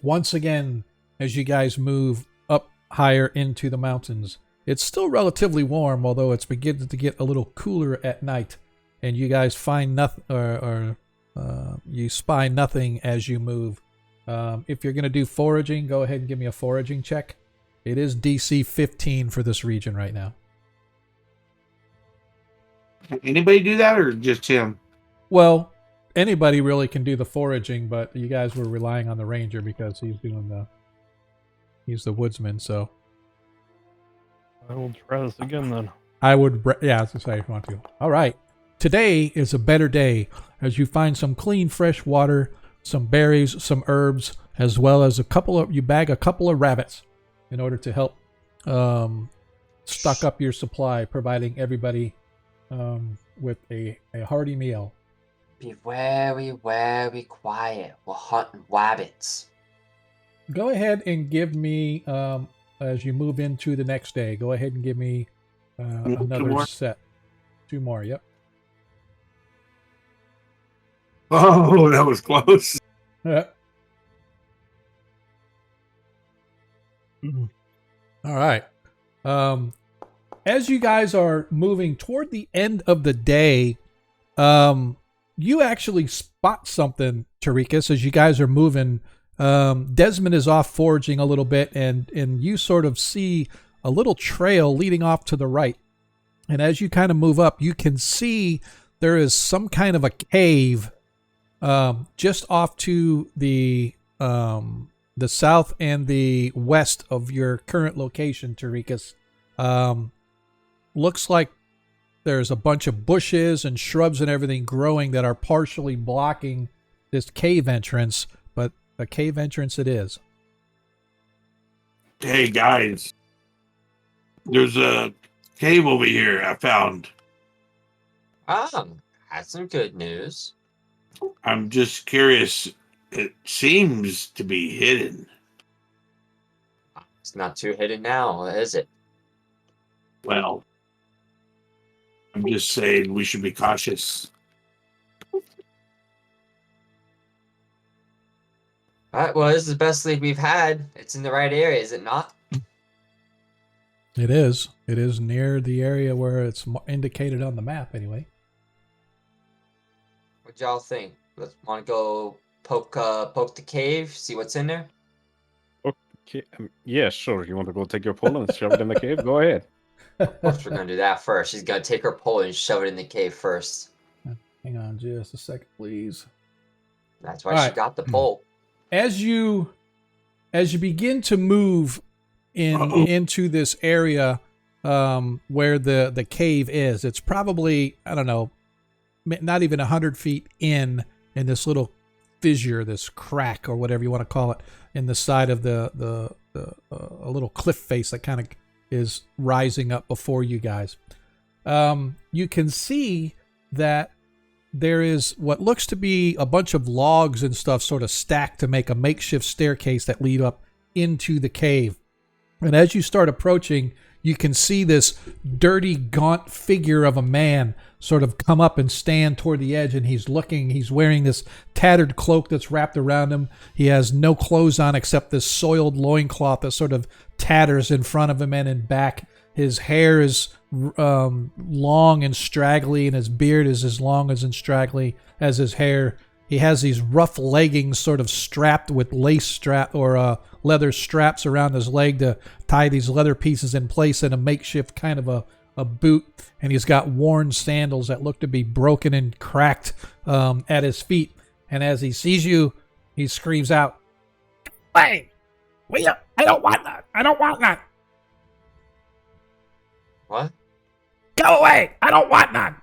Once again, as you guys move up higher into the mountains, it's still relatively warm, although it's beginning to get a little cooler at night. And you guys find nothing, you spy nothing as you move. If you're going to do foraging, go ahead and give me a foraging check. It is DC 15 for this region right now.
Anybody do that, or just him?
Well, anybody really can do the foraging, but you guys were relying on the ranger because he's the woodsman. So
I will try this again then.
I was gonna say if you want to. All right. Today is a better day as you find some clean, fresh water, some berries, some herbs, as well as you bag a couple of rabbits in order to help stock up your supply, providing everybody with a hearty meal.
Be very, very quiet. We're hunting rabbits.
Go ahead and give me, as you move into the next day, go ahead and give me another set. 2 more, yep.
Oh, that was close.
Yeah. All right. As you guys are moving toward the end of the day, you actually spot something, Tarikas, as you guys are moving. Desmond is off foraging a little bit, and you sort of see a little trail leading off to the right. And as you kind of move up, you can see there is some kind of a cave just off to the south and the west of your current location, Tarikas. Looks like there's a bunch of bushes and shrubs and everything growing that are partially blocking this cave entrance, but a cave entrance it is.
Hey, guys. There's a cave over here I found.
That's some good news.
I'm just curious. It seems to be hidden.
It's not too hidden now, is it?
Well, I'm just saying we should be cautious.
Alright, well, this is the best lead we've had. It's in the right area, is it not?
It is. It is near the area where it's indicated on the map, anyway.
What y'all think? Let's want to go poke the cave, see what's in there?
Okay, yeah, sure. You want to go take your pole and shove it in the cave? Go ahead.
Of course, we're gonna do that first. She's gonna take her pole and shove it in the cave first.
Hang on just a second, please.
That's why she got the pole.
As you begin to move into this area where the cave is, it's probably, I don't know, not even 100 feet in this little fissure, this crack or whatever you want to call it, in the side of a little cliff face that kind of is rising up before you guys. You can see that there is what looks to be a bunch of logs and stuff sort of stacked to make a makeshift staircase that lead up into the cave. And as you start approaching, you can see this dirty, gaunt figure of a man sort of come up and stand toward the edge, and he's wearing this tattered cloak that's wrapped around him. He has no clothes on except this soiled loincloth that sort of tatters in front of him and in back. His hair is long and straggly, and his beard is as long as and straggly as his hair. He has these rough leggings sort of strapped with lace strap or leather straps around his leg to tie these leather pieces in place in a makeshift kind of a boot. And he's got worn sandals that look to be broken and cracked at his feet. And as he sees you, he screams out, "Hey, I don't want that. I don't want that.
What?
Go away. I don't want that."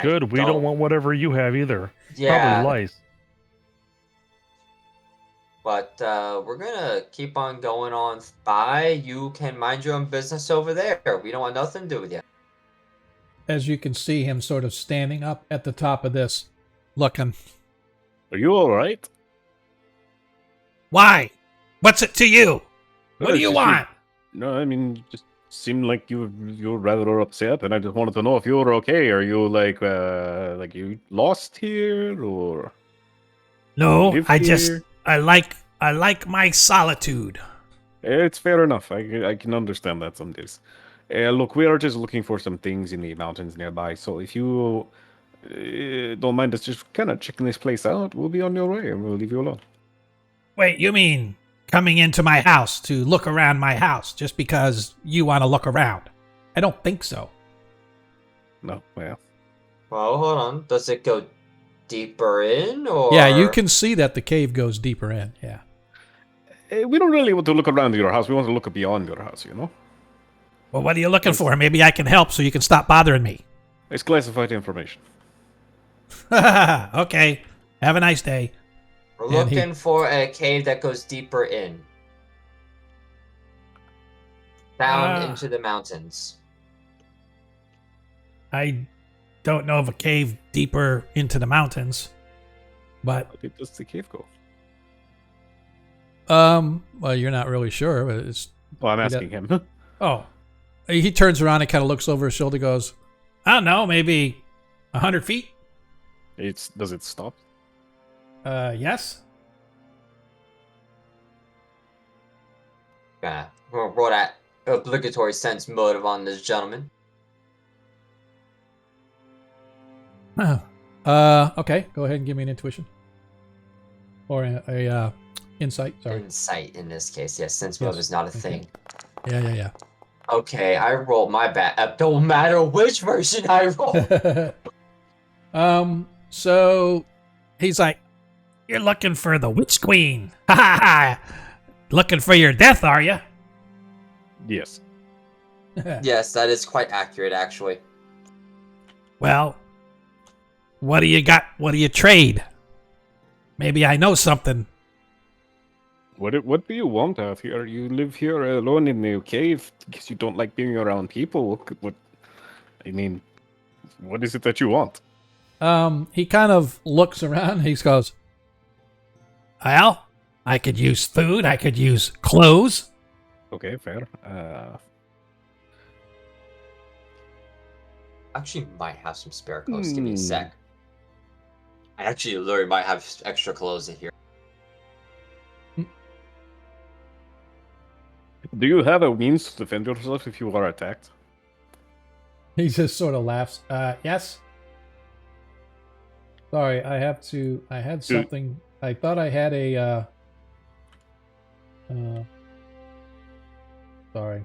Good, we don't want whatever you have either.
Yeah.
Probably lice.
But we're gonna keep on going on by. You can mind your own business over there. We don't want nothing to do with you.
As you can see him sort of standing up at the top of this, looking.
Are you all right?
Why? What's it to you? What do you want?
No, I mean, you just seemed like you were rather upset, and I just wanted to know if you were okay. Are you like you lost here, or
No,
live
I
here?
just I like my solitude.
It's fair enough. I can understand that some days. Look, we are just looking for some things in the mountains nearby. So if you don't mind us just kind of checking this place out, we'll be on your way, and we'll leave you alone.
Wait, you mean coming into my house to look around my house just because you want to look around? I don't think so.
No, well.
Well, hold on. Does it go deeper in, or?
Yeah, you can see that the cave goes deeper in. Yeah.
We don't really want to look around your house. We want to look beyond your house, you know?
Well, what are you looking for? Maybe I can help so you can stop bothering me.
It's classified information.
Okay. Have a nice day.
We're looking for a cave that goes deeper in. Down into the mountains.
I don't know of a cave deeper into the mountains, but
How deep does the cave go?
well, you're not really sure, but it's.
Well, I'm asking him.
Oh, he turns around and kind of looks over his shoulder, goes, I don't know, maybe 100 feet.
Does it stop?
Yes.
Yeah, we'll roll that obligatory sense motive on this gentleman.
Okay. Go ahead and give me an intuition or a insight. Sorry.
Insight in this case, yes. Sense motive is not a thing.
Yeah.
Okay, I rolled my bad. Don't matter which version I roll.
So he's like, "You're looking for the Witch Queen. Ha ha ha. Looking for your death, are you?"
Yes.
Yes, that is quite accurate, actually.
Well, what do you got? What do you trade? Maybe I know something.
What do you want out here? You live here alone in the cave because you don't like being around people. I mean, what is it that you want?
He kind of looks around. He goes, "Well, I could use food. I could use clothes."
Okay, fair.
Actually, might have some spare clothes. Give me a sec. I actually literally might have extra clothes in here.
Do you have a means to defend yourself if you are attacked?
He just sort of laughs. Yes. Sorry, I had something. I thought I had a. Sorry.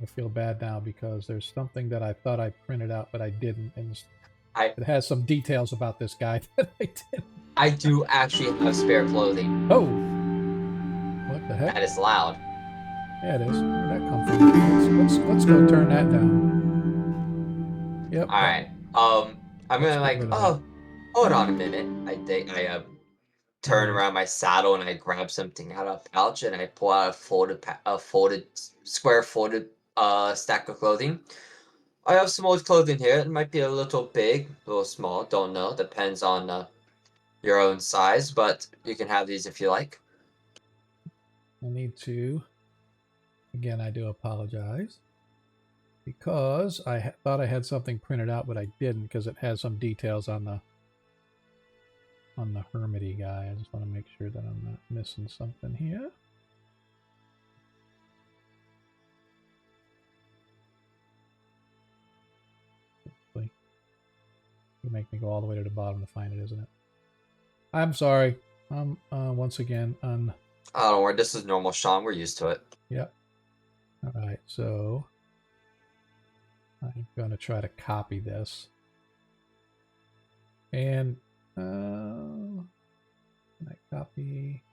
I feel bad now because there's something that I thought I printed out, but I didn't. And it has some details about this guy that I didn't.
I do actually have spare clothing.
Oh. What the heck?
That is loud.
Yeah, it is. Where'd that come from? Let's go turn that down. Yep.
Alright. I'm gonna like, oh, hold on a minute. I turn around my saddle and I grab something out of a pouch and I pull out a square folded stack of clothing. I have some old clothing here. It might be a little big, a little small, don't know. Depends on your own size, but you can have these if you like.
I need to Again, I do apologize. Because I thought I had something printed out, but I didn't, because it has some details on the hermity guy. I just want to make sure that I'm not missing something here. You make me go all the way to the bottom to find it, isn't it? I'm sorry. I'm once again on.
Oh, don't worry. This is normal, Sean. We're used to it.
Yep. All right, so I'm going to try to copy this. And can I copy?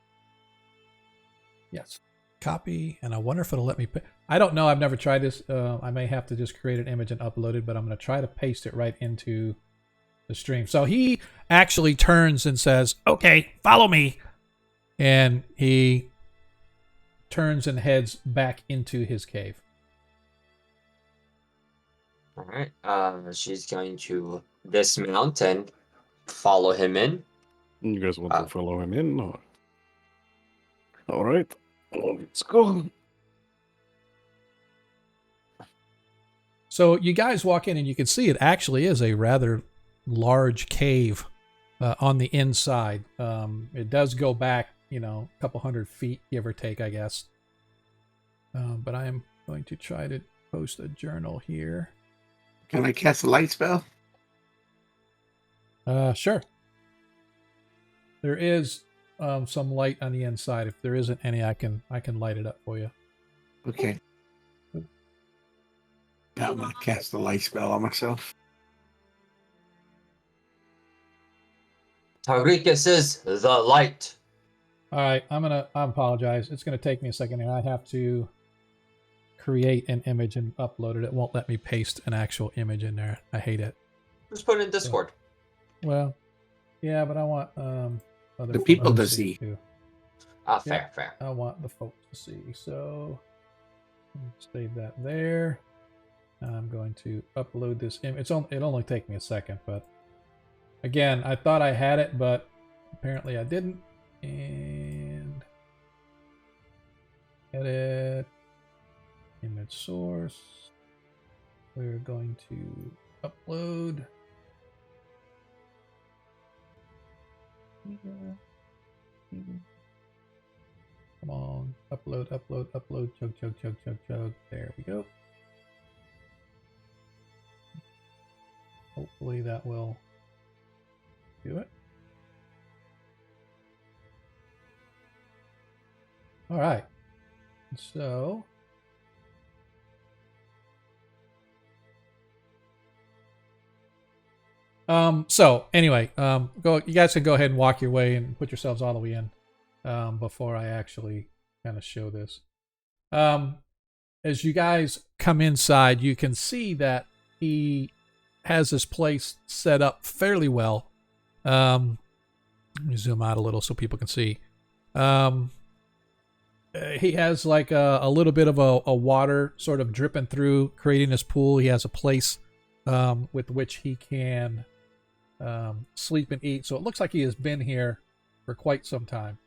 Yes, copy. And I wonder if it'll let me. I don't know. I've never tried this. I may have to just create an image and upload it, but I'm going to try to paste it right into the stream. So he actually turns and says, "Okay, follow me," and he turns and heads back into his cave.
All right. She's going to dismount and follow him in.
You guys want to follow him in? Or... All right. Let's go.
So you guys walk in and you can see it actually is a rather large cave on the inside. It does go back, a couple 100 feet, give or take, I guess. But I am going to try to post a journal here.
Can I cast a light spell?
Sure. There is some light on the inside. If there isn't any, I can light it up for you.
Okay. Now I'm gonna cast a light spell on myself.
Taurikus is the light.
All right, I apologize. It's gonna take me a second here. I have to create an image and upload it. It won't let me paste an actual image in there. I hate it.
Just put it in Discord.
Well, yeah, but I want other
The people to
folks
see.
too.
Fair.
I want the folks to see. So save that there. I'm going to upload this image. It'll only take me a second, but again, I thought I had it, but apparently I didn't. And edit image source. We're going to upload. Come on, upload. Chug. There we go. Hopefully that will do it. All right. So anyway, you guys can go ahead and walk your way and put yourselves all the way in before I actually kind of show this. As you guys come inside, you can see that he has this place set up fairly well. Let me zoom out a little so people can see. He has like a little bit of a water sort of dripping through, creating this pool. He has a place with which he can sleep and eat. So it looks like he has been here for quite some time.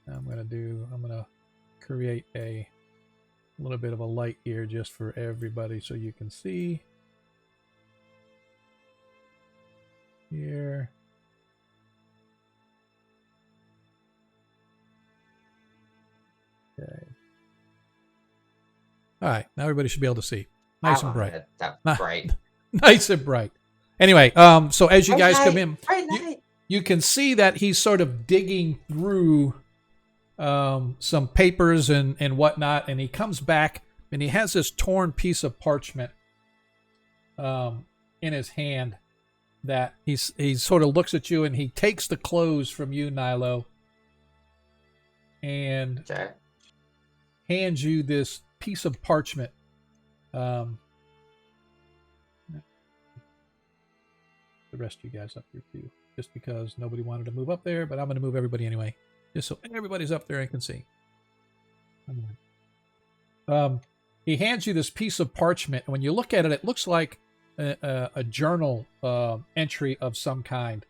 I'm gonna create a little bit of a light here just for everybody so you can see. Here. Okay. All right, now everybody should be able to see. Nice and bright.
Bright.
Nice and bright. Anyway, so as you guys come in, you can see that he's sort of digging through some papers and whatnot, and he comes back and he has this torn piece of parchment in his hand that he sort of looks at you, and he takes the clothes from you, Nilo, and hands you this piece of parchment. The rest of you guys up here too, just because nobody wanted to move up there, but I'm going to move everybody anyway, just so everybody's up there and can see. He hands you this piece of parchment, and when you look at it, it looks like a journal entry of some kind.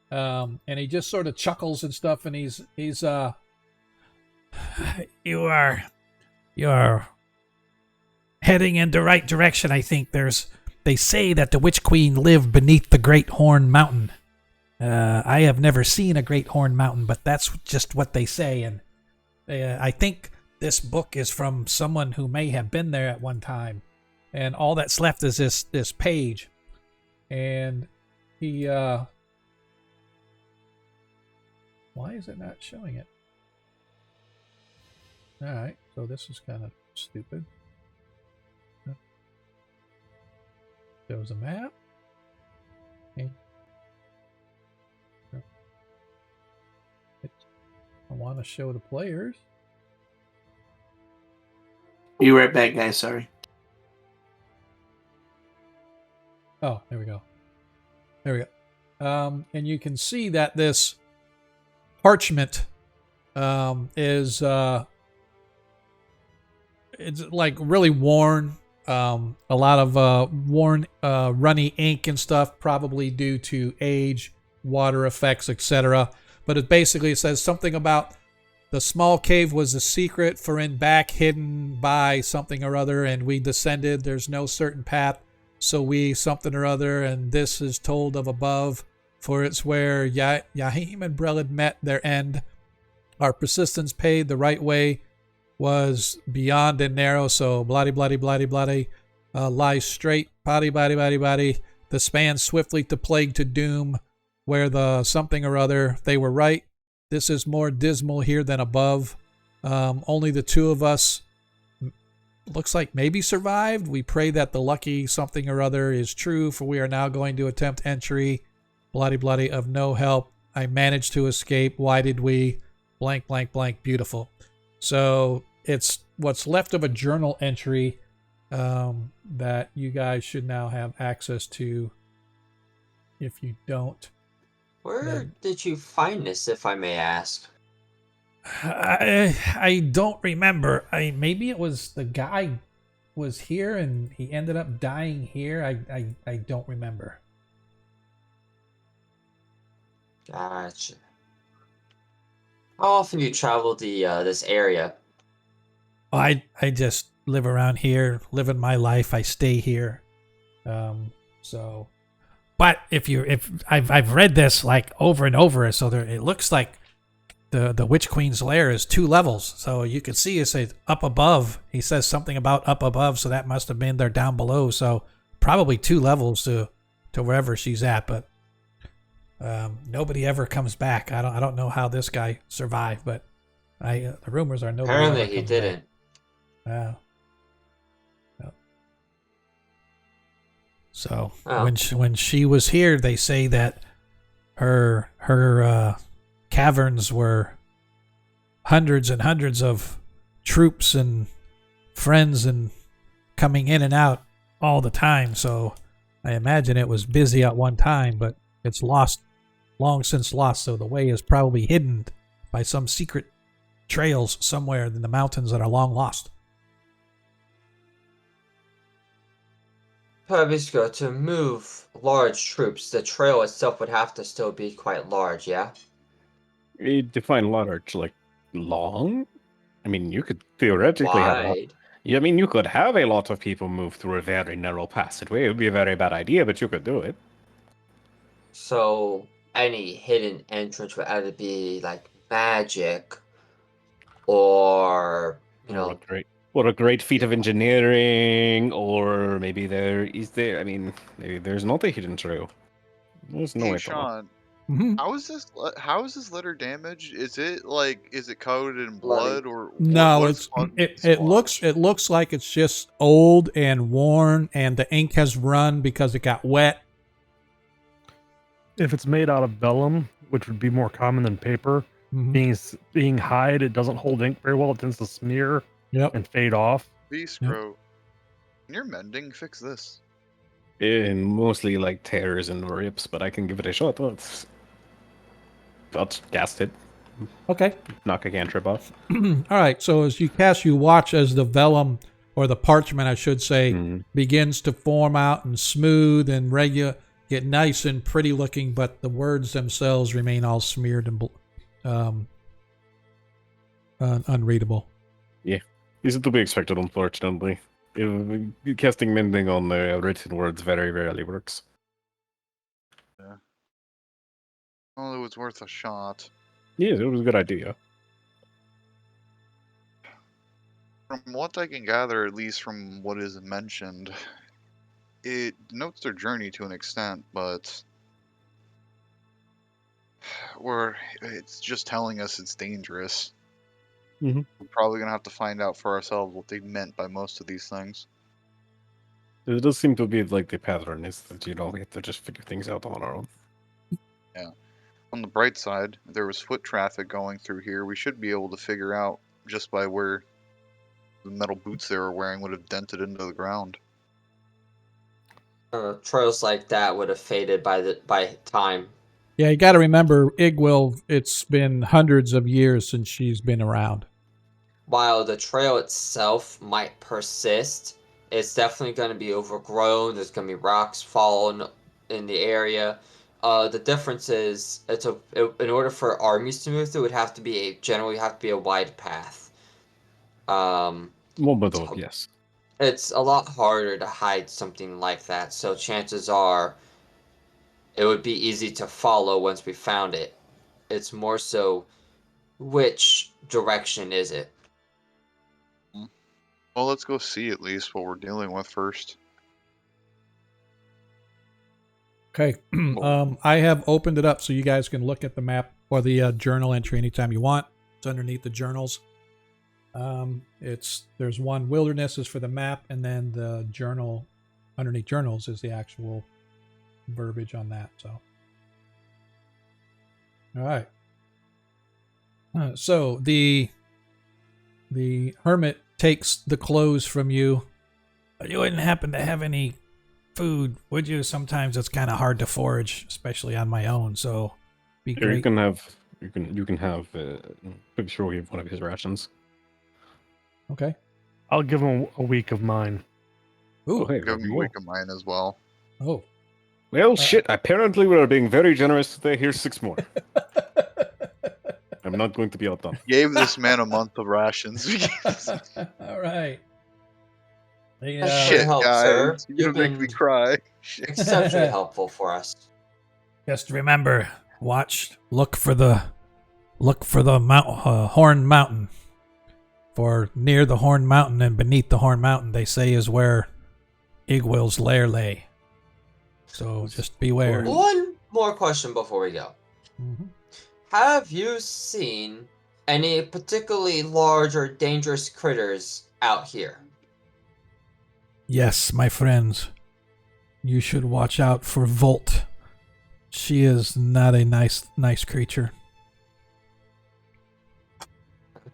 And he just sort of chuckles and stuff, and he's You're heading in the right direction, I think. They say that the Witch Queen lived beneath the Great Horn Mountain. I have never seen a Great Horn Mountain, but that's just what they say. And I think this book is from someone who may have been there at one time. And all that's left is this page. And he... why is it not showing it? Alright, so this is kind of stupid. There was a map. Okay. I want to show the players.
Be right back, guys. Sorry.
Oh, there we go. There we go. And you can see that this parchment is it's like really worn. A lot of worn, runny ink and stuff, probably due to age, water effects, etc. But it basically says something about the small cave was a secret for in back hidden by something or other, and we descended. There's no certain path, so we something or other, and this is told of above, for it's where Yahim and Brelid met their end. Our persistence paid the right way was beyond and narrow, so bloody, lies straight, body, the span swiftly to plague to doom, where the something or other, they were right. This is more dismal here than above. Only the two of us, looks like maybe survived. We pray that the lucky something or other is true, for we are now going to attempt entry, bloody, of no help. I managed to escape. Why did we? Blank, beautiful. So it's what's left of a journal entry that you guys should now have access to. If you don't,
where did you find this, if I may ask?
I don't remember. Maybe it was the guy was here and he ended up dying here. I don't remember.
Gotcha. How often do you travel this area?
I just live around here, living my life. I stay here. So, but if I've read this like over and over, so it looks like the Witch Queen's lair is 2 levels. So you can see it says up above. He says something about up above, so that must have been there down below. So probably 2 levels to wherever she's at, but nobody ever comes back. I don't know how this guy survived, but the rumors are nobody.
Apparently he didn't.
Yeah. So
Oh.
when she was here, they say that her caverns were hundreds and hundreds of troops and friends and coming in and out all the time. So I imagine it was busy at one time, but it's long since lost. So the way is probably hidden by some secret trails somewhere in the mountains that are long lost.
Pavisco, to move large troops, the trail itself would have to still be quite large, yeah?
You define large, like long? I mean, you could theoretically
Wide.
you could have a lot of people move through a very narrow passageway. It would be a very bad idea, but you could do it.
So any hidden entrance would either be like magic or, you know,
Or a great feat of engineering, or maybe maybe there's not a hidden trail. There's no
Hey,
way to know.
Sean,
Mm-hmm.
how is this letter damaged? Is it coated in
Bloody.
blood or
No,
what's
it looks like it's just old and worn, and the ink has run because it got wet.
If it's made out of vellum, which would be more common than paper, being hide, it doesn't hold ink very well. It tends to smear and fade off.
Beastro, when you're mending, fix this.
And mostly like tears and rips, but I can give it a shot. I'll cast it.
Okay.
Knock a cantrip off.
All right. So as you cast, you watch as the vellum, or the parchment, I should say, begins to form out and smooth and regular, get nice and pretty looking, but the words themselves remain all smeared and unreadable.
Yeah, this is to be expected, unfortunately. Casting mending on written words very rarely works.
Yeah. Well, it was worth a shot.
Yeah, it was a good idea.
From what I can gather, at least from what is mentioned, it denotes their journey to an extent, but it's just telling us it's dangerous.
Mhm.
We're probably gonna have to find out for ourselves what they meant by most of these things.
It does seem to be like the pattern is that we have to just figure things out on our own.
Yeah. On the bright side, if there was foot traffic going through here, we should be able to figure out just by where the metal boots they were wearing would have dented into the ground.
Trails like that would have faded by time.
Yeah, you got to remember, Igwil, it's been hundreds of years since she's been around.
While the trail itself might persist, it's definitely going to be overgrown. There's going to be rocks falling in the area. The difference is, in order for armies to move through, it would have to be generally have to be a wide path.
Yes.
It's a lot harder to hide something like that, so chances are it would be easy to follow once we found it. It's more so, which direction is it?
Well, let's go see at least what we're dealing with first.
Okay. I have opened it up so you guys can look at the map or the journal entry anytime you want. It's underneath the journals. There's one wilderness is for the map, and then the journal underneath journals is the actual verbiage on that. So, all right. So the hermit takes the clothes from you. You wouldn't happen to have any food, would you? Sometimes it's kind of hard to forage, especially on my own. So, be
Here,
great.
you can have pretty sure we have one of his rations.
Okay.
I'll give him a week of mine.
Ooh.
Okay,
Give them a week of mine as well.
Oh.
Well, shit. Apparently, we are being very generous today. Here's 6 more. I'm not going to be outdone.
Gave this man a month of rations.
All right.
Shit,
help,
guys.
sir.
You're gonna make me cry. Shit.
Exceptionally helpful for us.
Just remember, look for the Horn Mountain. For near the Horn Mountain and beneath the Horn Mountain, they say is where Igwil's lair lay. So just beware.
One more question before we go.
Mm-hmm.
Have you seen any particularly large or dangerous critters out here?
Yes, my friends. You should watch out for Volt. She is not a nice creature.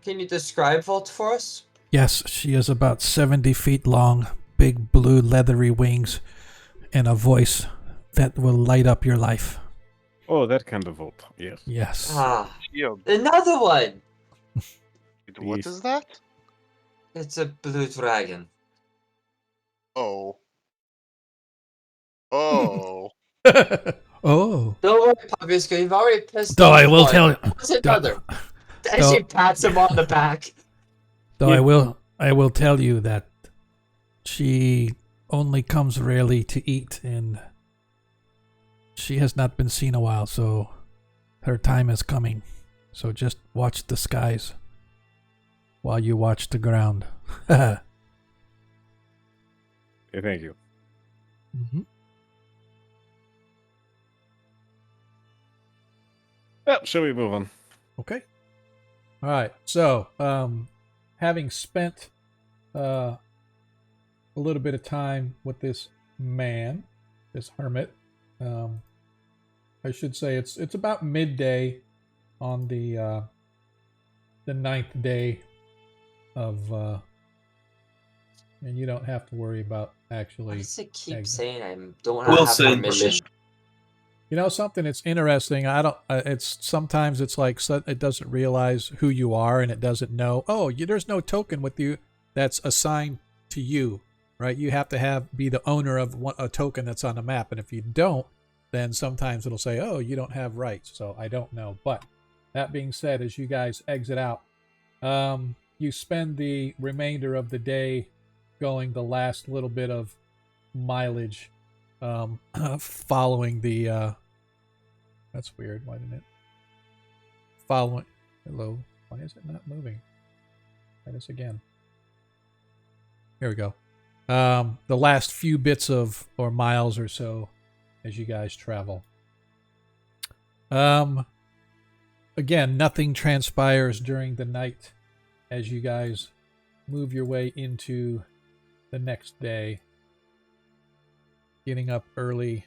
Can you describe Volt for us?
Yes, she is about 70 feet long, big blue leathery wings, and a voice that will light up your life.
Oh, that kind of Volt. Yes.
Yes.
Another one!
What is that?
It's a blue dragon.
Oh. Oh.
Oh.
Don't worry, Pavisco, you've already pissed
Though
off
I will
one.
tell you.
What's another? And she pats him on the back.
Though I will tell you that she only comes rarely to eat, and she has not been seen a while, so her time is coming. So just watch the skies while you watch the ground.
Okay, thank you.
Mm-hmm.
Yeah, shall we move on?
Okay. All right. So, having spent a little bit of time with this man, this hermit, I should say it's about midday on the 9th day of, and you don't have to worry about actually.
Why does it keep saying I don't
We'll
have
send
permission?
You know something that's interesting. I don't. It's sometimes it's like it doesn't realize who you are, and it doesn't know. Oh, there's no token with you that's assigned to you, right? You have to be the owner of a token that's on the map, and if you don't, then sometimes it'll say, "Oh, you don't have rights." So I don't know. But that being said, as you guys exit out, You spend the remainder of the day going the last little bit of mileage, following the. That's weird. Why didn't it? Following. Hello. Why is it not moving? Try this again. Here we go. The last few bits of or miles or so as you guys travel. Again, nothing transpires during the night as you guys move your way into the next day. Getting up early.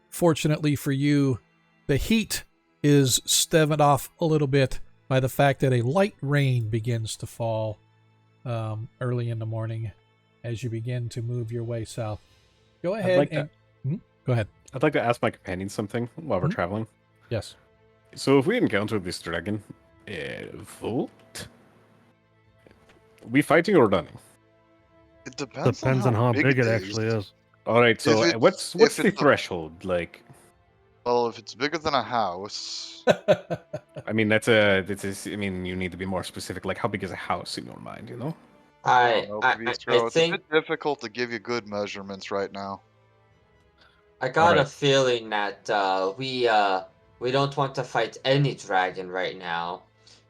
Fortunately for you, the heat is staved off a little bit by the fact that a light rain begins to fall early in the morning as you begin to move your way south. Go ahead go ahead.
I'd like to ask my companion something while we're traveling.
Yes.
So if we encounter this dragon, Volt, we fighting or running?
It depends,
Depends on how big it actually is.
All right. So
If
what's
if
the
it's a-
threshold like?
Well, if it's bigger than a house,
I mean, I mean, you need to be more specific. Like, how big is a house in your mind? You know?
I
I
don't know,
I, I
Bistro. It's a
think
bit difficult to give you good measurements right now.
I got a
Alright.
feeling that we don't want to fight any dragon right now,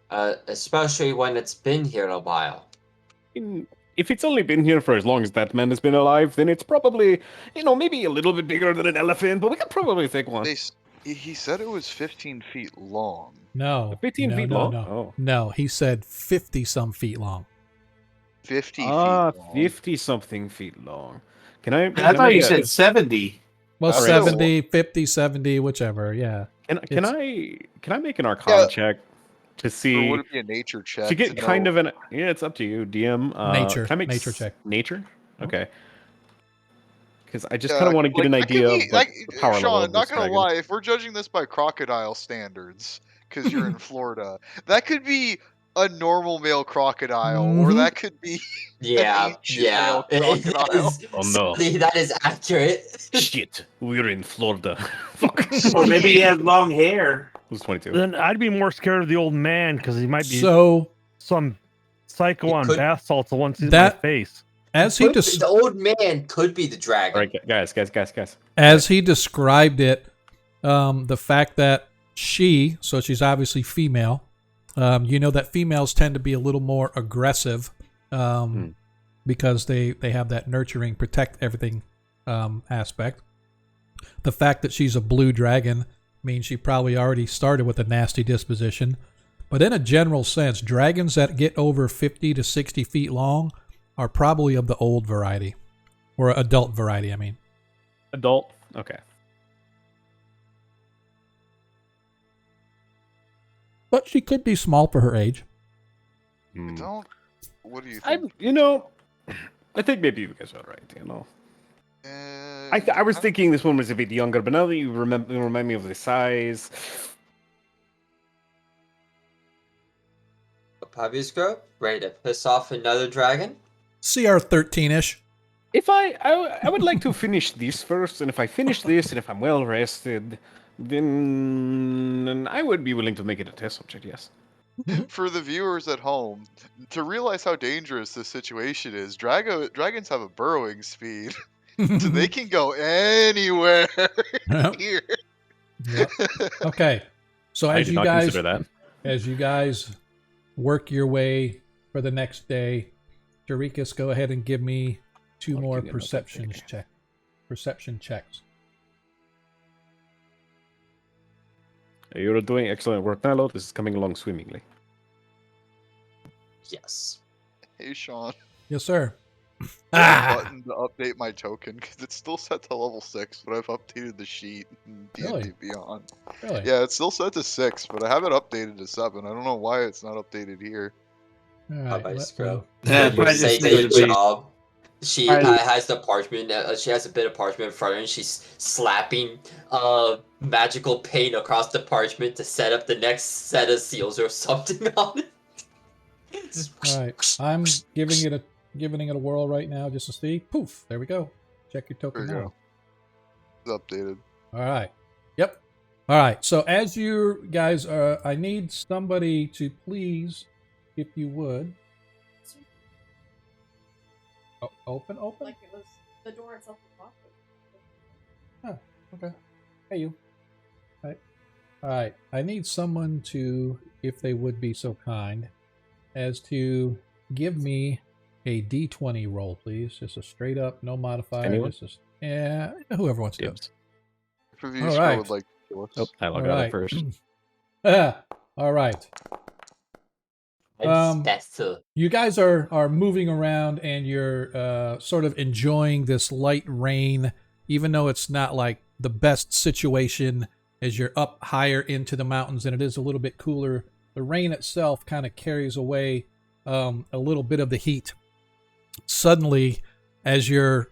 especially when it's been here a while.
If it's only been here for as long as that man has been alive, then it's probably, maybe a little bit bigger than an elephant, but we could probably take one.
He said it was 15 feet long.
No.
15
no,
feet
no,
long?
No.
Oh.
No, he said 50 some feet long.
50 feet long.
50 something feet long. Can I?
I thought you said 70.
Well,
That's
70, 50, 70, whichever, yeah.
Can I make an Arcana check to
Or
see
would it be a nature check?
to get kind of an it's up to you, DM.
Nature.
Can I make
Nature check.
Nature?
Oh.
Okay. Because I just kind of want to get
like,
an
that could
idea
be,
of like, the power level
Sean,
of
not
this
gonna
dragon.
lie, if we're judging this by crocodile standards, because you're in Florida, that could be a normal male crocodile, or that could be an ancient male crocodile.
Oh no!
Sadly, that is accurate.
Shit, we're in Florida. Fuck.
Or maybe he has long hair.
Who's 22?
Then I'd be more scared of the old man because he might be
So,
some psycho
He
on
could-
bath salts that wants to see
That-
my face.
as he
the old man could be the dragon.
All right, guys.
as he described it, the fact that so she's obviously female, you know that females tend to be a little more aggressive, because they have that nurturing, protect everything aspect. The fact that she's a blue dragon means she probably already started with a nasty disposition. But in a general sense, dragons that get over 50 to 60 feet long are probably of the old variety, or adult variety, I mean.
Adult. Okay.
But she could be small for her age.
Don't. What do you think?
I think maybe you guys are right.
Uh,
I was thinking this one was a bit younger, but now that you remind me of the size.
Pavisco, ready to piss off another dragon?
CR 13-ish.
If I would like to finish this first, and if I finish this, and if I'm well rested, then I would be willing to make it a test subject. Yes.
For the viewers at home, to realize how dangerous this situation is, dragons have a burrowing speed, so they can go anywhere
Yep.
here.
Yep. Okay. So
I
as
did
you
not
guys
consider that.
as you guys work your way for the next day, Dorikas, go ahead and give me two
I'll
more
give you another
perception checks.
You're doing excellent work, Nilo. This is coming along swimmingly.
Yes.
Hey, Sean.
Yes, sir.
I have a button to update my token because it's still set to level 6, but I've updated the sheet in D&D
Really?
Beyond.
Really?
Yeah, it's still set to 6, but I have it updated to 7. I don't know why it's not updated here.
All right.
Pavisco.
Yeah,
You
probably
say
just made
good
it
job. She
I-
has the parchment. She has a bit of parchment in front of her, and she's slapping magical paint across the parchment to set up the next set of seals or something on it.
All right. I'm giving it a whirl right now just to see. Poof. There we go. Check your token
There we
now.
go. It's updated.
All right. Yep. All right. So as you guys are, I need somebody to please, if you would, open.
Like it was the door itself was locked.
Oh, okay. Hey, you. All right. I need someone to, if they would be so kind, as to give me a D20 roll, please. Just a straight up, no modifier.
Anyone?
Just whoever wants to.
Dibs.
Producer
right.
would like to kill us.
Oh, I
All
logged out
right.
at first.
All right.
That's
You guys are moving around and you're sort of enjoying this light rain, even though it's not like the best situation as you're up higher into the mountains and it is a little bit cooler. The rain itself kind of carries away a little bit of the heat. Suddenly, as you're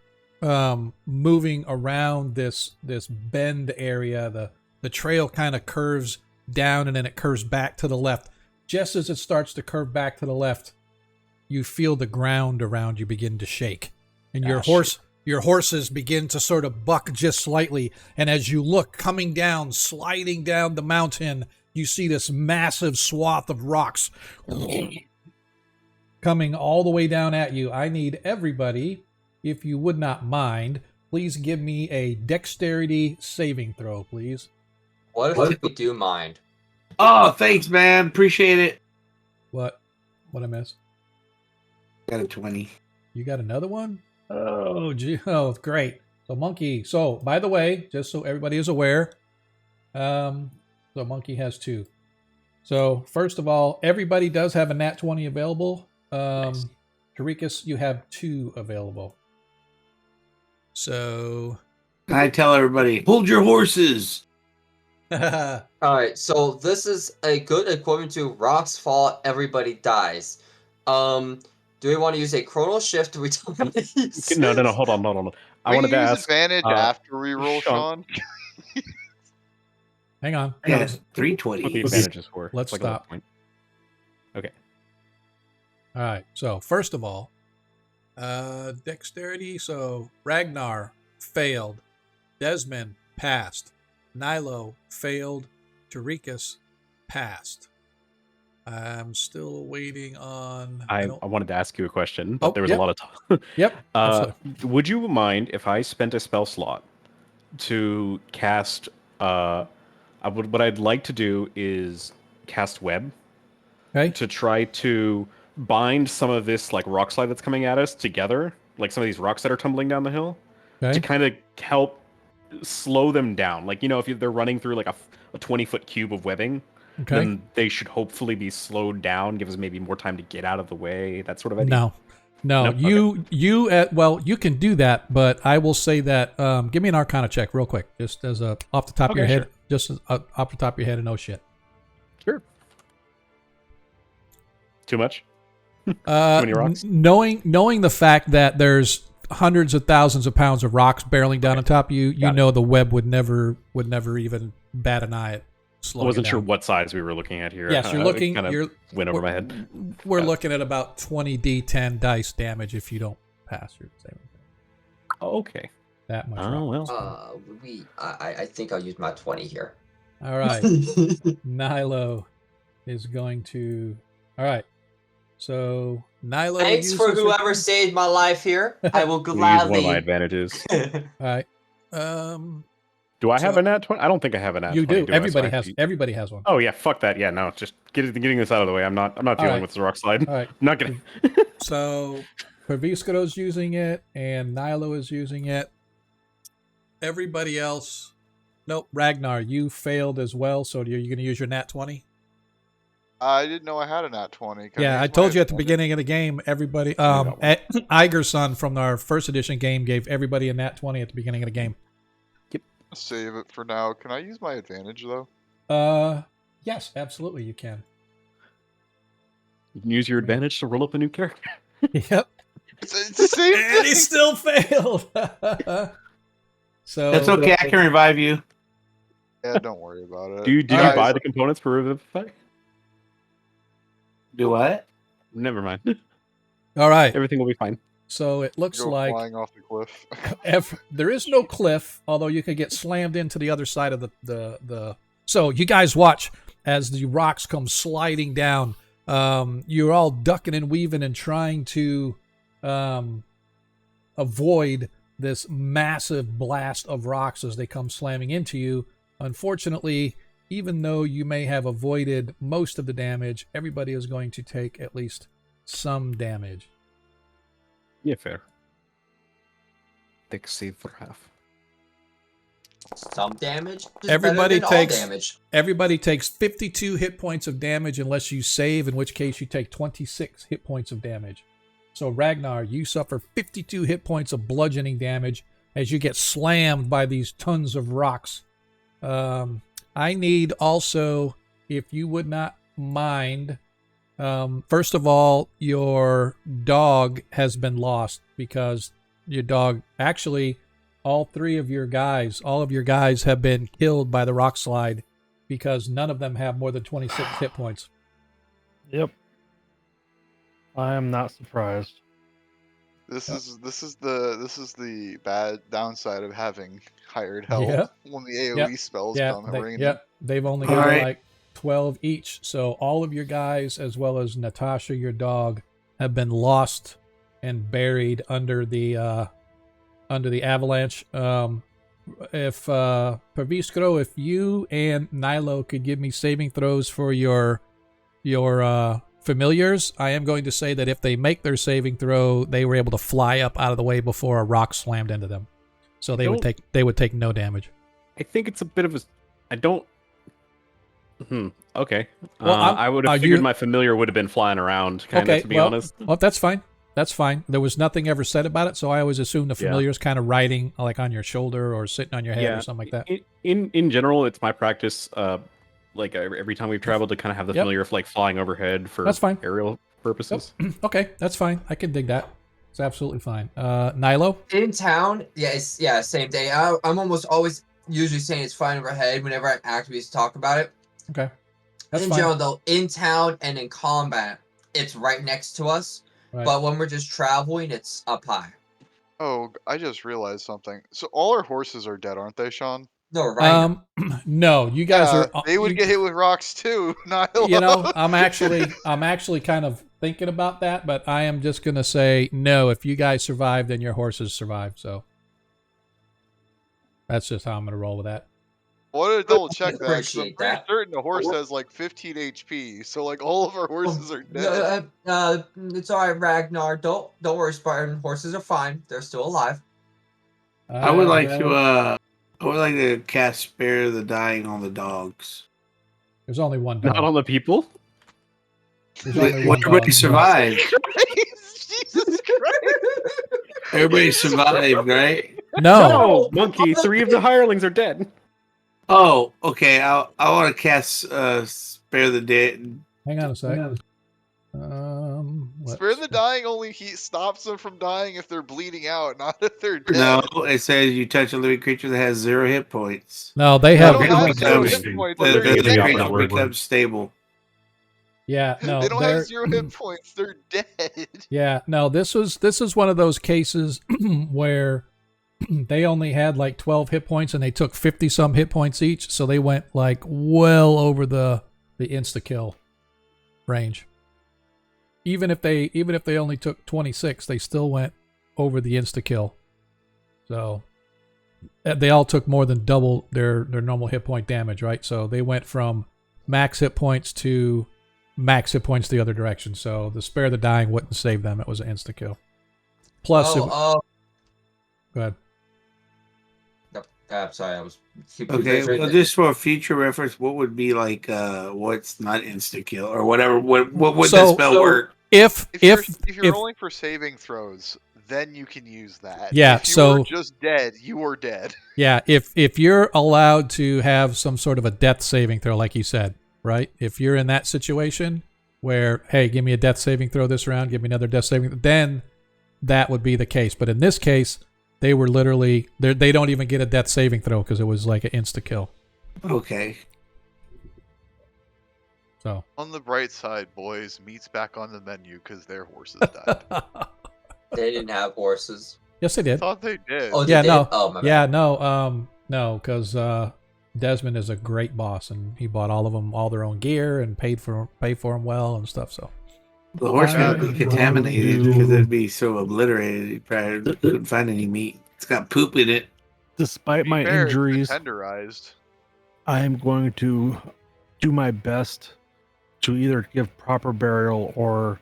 moving around this bend area, the trail kind of curves down and then it curves back to the left. Just as it starts to curve back to the left, you feel the ground around you begin to shake, and your horses begin to sort of buck just slightly. And as you look, coming down, sliding down the mountain, you see this massive swath of rocks coming all the way down at you. I need everybody, if you would not mind, please give me a dexterity saving throw, please.
What if we do mind?
Oh, thanks, man. Appreciate it.
What I missed?
Got a 20.
You got another one? Oh, gee, oh, great. So Monkey. So by the way, just so everybody is aware, so Monkey has 2. So first of all, everybody does have a nat 20 available.
Nice.
Tarikas, you have 2 available. So
I tell everybody, hold your horses.
Alright, so this is a good equivalent to rocks fall, everybody dies. Do we want to use a chrono shift? Do we don't use...
No, hold on. I
We
wanted to
use
ask.
advantage after we roll,
Sean.
Sean.
hang on.
Yeah,
What the
320.
advantages for?
Let's
Like a
stop.
point. Okay.
All right. So first of all, dexterity. So Ragnar failed. Desmond passed. Nilo failed. Tarikas passed. I'm still waiting on.
I
don't-
wanted to ask you a question, but
Oh,
there was
yep.
a lot of time.
Yep.
Would you mind if I spent a spell slot to cast? What I'd like to do is cast web
Okay.
to try to bind some of this like rock slide that's coming at us together, like some of these rocks that are tumbling down the hill,
Okay.
to kind of help slow them down. Like, you know, if they're running through like a 20-foot cube of webbing,
Okay.
then they should hopefully be slowed down, give us maybe more time to get out of the way, that sort of idea.
No.
Nope,
You can do that, but I will say that give me an Arcana check real quick, just as a off the top of your
Okay,
head,
sure.
just as, off the top of your head, and no shit.
Sure. Too much? many rocks?
Knowing the fact that there's hundreds of thousands of pounds of rocks barreling down on top of you, you
Got it.
know the web would never even bat an eye at
I
slowing
wasn't
it
sure
down.
what size we were looking at here.
Yes, you're looking.
Kind of
You're
went over my head.
We're
Yeah.
looking at about 20 D10 dice damage if you don't pass your saving.
Oh, okay.
That much.
Oh,
rock.
well.
I think I'll use my 20 here.
All right. Nilo is going to. All right. So Nilo.
Thanks for
uses her-
whoever saved my life here. I will
Use one of my
gladly.
advantages.
All right.
Do I have
So-
a nat 20? I don't think I have a nat
You
20.
do.
I? So
Everybody
I have
has.
to-
Everybody has one.
Oh yeah, fuck that. Yeah, no, just getting this out of the way. I'm not dealing
right.
with the rock slide.
All right.
I'm not gonna.
So Perviscado's using it, and Nilo is using it. Everybody else. Nope. Ragnar, you failed as well. So you're going to use your nat 20?
I didn't know I had a nat 20. Can
Yeah,
use
I
my
told you at the
advantage?
beginning of the game, everybody,
got one.
Igerson from our first edition game gave everybody a nat 20 at the beginning of the game.
Save it for now. Can I use my advantage though?
Yes, absolutely you can.
You can use your advantage to roll up a new character.
Yep.
It's the same
And he
thing.
still failed. So
That's okay. I can revive you.
Yeah, don't worry about it.
Do you
Alright.
buy the components for Revivify?
Do what?
Never mind.
All right.
Everything will be fine.
So it looks
Go
like
flying off the cliff.
there is no cliff, although you could get slammed into the other side of the. So you guys watch as the rocks come sliding down. You're all ducking and weaving and trying to avoid this massive blast of rocks as they come slamming into you. Unfortunately, even though you may have avoided most of the damage, everybody is going to take at least some damage.
Yeah, fair. Take save for half.
Some damage. Is
Everybody
better than
takes-
all damage.
Everybody takes 52 hit points of damage unless you save, in which case you take 26 hit points of damage. So Ragnar, you suffer 52 hit points of bludgeoning damage as you get slammed by these tons of rocks. I need also, if you would not mind, first of all, your dog has been lost because your dog, actually, all of your guys have been killed by the rock slide because none of them have more than 26 hit points.
Yep. I am not surprised.
This is the bad downside of having hired help
Yep.
when the AoE spells come at raining.
They've only
All
got
right.
like 12 each. So all of your guys, as well as Natasha, your dog, have been lost and buried under the avalanche. If Perviskro, if you and Nilo could give me saving throws for your familiars, I am going to say that if they make their saving throw, they were able to fly up out of the way before a rock slammed into them, so they would take no damage.
I think it's a bit of a. I don't. Okay.
Well,
I would have figured my familiar would have been flying around, kind of, to be honest.
Well, that's fine. That's fine. There was nothing ever said about it, so I always assumed the familiar's kind of riding like on your shoulder or sitting on your head or something like that.
In general, it's my practice. Like every time we've traveled, to kind of have the familiar like flying overhead for
That's fine.
aerial purposes.
Okay, that's fine. I can dig that. It's absolutely fine. Nilo?
In town, same day. I'm almost always usually saying it's flying overhead whenever I actively talk about it.
Okay. That's
in
fine.
general, though, in town and in combat, it's right next to us.
Right.
But when we're just traveling, it's up high.
Oh, I just realized something. So all our horses are dead, aren't they, Sean?
No, right.
No, you guys are.
They would get hit with rocks too.
You know, I'm actually kind of thinking about that, but I am just gonna say no. If you guys survive, then your horses survive. So that's just how I'm gonna roll with that.
I wanted to double check that. 'Cause I'm
Appreciate
pretty
that.
certain the horse has like 15 HP, so like all of our horses are dead.
It's all right, Ragnar. Don't worry, Spartan. Horses are fine. They're still alive.
I would like to cast Spare the Dying on the dogs.
There's only one dog.
Not on the people.
There's only one
Everybody
dog.
survived.
Jesus Christ!
Everybody survived, right?
No.
Monkey. 3 of the hirelings are dead.
Oh, okay. I want to cast Spare the Dead.
Hang on a sec.
Spare the Dying only stops them from dying if they're bleeding out, not if they're dead.
No, it says you touch a living creature that has 0 hit points.
No, they
They
have.
don't have zero
becomes-
hit points.
The
They're dead.
creature becomes stable.
Yeah, no,
They don't
they're-
have 0 hit points. They're dead.
Yeah, no, this is one of those cases where they only had like 12 hit points and they took 50 some hit points each, so they went like well over the insta kill range. Even if they only took 26, they still went over the insta kill. So they all took more than double their normal hit point damage, right? So they went from max hit points to max hit points the other direction. So the Spare the Dying wouldn't save them. It was an insta kill. Plus, go ahead.
Sorry, I was.
Okay, well, just for future reference, what would be like what's not insta kill or whatever? What would that spell work?
If
you're rolling for saving throws, then you can use that.
Yeah,
if you
so-
were just dead, you were dead.
Yeah, if you're allowed to have some sort of a death saving throw, like you said, right? If you're in that situation where, hey, give me a death saving throw this round, give me another death saving, then that would be the case. But in this case, they were literally, they don't even get a death saving throw because it was like an insta kill.
Okay.
So
On the bright side, boys, meat's back on the menu because their horses died.
They didn't have horses.
Yes, they
I
did.
thought they did.
Oh,
Yeah,
they
no.
did? Oh, my
Yeah,
bad.
no, because Desmond is a great boss, and he bought all of them all their own gear and paid for them well and stuff. So
The horse
I'm
might be
going
contaminated
to-
because it'd be so obliterated. You probably couldn't find any meat. It's got poop in it.
Despite my
Fair, it's been
injuries,
tenderized.
I am going to do my best to either give proper burial or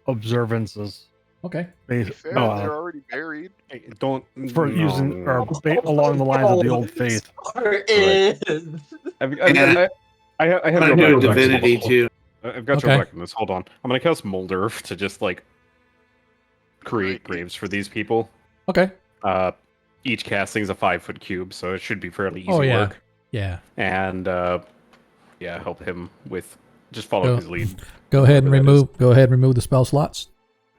observances.
okay,
To be fair, they're already buried.
Hey, don't
For
no,
using
no, no.
or along the lines of the old faith.
Spartan!
I have
I'm
to
gonna
go
do
back to
divinity
this.
too.
I've got to
Okay.
go back on this. Hold on. I'm gonna cast Molder to just like create
Great.
graves for these people.
okay.
Each casting is a 5-foot cube, so it should be fairly easy
Oh, yeah.
work.
Yeah.
And yeah, help him with just follow
Go-
his lead.
Go ahead and
Whatever that
remove. Go ahead and remove the spell slots.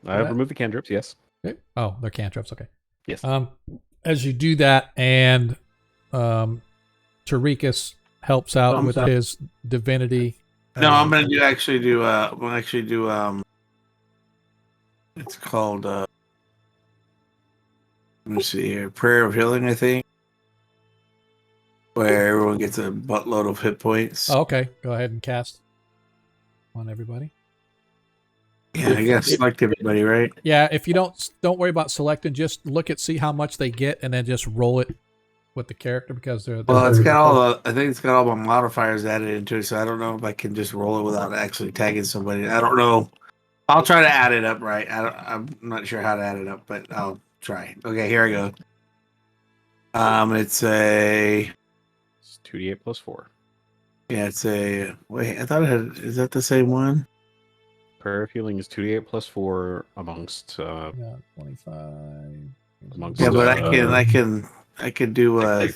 I've removed the cantrips. Yes.
Okay. Oh, they're cantrips. Okay.
Yes.
As you do that, and Tarikas helps out with his divinity.
No, I'm gonna do it's called let me see here. Prayer of Healing, I think. Where everyone gets a buttload of hit points.
Oh, okay. Go ahead and cast on everybody.
Yeah, I gotta select everybody, right?
Yeah, if you don't worry about selecting, just look at see how much they get, and then just roll it with the character because they're.
Well, it's got all the. I think it's got all my modifiers added into it, so I don't know if I can just roll it without actually tagging somebody. I don't know. I'll try to add it up, right? I'm not sure how to add it up, but I'll try. Okay, here I go. It's a.
It's 2d8 plus 4.
Yeah, it's a. Wait, I thought it had. Is that the same one?
Prayer of healing is 2d8 plus 4 amongst.
Yeah, 25.
Amongst,
Yeah, but I can do a.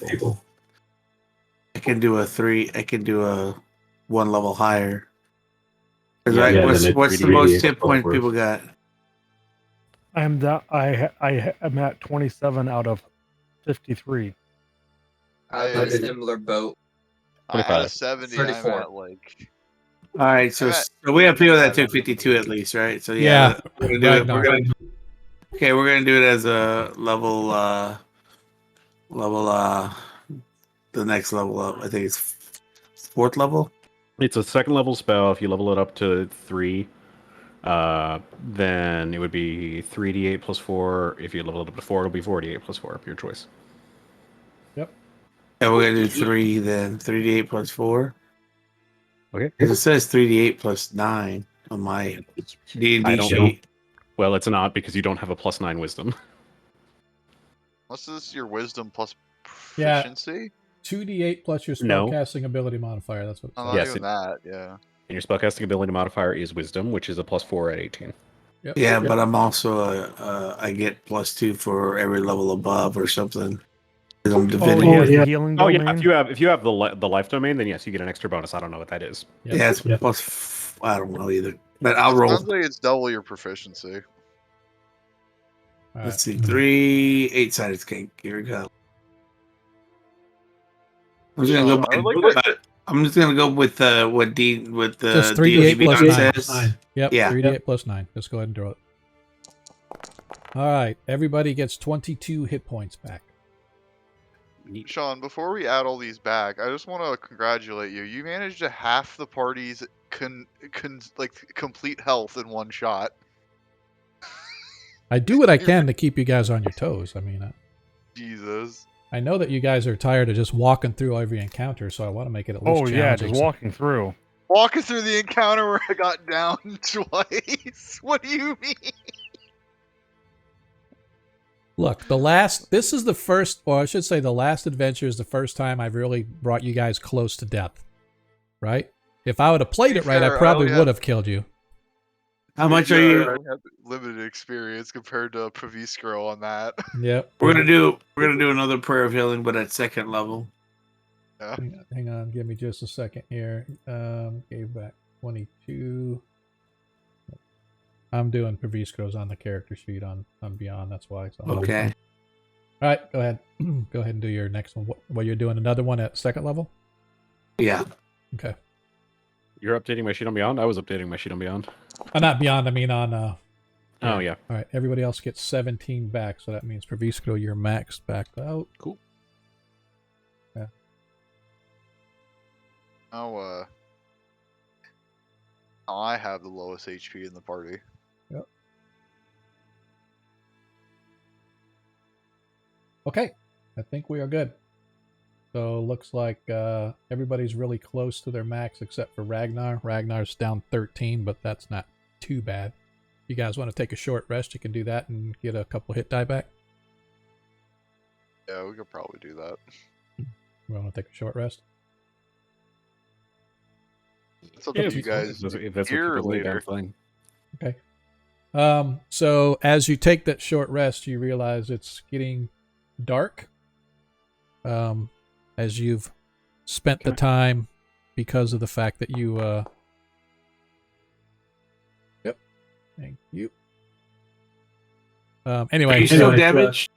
I can do a 3. I can do a 1 level higher.
Yeah,
What's the most hit point people got?
I'm at 27 out of 53.
I have a similar boat.
I had a 70.
34.
I'm at like.
All right, so we have people that took 52 at least, right? So
Yeah,
we're gonna do it.
Ragnar.
We're gonna do it as a level. The next level up. I think it's 4th level.
It's a 2nd level spell. If you level it up to 3, then it would be 3d8 plus 4. If you level it up to 4, it'll be 4d8 plus 4. Your choice.
Yep.
Yeah, we're gonna do 3 then. 3d8 plus 4.
Okay.
Because it says 3d8 plus 9 on my
I
D&D
don't know.
sheet.
Well, it's not because you don't have a plus 9 wisdom.
What's this? Your wisdom plus
Yeah.
proficiency?
2d8 plus your
No.
spellcasting ability modifier. That's what.
I'm not
Yes,
even that. Yeah.
And your spellcasting ability modifier is wisdom, which is a plus 4 at 18.
Yep.
Yeah, but I'm also I get plus 2 for every level above or something. 'Cause I'm
Oh,
divinity.
he has the healing
Oh
domain.
yeah, if you have the life domain, then yes, you get an extra bonus. I don't know what that is.
Yep.
Yeah, it's plus. I don't know either, but I'll
It
roll.
sounds like it's double your proficiency.
All right.
Let's see, 3 8-sided cake. Here we go. I'm just gonna
I would
go.
like
I'm just gonna go with what D with the
Just 3d8 plus 9.
says.
Yep.
Yeah.
3d8 plus 9. Just go ahead and draw it. All right. Everybody gets 22 hit points back.
Sean, before we add all these back, I just want to congratulate you. You managed to half the party's complete health in one shot.
I do what I can to keep you guys on your toes. I mean,
Jesus.
I know that you guys are tired of just walking through every encounter, so I want to make it at least
Oh yeah,
challenging.
just walking through.
Walking through the encounter where I got down twice. What do you mean?
Look, this is the first, or I should say the last adventure is the first time I've really brought you guys close to death, right? If I would have played it right, I
Fair, I
probably
only
would
have-
have killed you.
How much are
Yeah,
you?
I have limited experience compared to Praviskro on that.
Yep.
We're gonna do another prayer of healing, but at 2nd level.
Hang on, give me just a second here. Gave back 22. I'm doing Praviskro's on the character sheet on Beyond. That's why. So.
Okay.
All right, go ahead. Go ahead and do your next one. What you're doing? Another one at 2nd level?
Yeah.
Okay.
You're updating my sheet on Beyond. I was updating my sheet on Beyond.
Not Beyond. I mean on
Oh yeah.
All right, everybody else gets 17 back, so that means Pravisco, you're maxed back out.
Cool.
Yeah.
Oh, I have the lowest HP in the party.
Yep. Okay, I think we are good. So looks like everybody's really close to their max except for Ragnar. Ragnar's down 13, but that's not too bad. You guys want to take a short rest, you can do that and get a couple hit die back.
Yeah, we could probably do that.
We want to take a short rest.
It's up
Yeah,
to you guys.
if that's
here
what
or
people think, I'm
later.
fine.
Okay. So as you take that short rest, you realize it's getting dark. As you've spent the time because of the fact that you Yep. Thank you. Anyway,
Are you still damaged?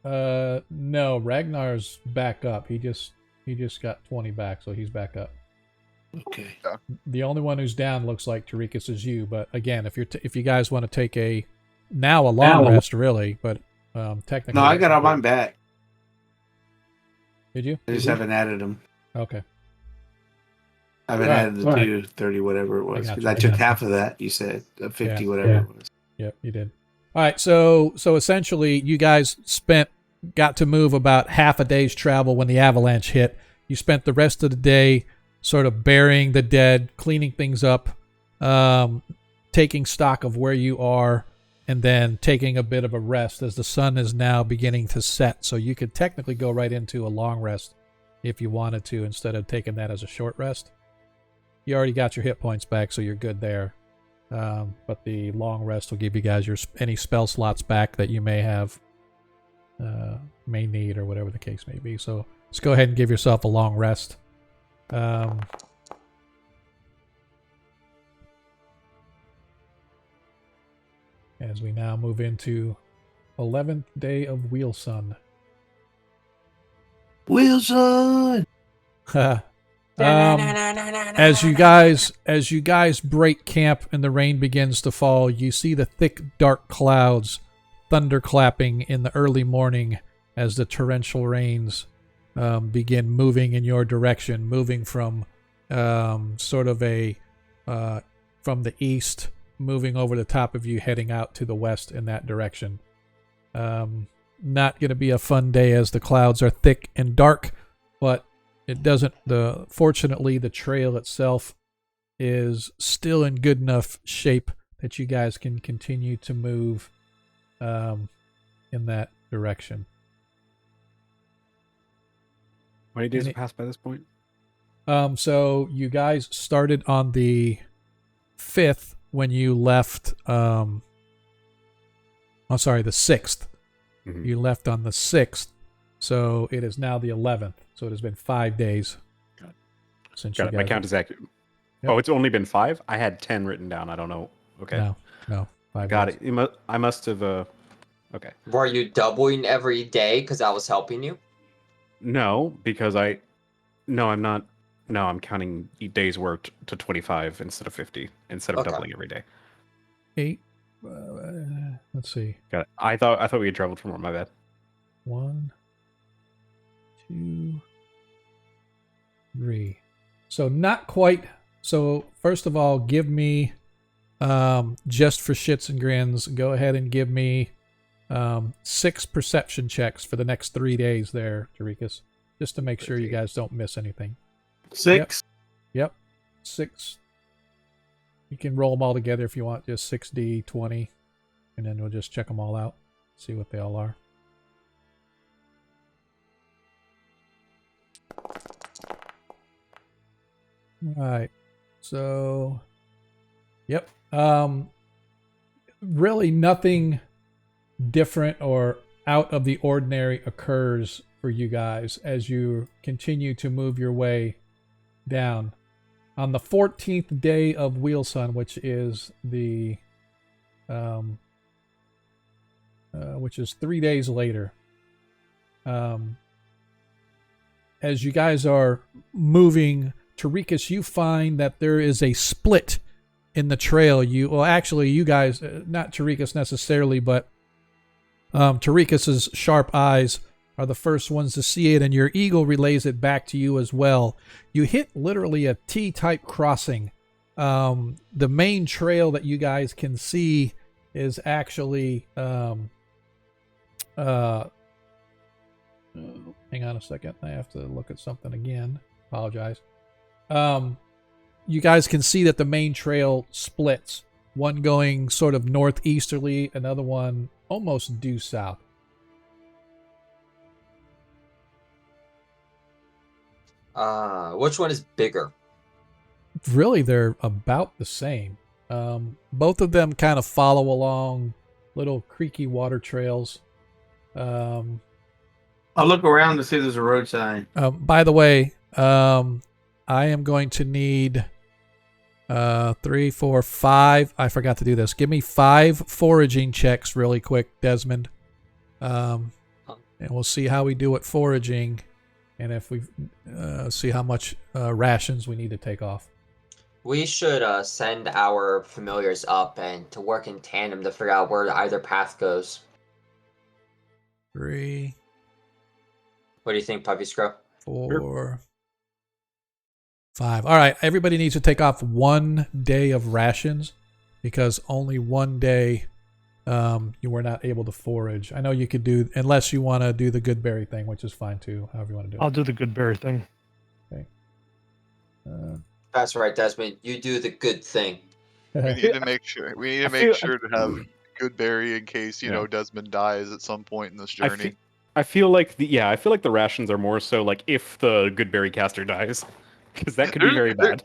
no, Ragnar's back up. He just got 20 back, so he's back up.
Okay.
The only one who's down looks like Tarikas is you, but again, if you guys want to take a long rest, really, but technically.
No, I got all mine back.
Did you?
I just haven't added them.
Okay.
I haven't
Right,
added the 230, whatever it was.
got
Because
you,
I
I
took
got you.
half of that, you said, 50,
Yeah,
whatever it was.
Yep, you did. All right, so essentially, you guys got to move about half a day's travel when the avalanche hit. You spent the rest of the day sort of burying the dead, cleaning things up, taking stock of where you are, and then taking a bit of a rest as the sun is now beginning to set. So you could technically go right into a long rest if you wanted to, instead of taking that as a short rest. You already got your hit points back, so you're good there. But the long rest will give you guys any spell slots back that you may have, may need, or whatever the case may be. So let's go ahead and give yourself a long rest. As we now move into 11th day of Wheelsun.
Wilson!
As you guys break camp and the rain begins to fall, you see the thick, dark clouds thunderclapping in the early morning as the torrential rains begin moving in your direction, moving from sort of from the east, moving over the top of you, heading out to the west in that direction. Not going to be a fun day as the clouds are thick and dark, but it doesn't. Fortunately, the trail itself is still in good enough shape that you guys can continue to move in that direction.
How many days have passed by this point?
So you guys started on the 5th when you left. The 6th.
Mm-hmm.
You left on the 6th, so it is now the 11th. So it has been 5 days. Since
Got it. My count is accurate.
Yep.
Oh, it's only been 5? I had 10 written down. I don't know. Okay.
No. 5
Got
days.
it. I must have. Okay.
Were you doubling every day because I was helping you?
No, because No, I'm not. No, I'm counting days worked to 25 instead of 50, instead of
Okay.
doubling every day.
8. Let's see.
Got it. I thought we had traveled for more. My bad.
1, 2, 3. So not quite. So first of all, give me, just for shits and grins, go ahead and give me 6 perception checks for the next 3 days there, Tarikas, just to make sure you guys don't miss anything.
6?
Yep. 6. You can roll them all together if you want, just 6d20, and then we'll just check them all out, see what they all are. Alright, so, yep. Really nothing different or out of the ordinary occurs for you guys as you continue to move your way down. On the 14th day of Wheelsun, which is the, which is 3 days later, as you guys are moving, Tarikas, you find that there is a split in the trail, you guys, not Tarikas necessarily, but Tarikas's sharp eyes are the first ones to see it, and your eagle relays it back to you as well. You hit literally a T-type crossing. The main trail that you guys can see is actually hang on a second. I have to look at something again. Apologize. You guys can see that the main trail splits. One going sort of northeasterly, another one almost due south.
Which one is bigger?
Really, they're about the same. Both of them kind of follow along little creaky water trails.
I'll look around to see if there's a road sign.
By the way, I am going to need 3, 4, 5. I forgot to do this. Give me 5 foraging checks really quick, Desmond. And we'll see how we do at foraging, and if we see how much rations we need to take off.
We should send our familiars up and to work in tandem to figure out where either path goes.
3,
What do you think, Puppy Scrub?
4, 5. All right, everybody needs to take off 1 day of rations because only 1 day you were not able to forage. I know you could do, unless you want to do the good berry thing, which is fine too, however you want to do it.
I'll do the good berry thing.
Okay.
That's right, Desmond. You do the good thing.
We need to make sure. We need to make sure to have good berry in case Desmond dies at some point in this journey.
I feel like the rations are more so like if the good berry caster dies, because that could be very bad.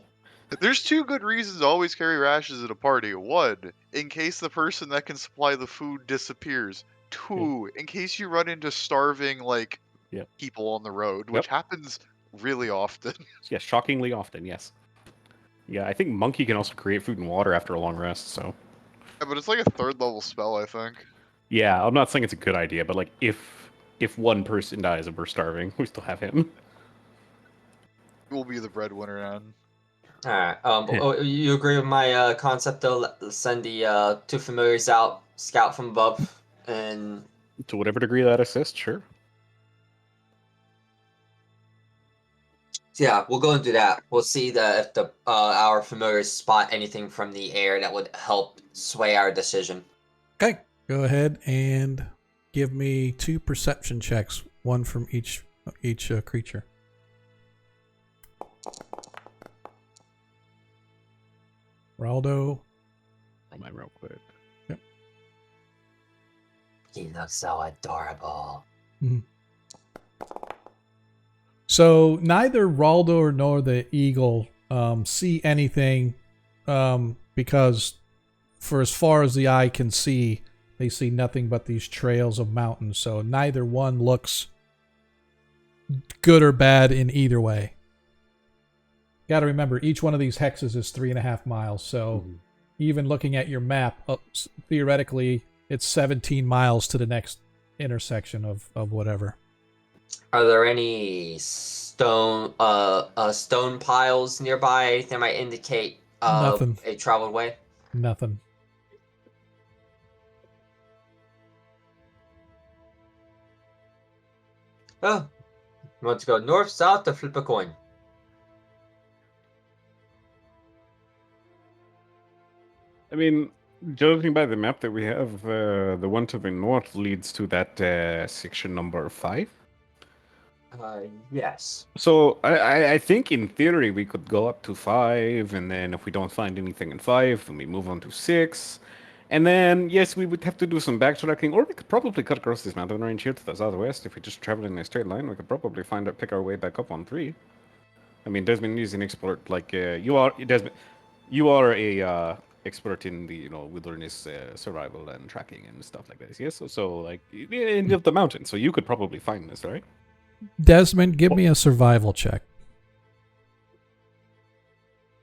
There's 2 good reasons to always carry rations at a party. 1, in case the person that can supply the food disappears. 2, in case you run into starving people on the road, which happens really often.
Yeah, shockingly often. Yes. Yeah, I think Monkey can also create food and water after a long rest. So.
Yeah, but it's like a 3rd level spell, I think.
Yeah, I'm not saying it's a good idea, but like if one person dies and we're starving, we still have him.
We'll be the breadwinner then.
Alright, you agree with my concept to send the 2 familiars out, scout from above, and...
To whatever degree that assists, sure.
Yeah, we'll go and do that. We'll see if our familiars spot anything from the air that would help sway our decision.
Okay, go ahead and give me 2 perception checks, 1 from each creature. Raldo.
Mine real quick.
Yep.
He looks so adorable.
Mm-hmm. So neither Raldo nor the eagle see anything because for as far as the eye can see, they see nothing but these trails of mountains. So neither one looks good or bad in either way. Got to remember, each one of these hexes is 3.5 miles. So even looking at your map, theoretically, it's 17 miles to the next intersection of whatever.
Are there any stone piles nearby that might indicate
Nothing.
a traveled way?
Nothing.
Oh, you want to go north, south, or flip a coin?
I mean, judging by the map that we have, the one to the north leads to that section number 5.
Yes.
So I think in theory we could go up to 5, and then if we don't find anything in 5, then we move on to 6. And then, yes, we would have to do some backtracking, or we could probably cut across this mountain range here to the southwest. If we just travel in a straight line, we could probably pick our way back up on 3. I mean, Desmond is an expert, like, you are, Desmond, you are a expert in the, wilderness survival and tracking and stuff like this, yes? So like, in the mountain, so you could probably find this, right?
Desmond, give me a survival check.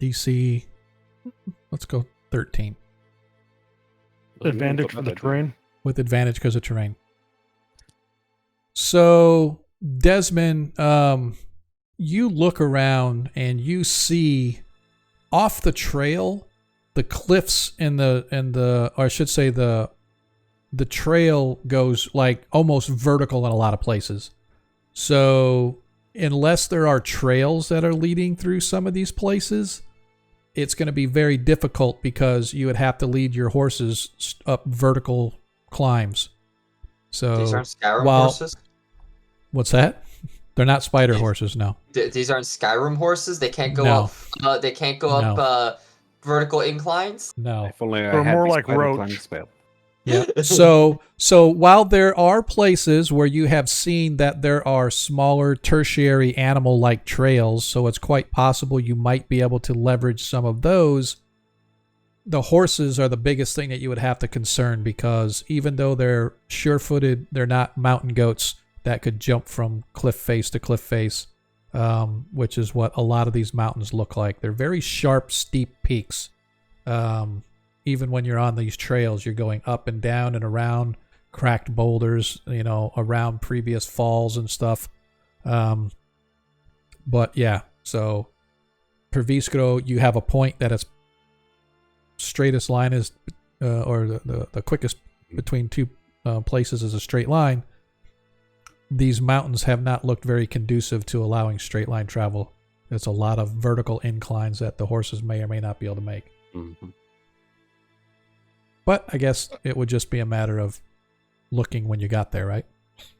DC, let's go 13.
Advantage for the terrain.
With advantage because of terrain. So, Desmond, you look around and you see off the trail, the cliffs and the or I should say the trail goes like almost vertical in a lot of places. So unless there are trails that are leading through some of these places, it's going to be very difficult because you would have to lead your horses up vertical climbs. So
These aren't Skyrim horses?
What's that? They're not spider horses, no.
These aren't Skyrim horses? They can't go
No.
up they can't go
No.
up vertical inclines?
No.
If only I
They're
had
more
the
like
spider
roach.
climbing spell.
Yeah. So while there are places where you have seen that there are smaller tertiary animal-like trails, so it's quite possible you might be able to leverage some of those, the horses are the biggest thing that you would have to concern, because even though they're sure-footed, they're not mountain goats that could jump from cliff face to cliff face, which is what a lot of these mountains look like. They're very sharp, steep peaks. Even when you're on these trails, you're going up and down and around cracked boulders, around previous falls and stuff. But yeah, so Perviskro, you have a point that it's straightest line is, or the quickest between two places is a straight line. These mountains have not looked very conducive to allowing straight line travel. There's a lot of vertical inclines that the horses may or may not be able to make.
Mm-hmm.
But I guess it would just be a matter of looking when you got there, right?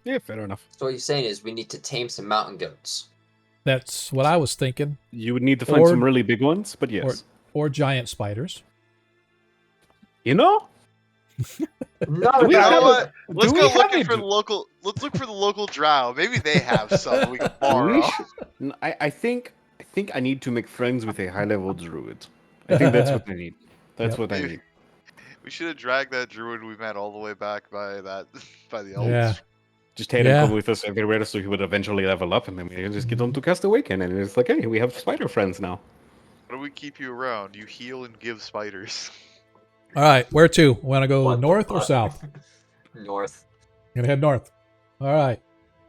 Yeah, fair enough.
So what you're saying is we need to tame some mountain goats.
That's what I was thinking.
You would need to find some really big ones, but yes.
Or giant spiders.
You know?
No,
You know what? Let's
we
go
have
looking
a
for the local. Let's look for the local drow. Maybe they have some we can borrow.
I think I need to make friends with a high-level druid. I think that's what I need. That's what I need.
We should have dragged that druid we met all the way back by the elves.
Yeah.
Just had him come with us everywhere so he would eventually level up, and then we can just get on to Cast Awaken, and it's like, hey, we have spider friends now.
How do we keep you around? You heal and give spiders.
All right, where to? Want to go
What the
north or
fuck?
south?
North.
I'm gonna head north. All right.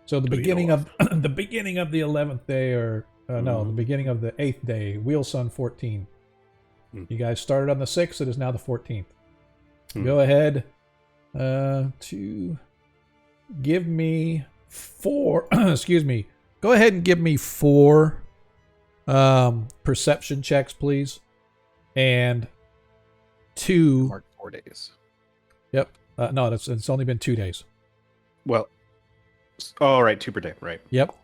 So the
To the
beginning
north.
of the beginning of the 11th day, or no, the beginning of the 8th day, Wheel Sun 14. You guys started on the 6th. It is now the 14th. Go ahead to give me 4. Excuse me. Go ahead and give me 4 perception checks, please, and 2.
Mark 4 days.
Yep. No, it's only been 2 days.
Well, all right, 2 per day, right?
Yep.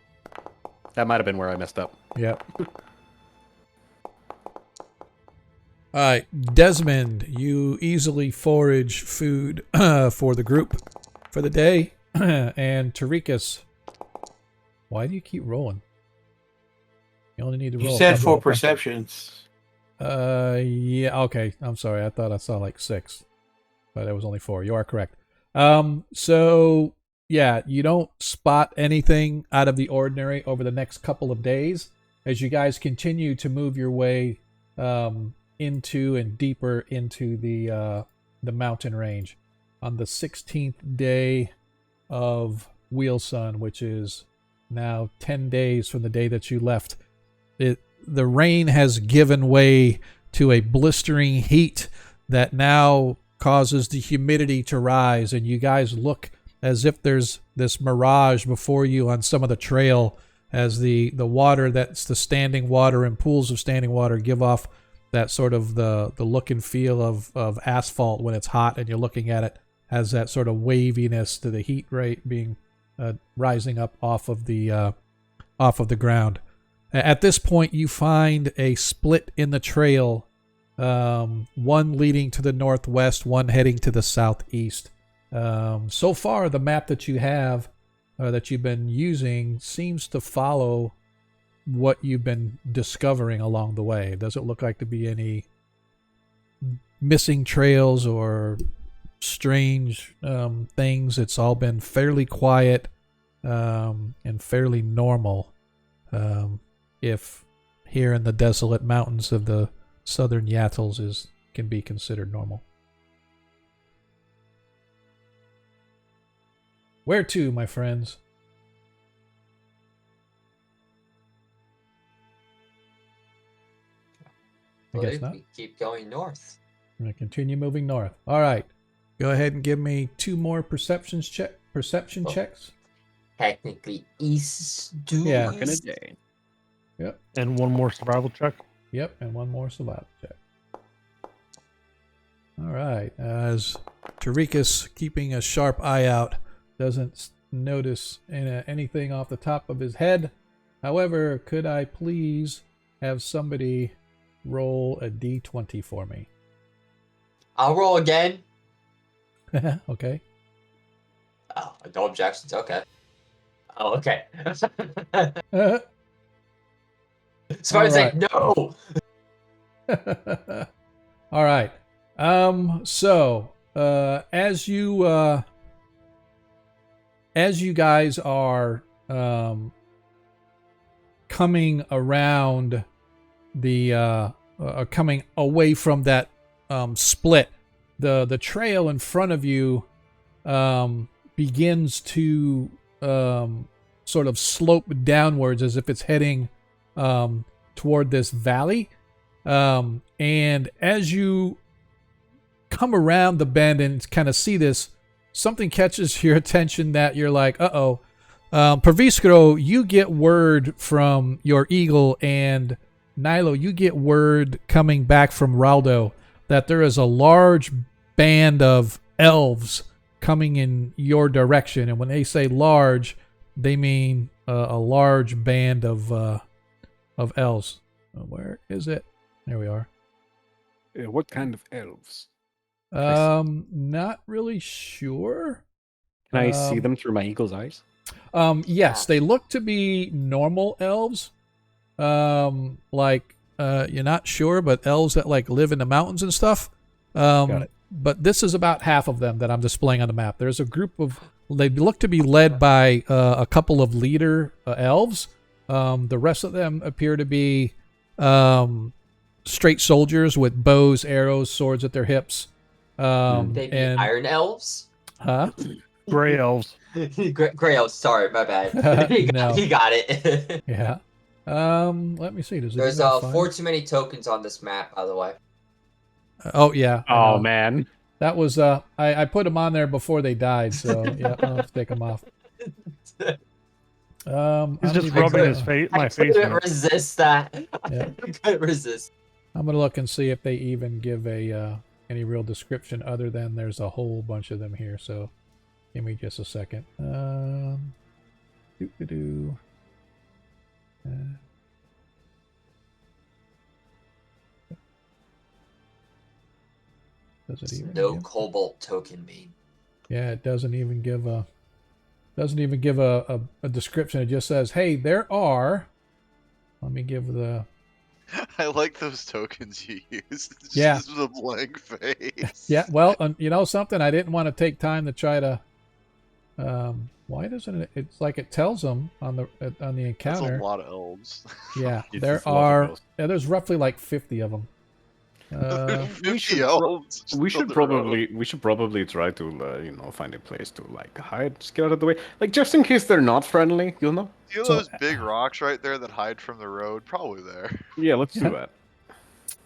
That might have been where I messed up.
Yep. All right, Desmond, you easily forage food for the group for the day. And Tarikas, why do you keep rolling? You only need to roll.
You said
a
4
couple.
perceptions.
Yeah, okay. I'm sorry. I thought I saw like 6, but it was only 4. You are correct. So yeah, you don't spot anything out of the ordinary over the next couple of days as you guys continue to move your way into and deeper into the mountain range. On the 16th day of Wheel Sun, which is now 10 days from the day that you left, the rain has given way to a blistering heat that now causes the humidity to rise, and you guys look as if there's this mirage before you on some of the trail as the water, that's the standing water and pools of standing water, give off that sort of the look and feel of asphalt when it's hot and you're looking at it, has that sort of waviness to the heat rate being rising up off of the ground. At this point, you find a split in the trail, one leading to the northwest, one heading to the southeast. So far, the map that you have, that you've been using, seems to follow what you've been discovering along the way. Does it look like to be any missing trails or strange things? It's all been fairly quiet and fairly normal. If here in the desolate mountains of the southern Yattles can be considered normal. Where to, my friends? I guess not.
We keep going north.
I'm gonna continue moving north. All right. Go ahead and give me 2 more perception checks.
Technically east due
Yeah.
Back in a day.
Yep.
And one more survival check.
Yep, and 1 more survival check. All right. As Tarikas, keeping a sharp eye out, doesn't notice anything off the top of his head. However, could I please have somebody roll a d20 for me?
I'll roll again.
Okay.
Oh, no objections. Okay. Oh, okay. Spartan's like, no.
All right. So, as you guys are coming around the coming away from that split, the trail in front of you begins to sort of slope downwards as if it's heading toward this valley. And as you come around the bend and kind of see this, something catches your attention that you're like, uh-oh. Perviskro, you get word from your eagle, and Nilo, you get word coming back from Raldo that there is a large band of elves coming in your direction. And when they say large, they mean a large band of elves. Where is it? There we are.
What kind of elves?
Not really sure.
Can I see them through my eagle's eyes?
Yes, they look to be normal elves. Like you're not sure, but elves that like live in the mountains and stuff.
Got it.
But this is about half of them that I'm displaying on the map. There's a group of, they look to be led by a couple of leader elves. The rest of them appear to be straight soldiers with bows, arrows, swords at their hips.
They be iron elves?
Huh?
Gray elves.
Gray elves, sorry, my bad.
No.
He got it.
Yeah. Let me see.
There's 4 too many tokens on this map, by the way.
Oh yeah.
Oh man.
That was I put them on there before they died, so yeah, I'll have to take them off.
He's just rubbing his face. My face.
I couldn't resist that.
Yeah.
I couldn't resist.
I'm gonna look and see if they even give a any real description other than there's a whole bunch of them here. So give me just a second. Does it even
No
give?
cobalt token mean?
Yeah, it doesn't even give a description. It just says, "Hey, there are." Let me give the.
I like those tokens you used. It's
Yeah.
just a blank face.
Yeah, well, you know something, I didn't want to take time to try to. Why doesn't it? It's like it tells them on the encounter.
That's a lot of elves.
Yeah,
It's
there
just a lot of
are.
elves.
Yeah, there's roughly like 50 of them.
50 elves.
We
just on
should
the road.
probably try to find a place to like hide, just get out of the way, like just in case they're not friendly, you know.
See
So-
those big rocks right there that hide from the road? Probably there.
Yeah, let's
Yeah.
do that.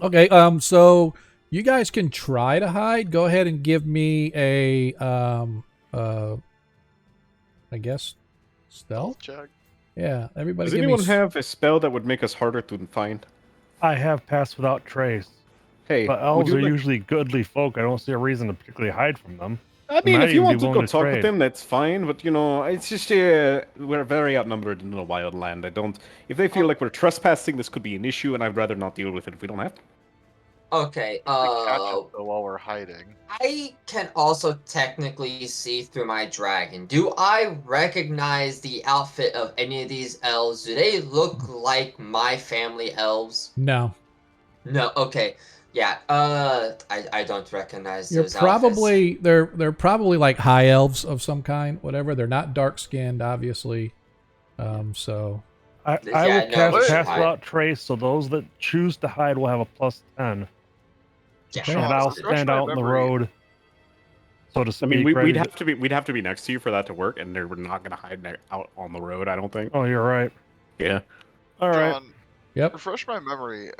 Okay, so you guys can try to hide. Go ahead and give me a I guess stealth.
Check.
Yeah, everybody.
Does
give
anyone
me
have a spell that would make us harder to find?
I have passed without trace.
Hey,
But
would
elves
you
are
like-
usually goodly folk. I don't see a reason to particularly hide from them.
I mean,
might
if you
even
want
be
to go
willing to
talk with
trade.
them, that's fine. But it's just we're very outnumbered in the wild land. I don't. If they feel like we're trespassing, this could be an issue, and I'd rather not deal with it if we don't have to.
Okay,
We catch it though while we're hiding.
I can also technically see through my dragon. Do I recognize the outfit of any of these elves? Do they look like my family elves?
No.
No, okay. Yeah, I don't recognize
You're
those
probably they're probably like high elves of some kind, whatever. They're not dark skinned, obviously. So
I
Yeah,
will
no,
cast
we should
pass
hide.
without trace, so those that choose to hide will have a +10.
outfits.
Okay.
And I'll
refresh
stand
my
out in the
memory.
road, so to
I
speak.
mean,
ready
we'd
to-
have to be next to you for that to work, and we're not gonna hide out on the road. I don't think.
Oh, you're right.
Yeah.
All right.
John,
yep.
refresh my memory.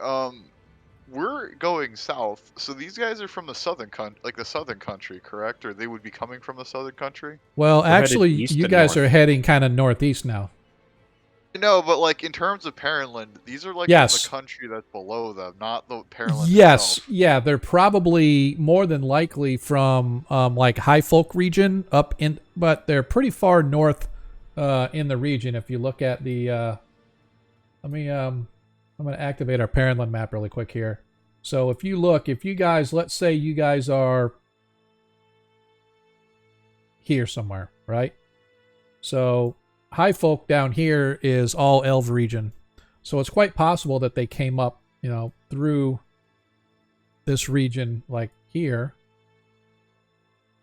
we're going south, so these guys are from the southern country, correct? Or they would be coming from the southern country?
Well,
We're headed
actually,
east
you
and
guys
north.
are heading kind of northeast now.
No, but like in terms of Parentland, these are like
Yes.
from the country that's below them, not the Parentland
Yes,
itself.
yeah, they're probably more than likely from like High Folk region up in, but they're pretty far north in the region. If you look at the, let me, I'm going to activate our Parentland map really quick here. So if you look, if you guys, let's say you guys are here somewhere, right? So High Folk down here is all Elf region. So it's quite possible that they came up, you know, through this region like here,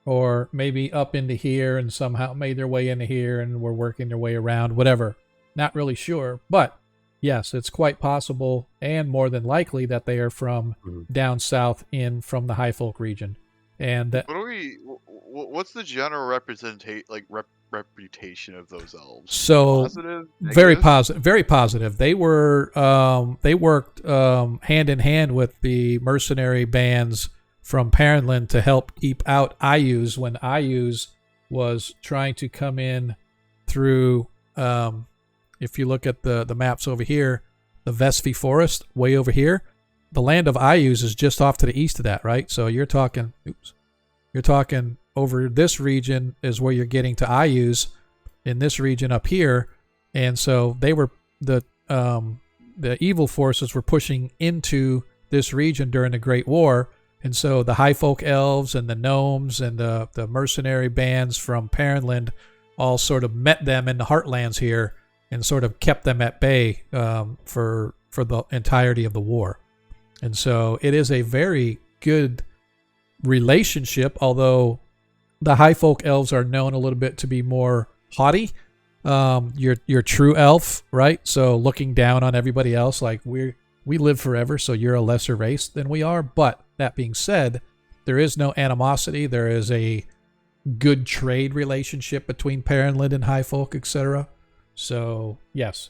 or maybe up into here and somehow made their way into here and were working their way around, whatever. Not really sure, but yes, it's quite possible and more than likely that they are from down south in from the High Folk region. And that,
what's the general reputation of those elves?
so
Positive?
very
Negative?
positive, very positive. They worked hand in hand with the mercenary bands from Parentland to help keep out Ayus when Ayus was trying to come in through, if you look at the maps over here, the Vespi Forest way over here, the land of Ayus is just off to the east of that, right? So you're talking over this region is where you're getting to Ayus in this region up here. And so they were, the evil forces were pushing into this region during the Great War. And so the High Folk elves and the gnomes and the mercenary bands from Parentland all sort of met them in the heartlands here and sort of kept them at bay for the entirety of the war. And so it is a very good relationship, although the High Folk elves are known a little bit to be more haughty. You're true elf, right? So looking down on everybody else, like we live forever, so you're a lesser race than we are. But that being said, there is no animosity. There is a good trade relationship between Parentland and High Folk, etc. So yes,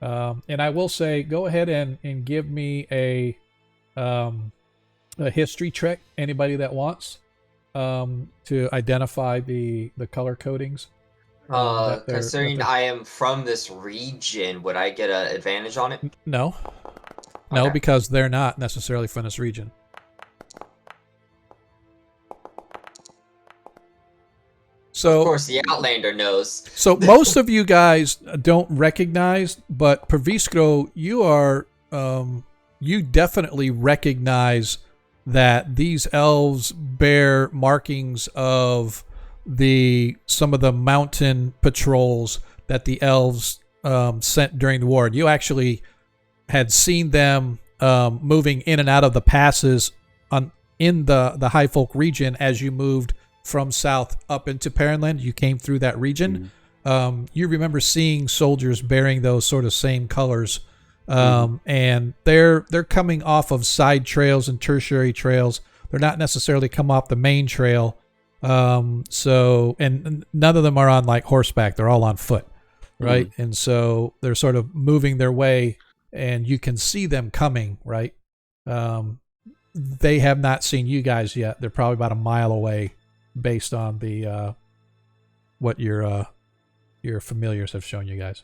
and I will say, go ahead and give me a history check. Anybody that wants to identify the color codings.
Considering I am from this region, would I get an advantage on it?
No.
Okay.
No, because they're not necessarily from this region. So,
of course, the Outlander knows.
So most of you guys don't recognize, but Praviskro, you are, you definitely recognize that these elves bear markings of some of the mountain patrols that the elves sent during the war. And you actually had seen them moving in and out of the passes in the High Folk region as you moved from south up into Parentland. You came through that region. You remember seeing soldiers bearing those sort of same colors. And they're coming off of side trails and tertiary trails. They're not necessarily come off the main trail. So, and none of them are on like horseback. They're all on foot, right? And so they're sort of moving their way and you can see them coming, right? They have not seen you guys yet. They're probably about a mile away based on the, what your familiars have shown you guys.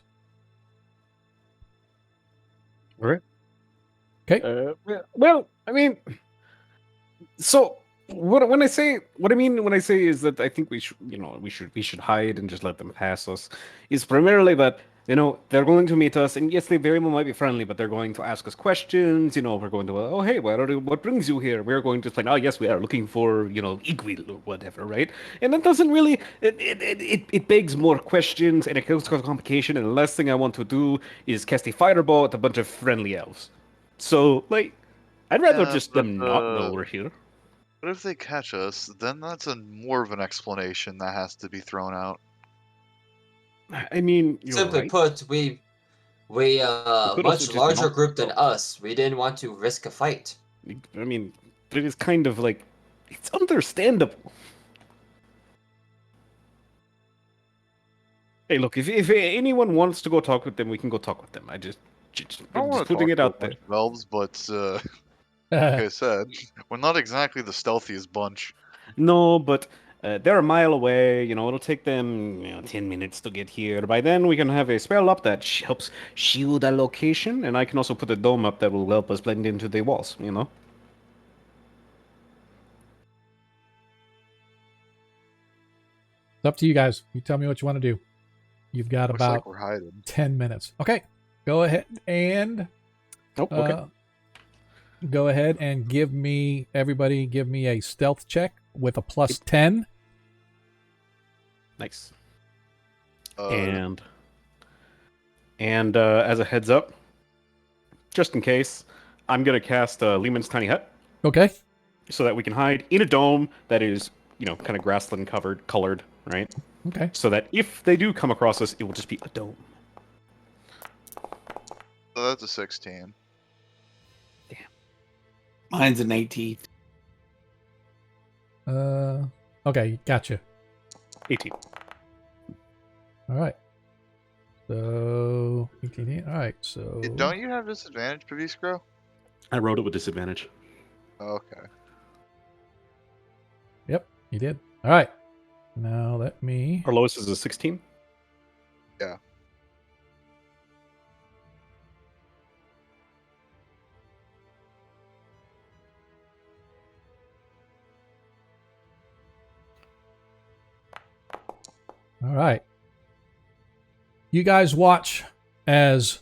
All right.
Okay.
Well, I mean, so what I mean when I say is that I think we should hide and just let them pass us is primarily that, they're going to meet us, and yes, they very well might be friendly, but they're going to ask us questions. We're going to, oh hey, what brings you here? We're going to explain, oh yes, we are looking for Igwil or whatever, right? And that doesn't really it begs more questions, and it causes complication. And the last thing I want to do is cast a fireball at a bunch of friendly elves. So I'd rather just them not know we're here.
But if they catch us, then that's more of an explanation that has to be thrown out.
I mean,
simply
right.
put, we much larger group than us. We didn't want to risk a fight.
I mean, it is kind of it's understandable. Hey, look, if anyone wants to go talk with them, we can go talk with them. I'm just putting it out there.
Elves, but Like I said, we're not exactly the stealthiest bunch.
No, but they're a mile away. You know, it'll take them 10 minutes to get here. By then, we can have a spell up that helps shield a location, and I can also put a dome up that will help us blend into the walls. You know.
It's up to you guys. You tell me what you want to do. You've got
Looks
about
like we're hiding.
10 minutes. Okay. Go ahead and
Okay.
go ahead and give me a stealth check with a plus 10.
Nice.
Uh,
And as a heads up, just in case, I'm gonna cast Lehman's Tiny Hut
Okay.
so that we can hide in a dome that is, kind of grassland colored, right?
Okay.
So that if they do come across us, it will just be a dome.
so that's a 16.
Mine's an 18.
Okay, gotcha.
18.
All right. So 18. All right. So
Don't you have disadvantage, Paviscro?
I wrote it with disadvantage.
Okay.
Yep, you did. All right. Now let me.
Our lowest is a 16.
Yeah.
All right. You guys watch as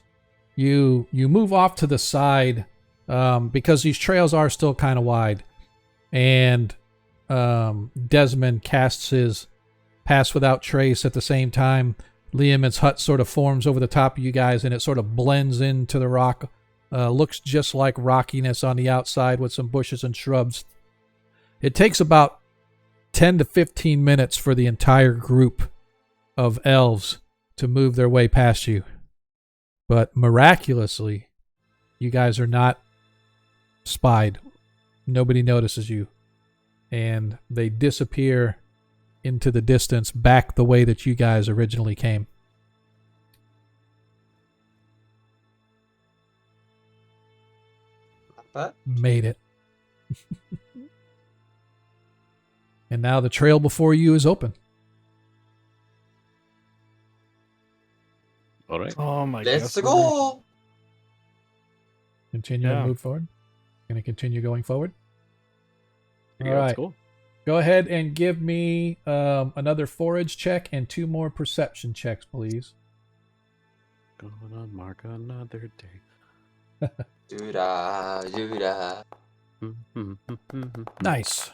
you move off to the side because these trails are still kind of wide, and Desmond casts his Pass Without Trace at the same time. Liam's hut sort of forms over the top of you guys, and it sort of blends into the rock. Looks just like rockiness on the outside with some bushes and shrubs. It takes about 10 to 15 minutes for the entire group of elves to move their way past you. But miraculously, you guys are not spied. Nobody notices you. And they disappear into the distance back the way that you guys originally came. Made it. And now the trail before you is open.
All right.
Oh my god.
Let's go.
Continue to
Yeah.
move forward. Going to continue going forward.
Yeah,
All
that's
right.
cool.
Go ahead and give me another forage check and 2 more perception checks, please.
Going on mark another day.
Doo-da.
Nice.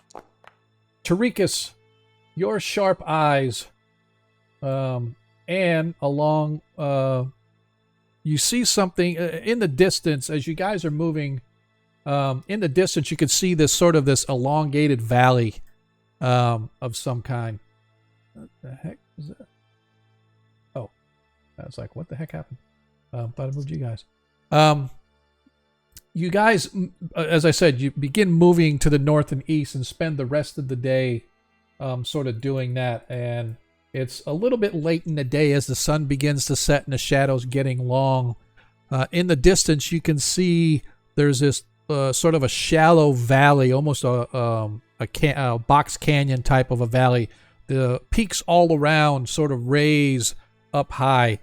Tarikas, your sharp eyes, and along, you see something in the distance as you guys are moving. In the distance, you can see this elongated valley of some kind. What the heck is that? Oh, I was like, what the heck happened? Thought I moved you guys. You guys, as I said, you begin moving to the north and east and spend the rest of the day sort of doing that. And it's a little bit late in the day as the sun begins to set and the shadows getting long. In the distance, you can see there's this sort of a shallow valley, almost a box canyon type of a valley. The peaks all around sort of raise up high.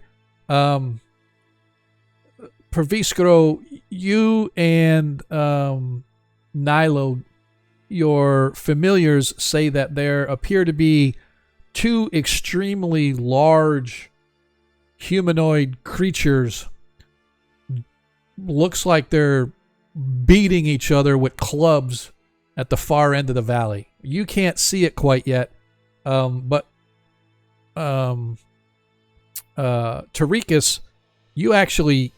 Perviskro, you and Nilo, your familiars, say that there appear to be 2 extremely large humanoid creatures. Looks like they're beating each other with clubs at the far end of the valley. You can't see it quite yet, but Tarikas, you actually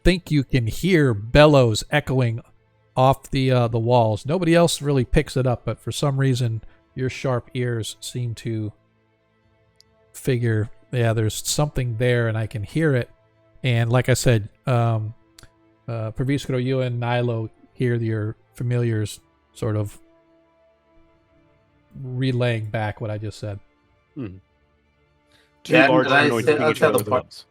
think you can hear bellows echoing off the walls. Nobody else really picks it up, but for some reason your sharp ears seem to figure, yeah, there's something there and I can hear it. And like I said, Perviskro, you and Nilo hear your familiars sort of relaying back what I just said.
Two
Yeah,
large
and I
humanoids
said-
beating
I
each
said
other
the
with
part-
clubs.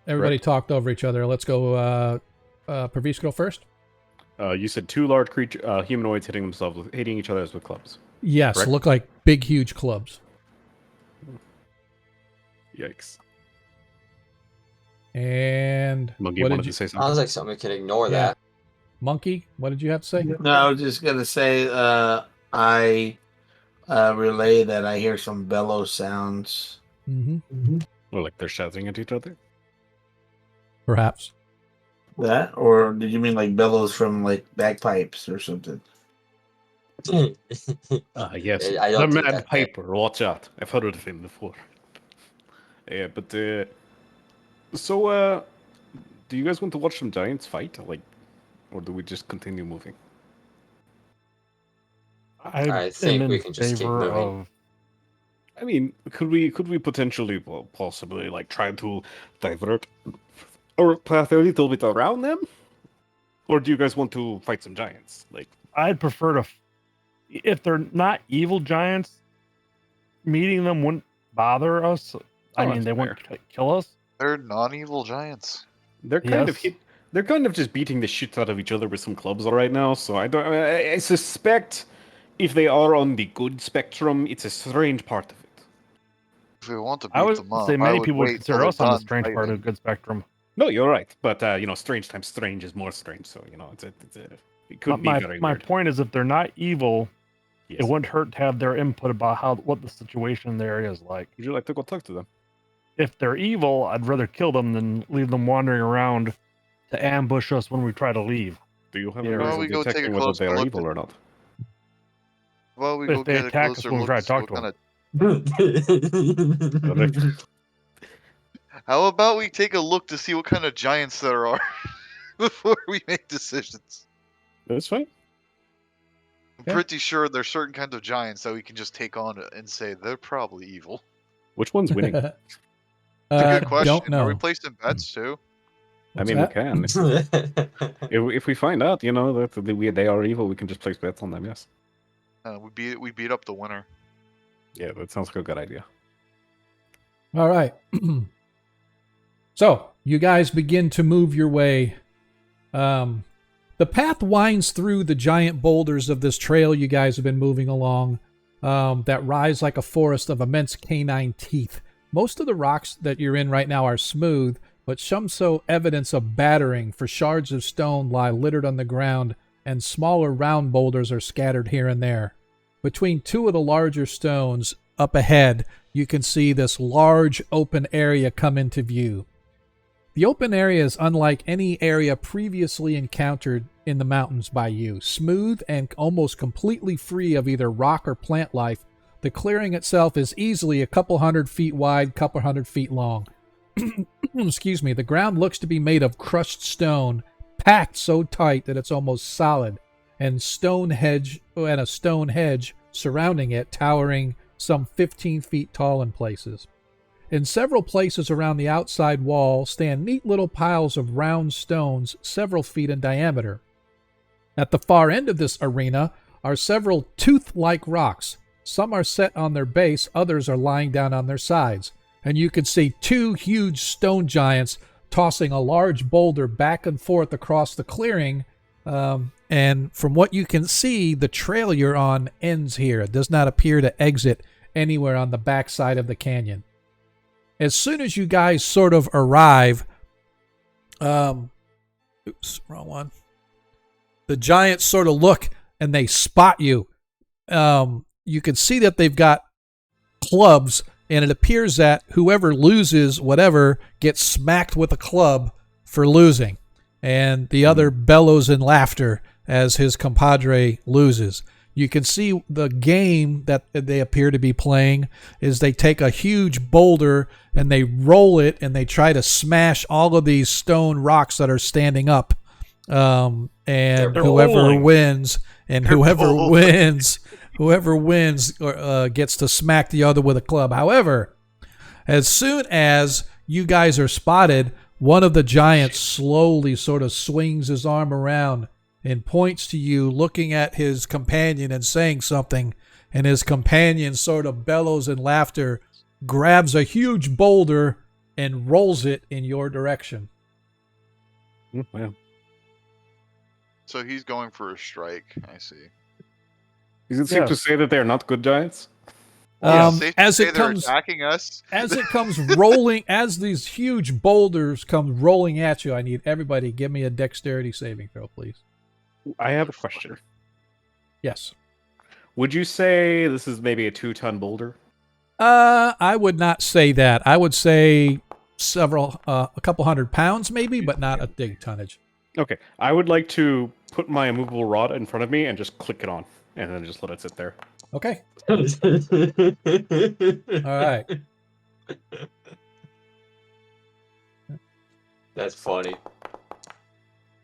Everybody talked over each other. Let's go Perviskro first.
You said 2 large humanoids hitting each other with clubs.
Yes,
correct?
look like big, huge clubs.
Yikes.
And
Monkey
what
wanted
did you
to say
Sounds
something.
like somebody could ignore
Yeah.
that.
Monkey? What did you have to say?
No, I was just gonna say, I relay that I hear some bellow sounds.
Mm-hmm.
Or like they're shouting at each other.
Perhaps.
That, or did you mean like bellows from like bagpipes or something?
Yes.
I
The
don't think
Mad
that.
Piper. Watch out. I've heard of him before. Yeah, but so do you guys want to watch some giants fight, like, or do we just continue moving?
I
I
am
think
in
we can just keep
favor
moving.
of.
I mean, could we potentially, possibly, like, try to divert our path a little bit around them, or do you guys want to fight some giants? Like,
I'd prefer to, if they're not evil giants, meeting them wouldn't bother us. I mean,
that's
they won't kill us.
They're non-evil giants.
they're kind of
Yes.
they're kind of just beating the shit out of each other with some clubs right now. So I suspect if they are on the good spectrum, it's a strange part of it.
If we want to
I
beat
would
them up,
say
I
many
would
people would
wait
consider
till
us on the
they're
strange
done
part of
fighting.
the good spectrum.
No, you're right, but strange times strange is more strange. So it could be very
My
weird.
point is, if they're not evil,
Yes.
it wouldn't hurt to have their input about what the situation there is like.
Would you like to go talk to them?
If they're evil, I'd rather kill them than leave them wandering around to ambush us when we try to leave.
Do you have
Yeah,
a
Well,
means
we
of
go take a
detecting whether
closer
they are
look
evil or not?
Well, we
If
go
they
get a
attack us
closer
when we
look
try
to
to
see
talk
what
to
kind
them.
of. How about we take a look to see what kind of giants there are before we make decisions?
That's fine.
I'm
Yeah.
pretty sure there's certain kinds of giants that we can just take on and say they're probably evil.
Which one's winning?
It's a good question.
Don't know.
Are we placing bets too?
What's
I mean,
that?
we can. If we find out, that they are evil, we can just place bets on them. Yes.
We beat up the winner.
Yeah, that sounds like a good idea.
All right. So, you guys begin to move your way. The path winds through the giant boulders of this trail you guys have been moving along that rise like a forest of immense canine teeth. Most of the rocks that you're in right now are smooth, but some show evidence of battering, for shards of stone lie littered on the ground, and smaller round boulders are scattered here and there. Between two of the larger stones, up ahead, you can see this large open area come into view. The open area is unlike any area previously encountered in the mountains by you. Smooth and almost completely free of either rock or plant life, the clearing itself is easily a couple 100 feet wide, couple 100 feet long. Excuse me. The ground looks to be made of crushed stone, packed so tight that it's almost solid, and a stone hedge surrounding it, towering some 15 feet tall in places. In several places around the outside wall stand neat little piles of round stones several feet in diameter. At the far end of this arena are several tooth-like rocks. Some are set on their base, others are lying down on their sides. And you can see two huge stone giants tossing a large boulder back and forth across the clearing. And from what you can see, the trail you're on ends here. It does not appear to exit anywhere on the backside of the canyon. As soon as you guys sort of arrive, oops, wrong one. The giants sort of look and they spot you. You can see that they've got clubs, and it appears that whoever loses whatever gets smacked with a club for losing. And the other bellows in laughter as his compadre loses. You can see the game that they appear to be playing is they take a huge boulder and they roll it and they try to smash all of these stone rocks that are standing up. And whoever wins gets to smack the other with a club. However, as soon as you guys are spotted, one of the giants slowly sort of swings his arm around and points to you, looking at his companion and saying something, and his companion sort of bellows in laughter, grabs a huge boulder, and rolls it in your direction.
Well,
So he's going for a strike. I see.
Is it safe to say that they're not good giants?
Well, it's safe to
As
say
it
they're
comes,
attacking us.
as it comes rolling, as these huge boulders come rolling at you, I need everybody give me a dexterity saving throw, please.
I have a question.
Yes.
Would you say this is maybe a 2-ton boulder?
I would not say that. I would say a couple 100 pounds maybe, but not a big tonnage.
Okay, I would like to put my immovable rod in front of me and just click it on, and then just let it sit there.
Okay. All right.
That's funny.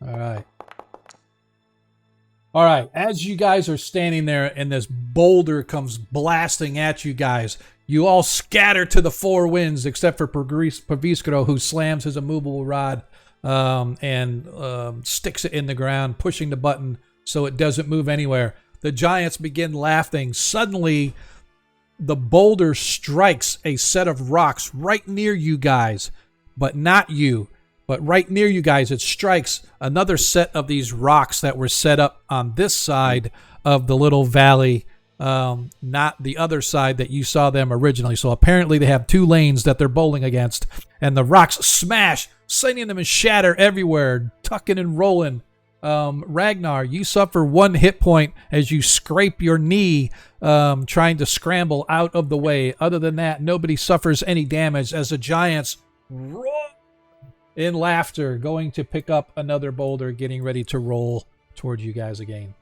All right. All right. As you guys are standing there and this boulder comes blasting at you guys, you all scatter to the four winds except for Paviskro, who slams his immovable rod and sticks it in the ground, pushing the button so it doesn't move anywhere. The giants begin laughing. Suddenly, the boulder strikes a set of rocks right near you guys, but not you. But right near you guys, it strikes another set of these rocks that were set up on this side of the little valley, not the other side that you saw them originally. So apparently they have two lanes that they're bowling against, and the rocks smash, sending them and shatter everywhere, tucking and rolling. Ragnar, you suffer 1 hit point as you scrape your knee trying to scramble out of the way. Other than that, nobody suffers any damage as the giants roar in laughter, going to pick up another boulder, getting ready to roll towards you guys again.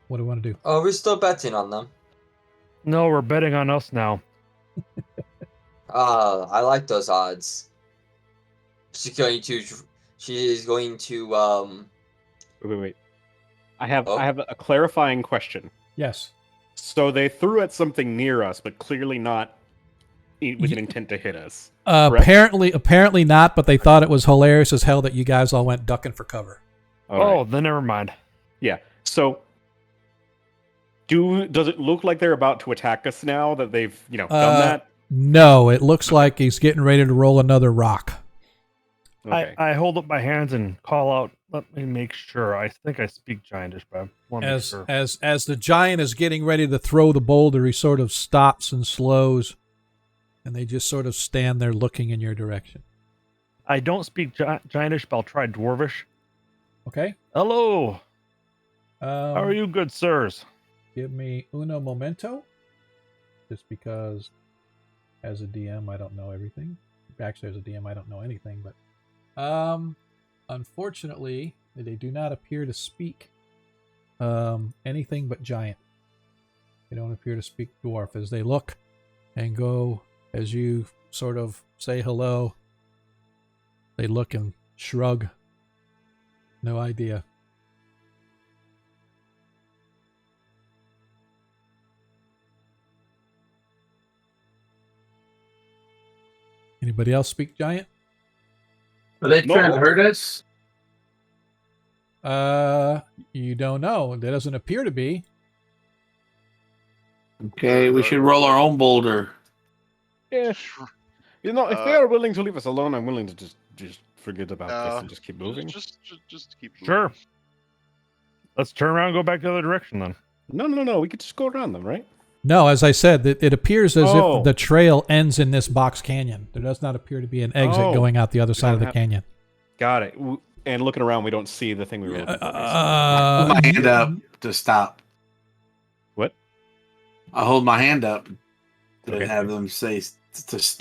What do we want to do?
Oh, we're still betting on them.
No, we're betting on us now.
I like those odds. She's going to.
Wait. I have a clarifying question.
Yes.
So they threw at something near us, but clearly not with an intent to hit us.
Apparently not, but they thought it was hilarious as hell that you guys all went ducking for cover.
All right. Then never mind.
Yeah. So does it look like they're about to attack us now that they've, done that?
No, it looks like he's getting ready to roll another rock.
Okay.
I hold up my hands and call out. Let me make sure. I think I speak Giantish, but I want to make sure.
As the giant is getting ready to throw the boulder, he sort of stops and slows, and they just sort of stand there looking in your direction.
I don't speak Giantish, but I'll try Dwarvish.
Okay.
Hello. How are you, good sirs?
Give me uno momento, just because as a DM I don't know everything. Actually, as a DM I don't know anything, but unfortunately they do not appear to speak anything but giant. They don't appear to speak dwarf. As they look and go, as you sort of say hello, they look and shrug. No idea. Anybody else speak giant?
Are they trying to hurt us?
You don't know. There doesn't appear to be.
Okay, we should roll our own boulder.
Yeah. If they are willing to leave us alone, I'm willing to just forget about this and just keep moving.
Just keep moving.
Sure. Let's turn around and go back the other direction then.
No. We could just go around them, right?
No, as I said, it appears as if the trail ends in this box canyon. There does not appear to be an exit going out the other side of the canyon.
Got it. And looking around, we don't see the thing we were looking for.
I'll hold my hand up to stop.
What?
I'll hold my hand up to have them say,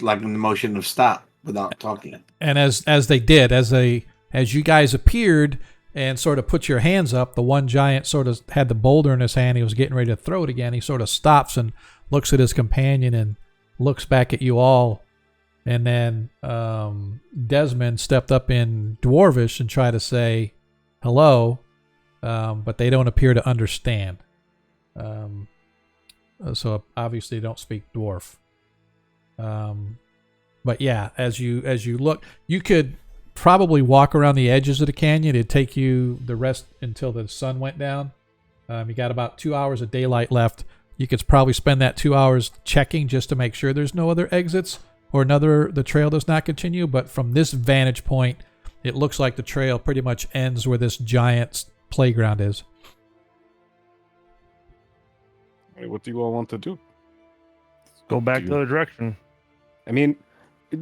like in the motion of stop without talking.
And as they did, as you guys appeared and sort of put your hands up, the one giant sort of had the boulder in his hand. He was getting ready to throw it again. He sort of stops and looks at his companion and looks back at you all. And then Desmond stepped up in Dwarvish and tried to say hello, but they don't appear to understand. So obviously they don't speak Dwarf. But yeah, as you look, you could probably walk around the edges of the canyon. It'd take you the rest until the sun went down. You got about 2 hours of daylight left. You could probably spend that 2 hours checking just to make sure there's no other exits or the trail does not continue. But from this vantage point, it looks like the trail pretty much ends where this giant playground is.
What do you all want to do?
Go back the other direction.
I mean,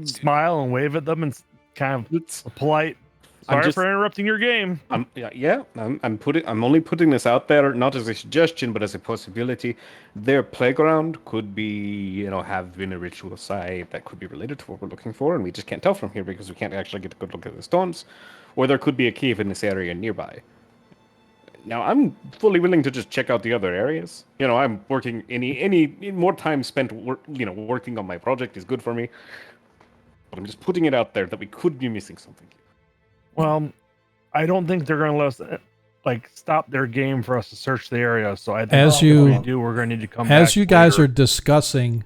Smile and wave at them and kind of polite. Sorry for interrupting your game.
I'm only putting this out there, not as a suggestion, but as a possibility. Their playground could be, have been a ritual site that could be related to what we're looking for, and we just can't tell from here because we can't actually get a good look at the stones. Or there could be a cave in this area nearby. Now, I'm fully willing to just check out the other areas. I'm working any more time spent, working on my project is good for me. But I'm just putting it out there that we could be missing something.
Well, I don't think they're going to let us stop their game for us to search the area. So I think if we do, we're going to need to come back.
As you guys are discussing,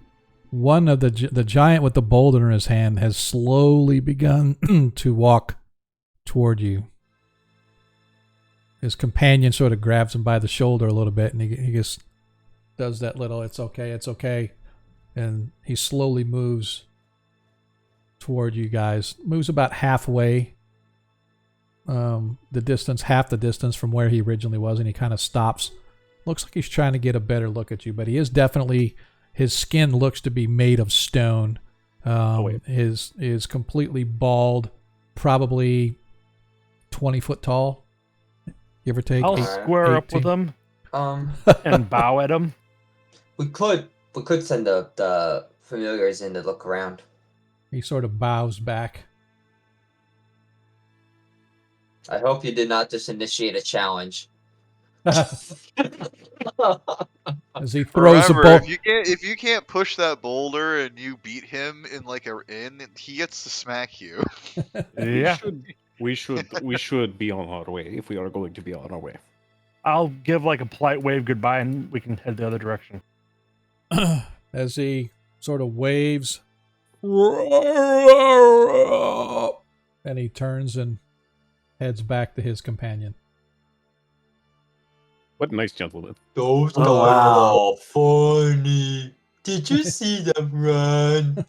one of the giant with the boulder in his hand has slowly begun to walk toward you. His companion sort of grabs him by the shoulder a little bit, and he just does that little, it's okay. And he slowly moves toward you guys. Moves about halfway. The distance, half the distance from where he originally was, and he kind of stops. Looks like he's trying to get a better look at you, but he is definitely, his skin looks to be made of stone. Is completely bald, probably 20 foot tall, give or take.
I'll square up with him and bow at him.
We could send the familiars in to look around.
He sort of bows back.
I hope you did not just initiate a challenge.
As he throws the boulder.
If you can't push that boulder and you beat him in he gets to smack you.
Yeah.
We should be on our way if we are going to be on our way.
I'll give a polite wave goodbye and we can head the other direction.
As he sort of waves, and he turns and heads back to his companion.
What a nice gentleman.
Those guys are funny. Did you see them run?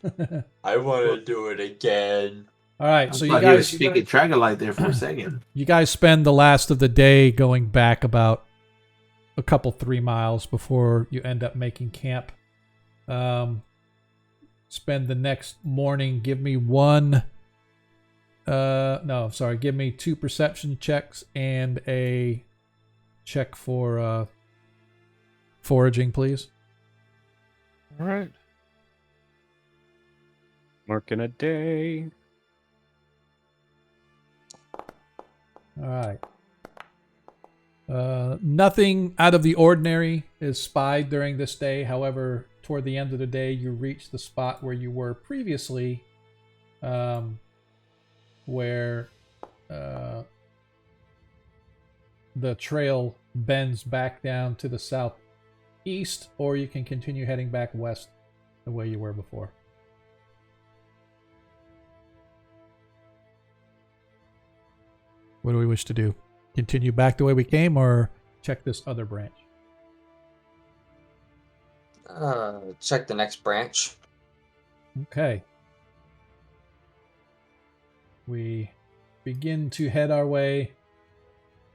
I want to do it again.
All right, so you
He
guys
was speaking Tragolite there for a second.
You guys spend the last of the day going back about a couple 3 miles before you end up making camp. Spend the next morning. Give me give me 2 perception checks and a check for foraging, please.
All right.
Marking a day.
All right. Nothing out of the ordinary is spied during this day. However, toward the end of the day, you reach the spot where you were previously, where the trail bends back down to the southeast, or you can continue heading back west the way you were before. What do we wish to do? Continue back the way we came, or check this other branch?
Check the next branch.
Okay. We begin to head our way.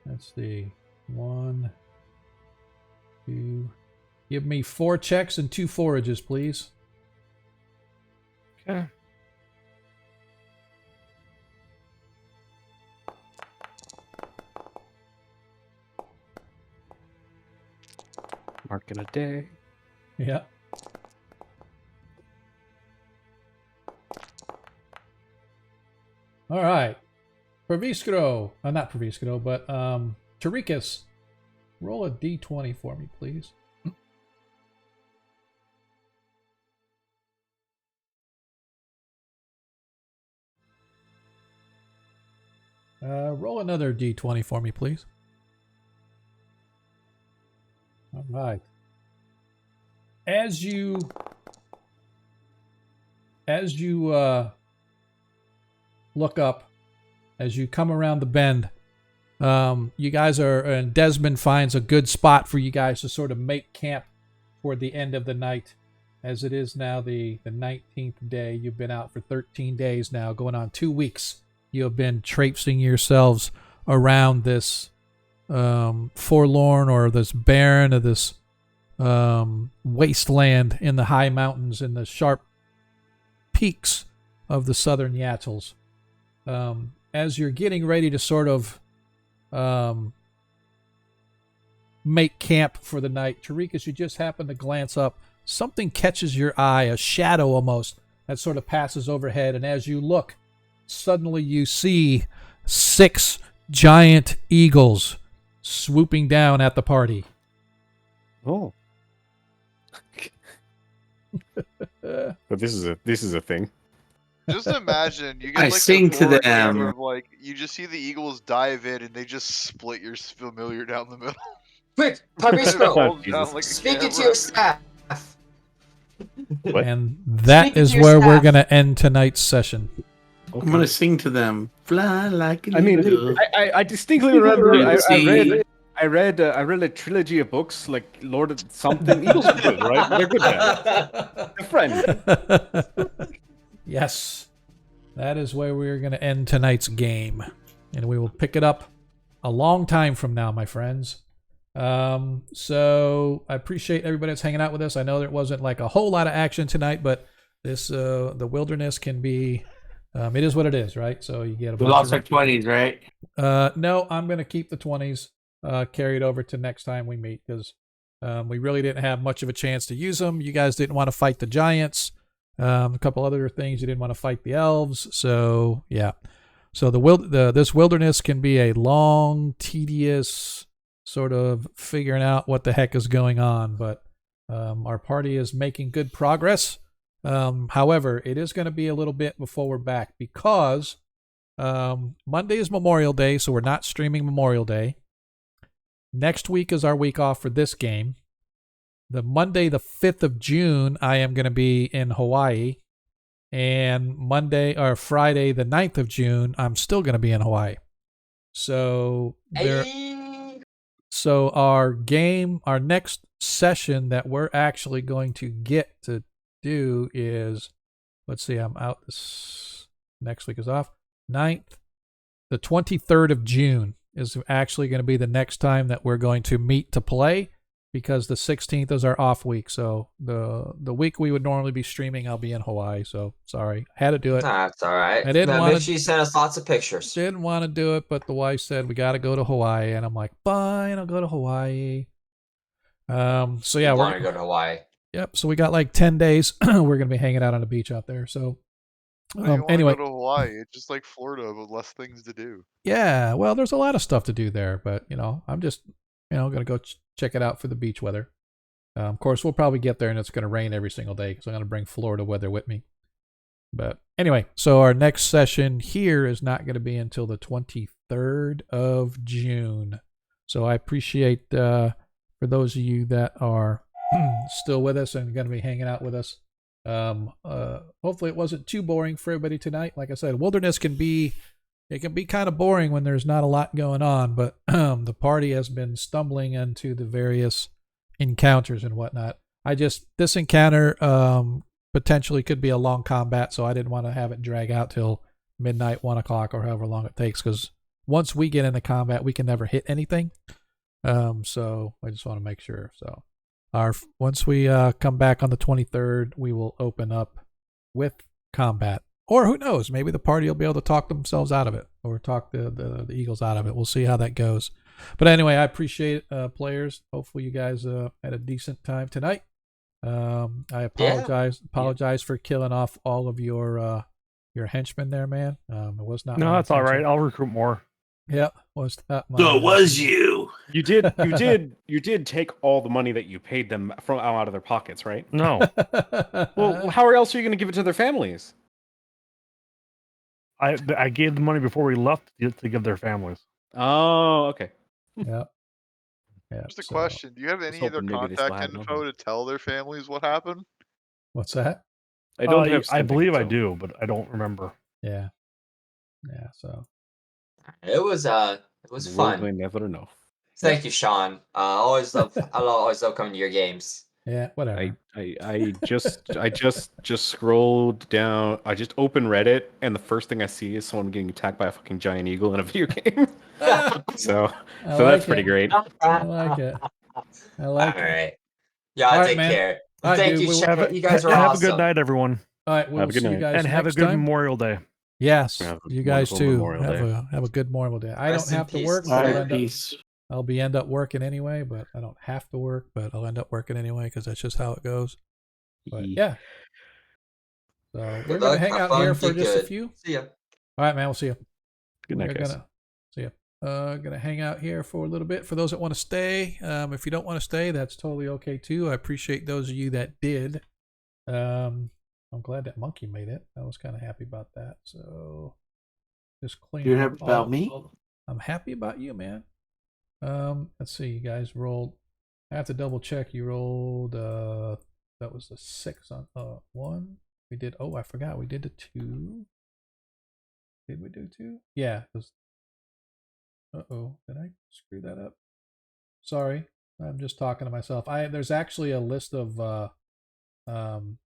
Let's see. 1, 2. Give me 4 checks and 2 forages, please.
Okay.
Marking a day.
Yeah. All right. Perviscro. Not Perviscro, but Tarikas. Roll a d20 for me, please. Roll another d20 for me, please. All right. As you look up, as you come around the bend, you guys are, and Desmond finds a good spot for you guys to sort of make camp toward the end of the night, as it is now the 19th day. You've been out for 13 days now, going on 2 weeks. you have been traipsing yourselves around this forlorn or this barren or this wasteland in the high mountains in the sharp peaks of the southern Yatzels. As you're getting ready to sort of make camp for the night, Tariq, as you just happen to glance up, something catches your eye, a shadow almost, that sort of passes overhead, and as you look, suddenly you see 6 giant eagles swooping down at the party.
Oh. But this is a thing.
Just imagine you get
I
like
sing
the
to
horror game
them.
of like you just see the eagles dive in and they just split your familiar down the middle.
Quick,
It
Tabistro,
falls
Jesus.
down like a
speak it to
camera.
your staff.
What?
And that
Speaking
is
to your
where we're
staff.
going to end tonight's session.
I'm gonna sing to them. Fly like an
I mean,
eagle.
I distinctly remember I read a trilogy of books like Lord of something. Eagles are good, right? They're good guys. They're friends.
Yes, that is where we're going to end tonight's game, and we will pick it up a long time from now, my friends. So I appreciate everybody that's hanging out with us. I know there wasn't like a whole lot of action tonight, but this the wilderness can be. It is what it is, right? So you get a
We
bunch
lost
of
our 20s, right?
no, I'm going to keep the 20s carried over to next time we meet because we really didn't have much of a chance to use them. You guys didn't want to fight the giants. A couple other things you didn't want to fight the elves. So yeah, so this wilderness can be a long, tedious sort of figuring out what the heck is going on. But our party is making good progress. However, it is going to be a little bit before we're back because Monday is Memorial Day, so we're not streaming Memorial Day. Next week is our week off for this game. The Monday, the 5th of June, I am going to be in Hawaii. And Friday, the 9th of June, I'm still going to be in Hawaii. So So our next session that we're actually going to get to do is, let's see, I'm out this next week is off. 9th, the 23rd of June is actually going to be the next time that we're going to meet to play because the 16th is our off week. So the week we would normally be streaming, I'll be in Hawaii. So sorry, had to do it.
That's all right.
I didn't want
Make sure you send us lots of pictures.
Didn't want to do it, but the wife said we got to go to Hawaii, and I'm like, fine, I'll go to Hawaii. So yeah,
we're
we're
going to go to Hawaii.
Yep. So we got like 10 days. We're going to be hanging out on the beach out there. So anyway,
go to Hawaii. It's just like Florida with less things to do.
Yeah. Well, there's a lot of stuff to do there, but I'm just, going to go check it out for the beach weather. Of course, we'll probably get there and it's going to rain every single day because I'm going to bring Florida weather with me. But anyway, so our next session here is not going to be until the 23rd of June. So I appreciate for those of you that are still with us and going to be hanging out with us. Hopefully it wasn't too boring for everybody tonight. Like I said, wilderness can be kind of boring when there's not a lot going on, but the party has been stumbling into the various encounters and whatnot. This encounter potentially could be a long combat, so I didn't want to have it drag out till midnight, 1 o'clock, or however long it takes, because once we get into combat, we can never hit anything. So I just want to make sure. So once we come back on the 23rd, we will open up with combat. Or who knows, maybe the party will be able to talk themselves out of it, or talk the Eagles out of it. We'll see how that goes. But anyway, I appreciate players. Hopefully you guys had a decent time tonight. I apologize for killing off all of your henchmen there, man. It was not.
No, that's all right. I'll recruit more.
Yep, was that my?
So it was you.
You did take all the money that you paid them from out of their pockets, right?
No.
Well, how else are you going to give it to their families?
I gave the money before we left to give their families.
Oh, okay.
Yep.
Just a question: do you have any of their contact info to tell their families what happened?
What's that?
I don't have.
I believe I do, but I don't remember.
Yeah. So
it was fun.
I never know.
Thank you, Sean. I always love coming to your games.
Yeah, whatever.
I just scrolled down. I just opened Reddit, and the first thing I see is someone getting attacked by a fucking giant eagle in a video game. so
I
that's
like
pretty
it.
great.
I like it. I like
All
it.
right. Yeah,
All right,
take
man.
care.
All right,
Thank
dude.
you,
We will
Shaq. You guys are
have
awesome.
a good night, everyone.
All right, we'll
Have a good
see you
night.
guys
And have a
next
good
time.
Memorial Day.
Yes,
Have a
you guys
wonderful
too.
Memorial
Have
Day.
a good Memorial Day. I
Rest
don't
in
have to
peace,
work,
All
but
right,
I'll end up
peace.
end up working anyway. But I don't have to work, but I'll end up working anyway because that's just how it goes. But yeah, so we're
Good
gonna
luck.
hang
Have
out
fun.
here
Be
for just a
good.
few.
See ya.
All right, man. We'll see you.
Good night,
We're
guys.
gonna see you. Gonna hang out here for a little bit. For those that want to stay, if you don't want to stay, that's totally okay too. I appreciate those of you that did. I'm glad that monkey made it. I was kind of happy about that. So just clean.
You're happy about me?
I'm happy about you, man. Let's see. You guys rolled. I have to double check. You rolled. That was the 6 on 1. We did. Oh, I forgot. We did the 2. Did we do 2? Yeah. Uh-oh, did I screw that up? Sorry, I'm just talking to myself. There's actually a list of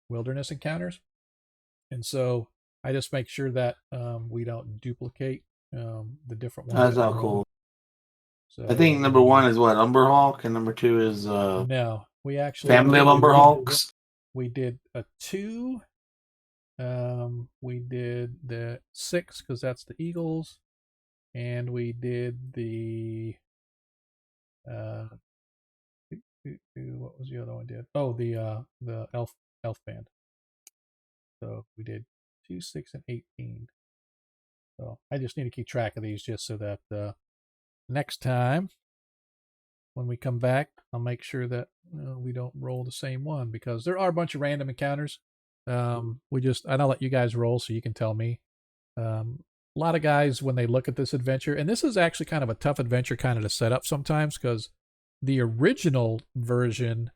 wilderness encounters, and so I just make sure that we don't duplicate the different ones.
That's
that
all
we roll.
cool.
So
I think number 1 is what, Umberhawk, and number 2 is
no, we actually
Family of Umberhawks.
We did a 2. We did the 6 because that's the Eagles. And we did the what was the other one did? Oh, the elf band. So we did 2, 6, and 18. So I just need to keep track of these just so that next time when we come back, I'll make sure that we don't roll the same one because there are a bunch of random encounters. I'll let you guys roll so you can tell me. A lot of guys, when they look at this adventure, and this is actually kind of a tough adventure kind of to set up sometimes because the original version,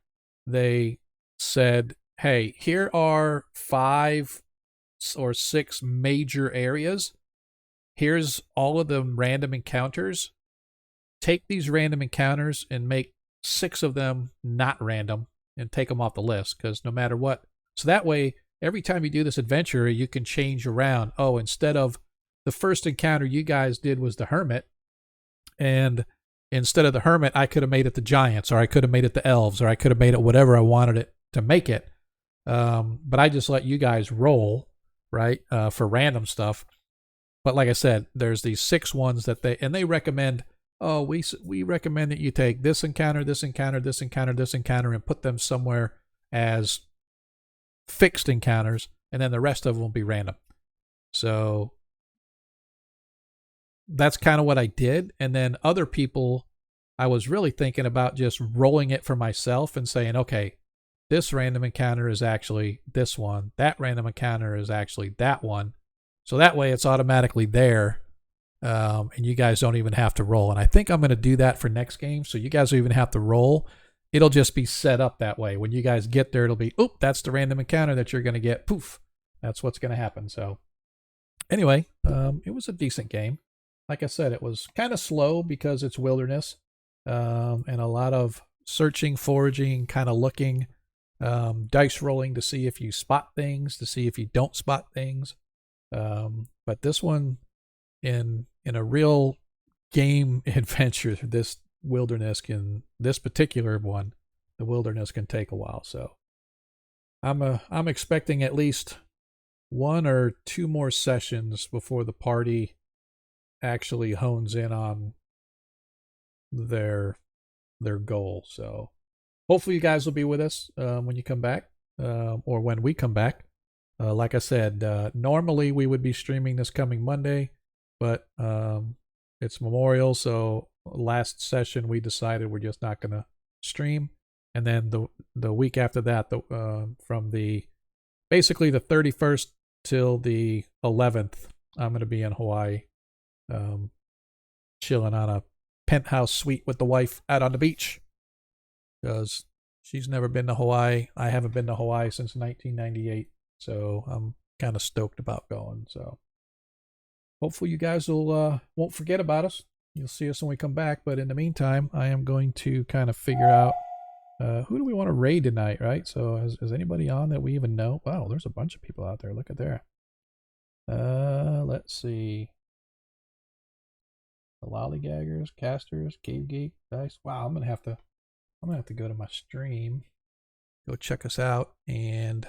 they said, hey, here are 5 or 6 major areas. Here's all of the random encounters. Take these random encounters and make 6 of them not random and take them off the list because no matter what. So that way, every time you do this adventure, you can change around. Oh, instead of the first encounter you guys did was the hermit, and instead of the hermit, I could have made it the giants, or I could have made it the elves, or I could have made it whatever I wanted it to make it. But I just let you guys roll, right, for random stuff. But like I said, there's these 6 ones that they recommend. Oh, we recommend that you take this encounter, this encounter, this encounter, this encounter, and put them somewhere as fixed encounters, and then the rest of them will be random. So that's kind of what I did. And then other people, I was really thinking about just rolling it for myself and saying, okay, this random encounter is actually this one. That random encounter is actually that one. So that way it's automatically there. And you guys don't even have to roll. And I think I'm going to do that for next game. So you guys don't even have to roll. It'll just be set up that way. When you guys get there, it'll be, oop, that's the random encounter that you're going to get. Poof. That's what's going to happen. So anyway, it was a decent game. Like I said, it was kind of slow because it's wilderness, and a lot of searching, foraging, kind of looking, dice rolling to see if you spot things, to see if you don't spot things. But this one, in a real game adventure, this particular one, the wilderness can take a while. So I'm expecting at least 1 or 2 more sessions before the party actually hones in on their goal. So hopefully you guys will be with us when you come back, or when we come back. Like I said, normally we would be streaming this coming Monday, but it's Memorial, so last session we decided we're just not going to stream. And then the week after that, from basically the 31st till the 11th, I'm going to be in Hawaii, chilling on a penthouse suite with the wife out on the beach because she's never been to Hawaii. I haven't been to Hawaii since 1998, so I'm kind of stoked about going. So hopefully you guys won't forget about us. You'll see us when we come back, but in the meantime, I am going to kind of figure out Who do we want to raid tonight, right? So is anybody on that we even know? Wow, there's a bunch of people out there. Look at there. Let's see. The Lollygaggers, Casters, Cave Geek, Dice. Wow, I'm gonna have to go to my stream, go check us out, and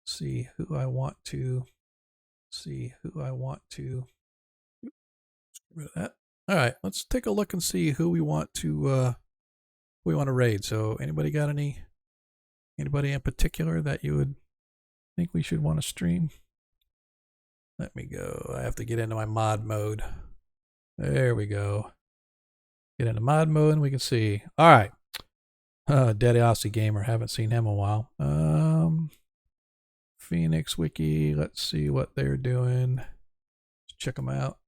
see who I want to. Get rid of that. All right, let's take a look and see who we want to raid. So, anybody got anybody in particular that you would think we should want to stream? Let me go. I have to get into my mod mode. There we go. Get into mod mode and we can see. All right. Dead Aussie Gamer. Haven't seen him in a while. Phoenix Wiki. Let's see what they're doing. Let's check them out.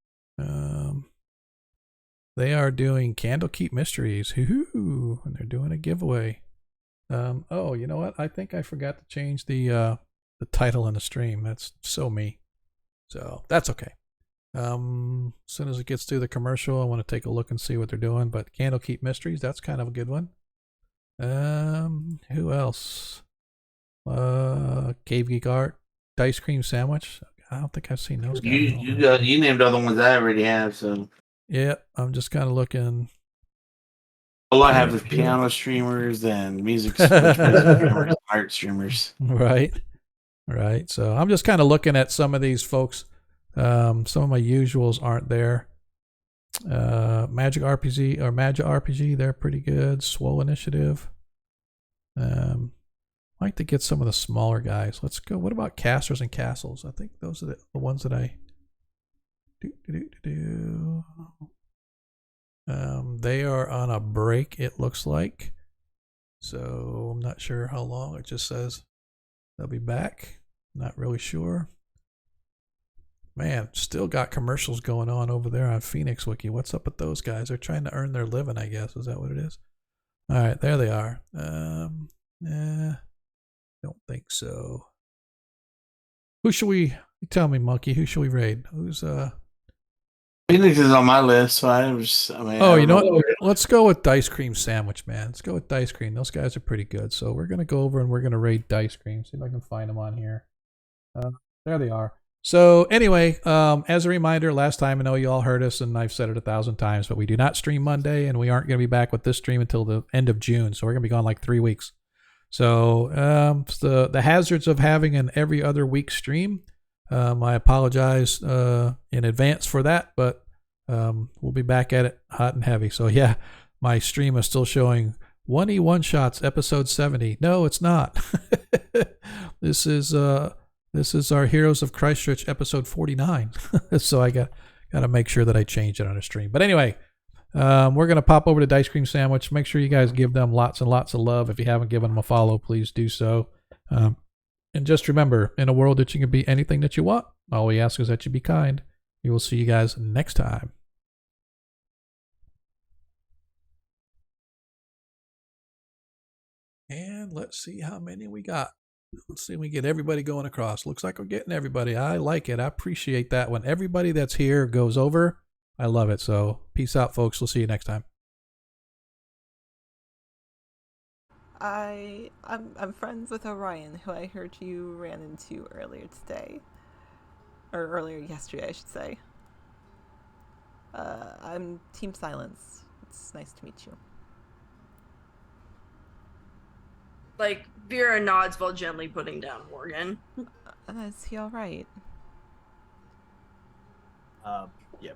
They are doing Candlekeep Mysteries. Hoo-hoo. And they're doing a giveaway. Oh, you know what? I think I forgot to change the title in the stream. That's so me. So that's okay. As soon as it gets through the commercial, I want to take a look and see what they're doing. But Candlekeep Mysteries, that's kind of a good one. Who else? Cave Geek Art, Dice Cream Sandwich. I don't think I've seen those guys.
You named other ones I already have, so.
Yeah, I'm just kind of looking.
All I have is piano streamers and music streamers, art streamers.
Right. So I'm just kind of looking at some of these folks. Some of my usuals aren't there. Magic RPG, they're pretty good. Swole Initiative. I'd like to get some of the smaller guys. Let's go. What about Casters and Castles? I think those are the ones that I do. They are on a break, it looks like. So I'm not sure how long. It just says they'll be back. Not really sure. Man, still got commercials going on over there on Phoenix Wiki. What's up with those guys? They're trying to earn their living, I guess. Is that what it is? All right, there they are. Don't think so. Who should we? Tell me, Monkey. Who should we raid? Who's
Phoenix is on my list, so
oh, you know what? Let's go with Dice Cream Sandwich, man. Let's go with Dice Cream. Those guys are pretty good. So we're gonna go over and we're gonna raid Dice Cream. See if I can find them on here. There they are. So anyway, as a reminder, last time I know you all heard us, and I've said it 1,000 times, but we do not stream Monday, and we aren't going to be back with this stream until the end of June. So we're going to be gone like 3 weeks. So the hazards of having an every other week stream. I apologize in advance for that, but we'll be back at it hot and heavy. So yeah, my stream is still showing 1E One Shots episode 70. No, it's not. This is our Heroes of Kreistrich episode 49. So I got to make sure that I change it on a stream. But anyway, we're going to pop over to Dice Cream Sandwich. Make sure you guys give them lots and lots of love. If you haven't given them a follow, please do so. And just remember, in a world that you can be anything that you want, all we ask is that you be kind. We will see you guys next time. And let's see how many we got. Let's see if we get everybody going across. Looks like we're getting everybody. I like it. I appreciate that. When everybody that's here goes over, I love it. So peace out, folks. We'll see you next time.
I'm friends with Orion, who I heard you ran into earlier today. Or earlier yesterday, I should say. I'm Team Silence. It's nice to meet you.
Like, Vera nods while gently putting down Morgan.
Is he alright?
Yeah,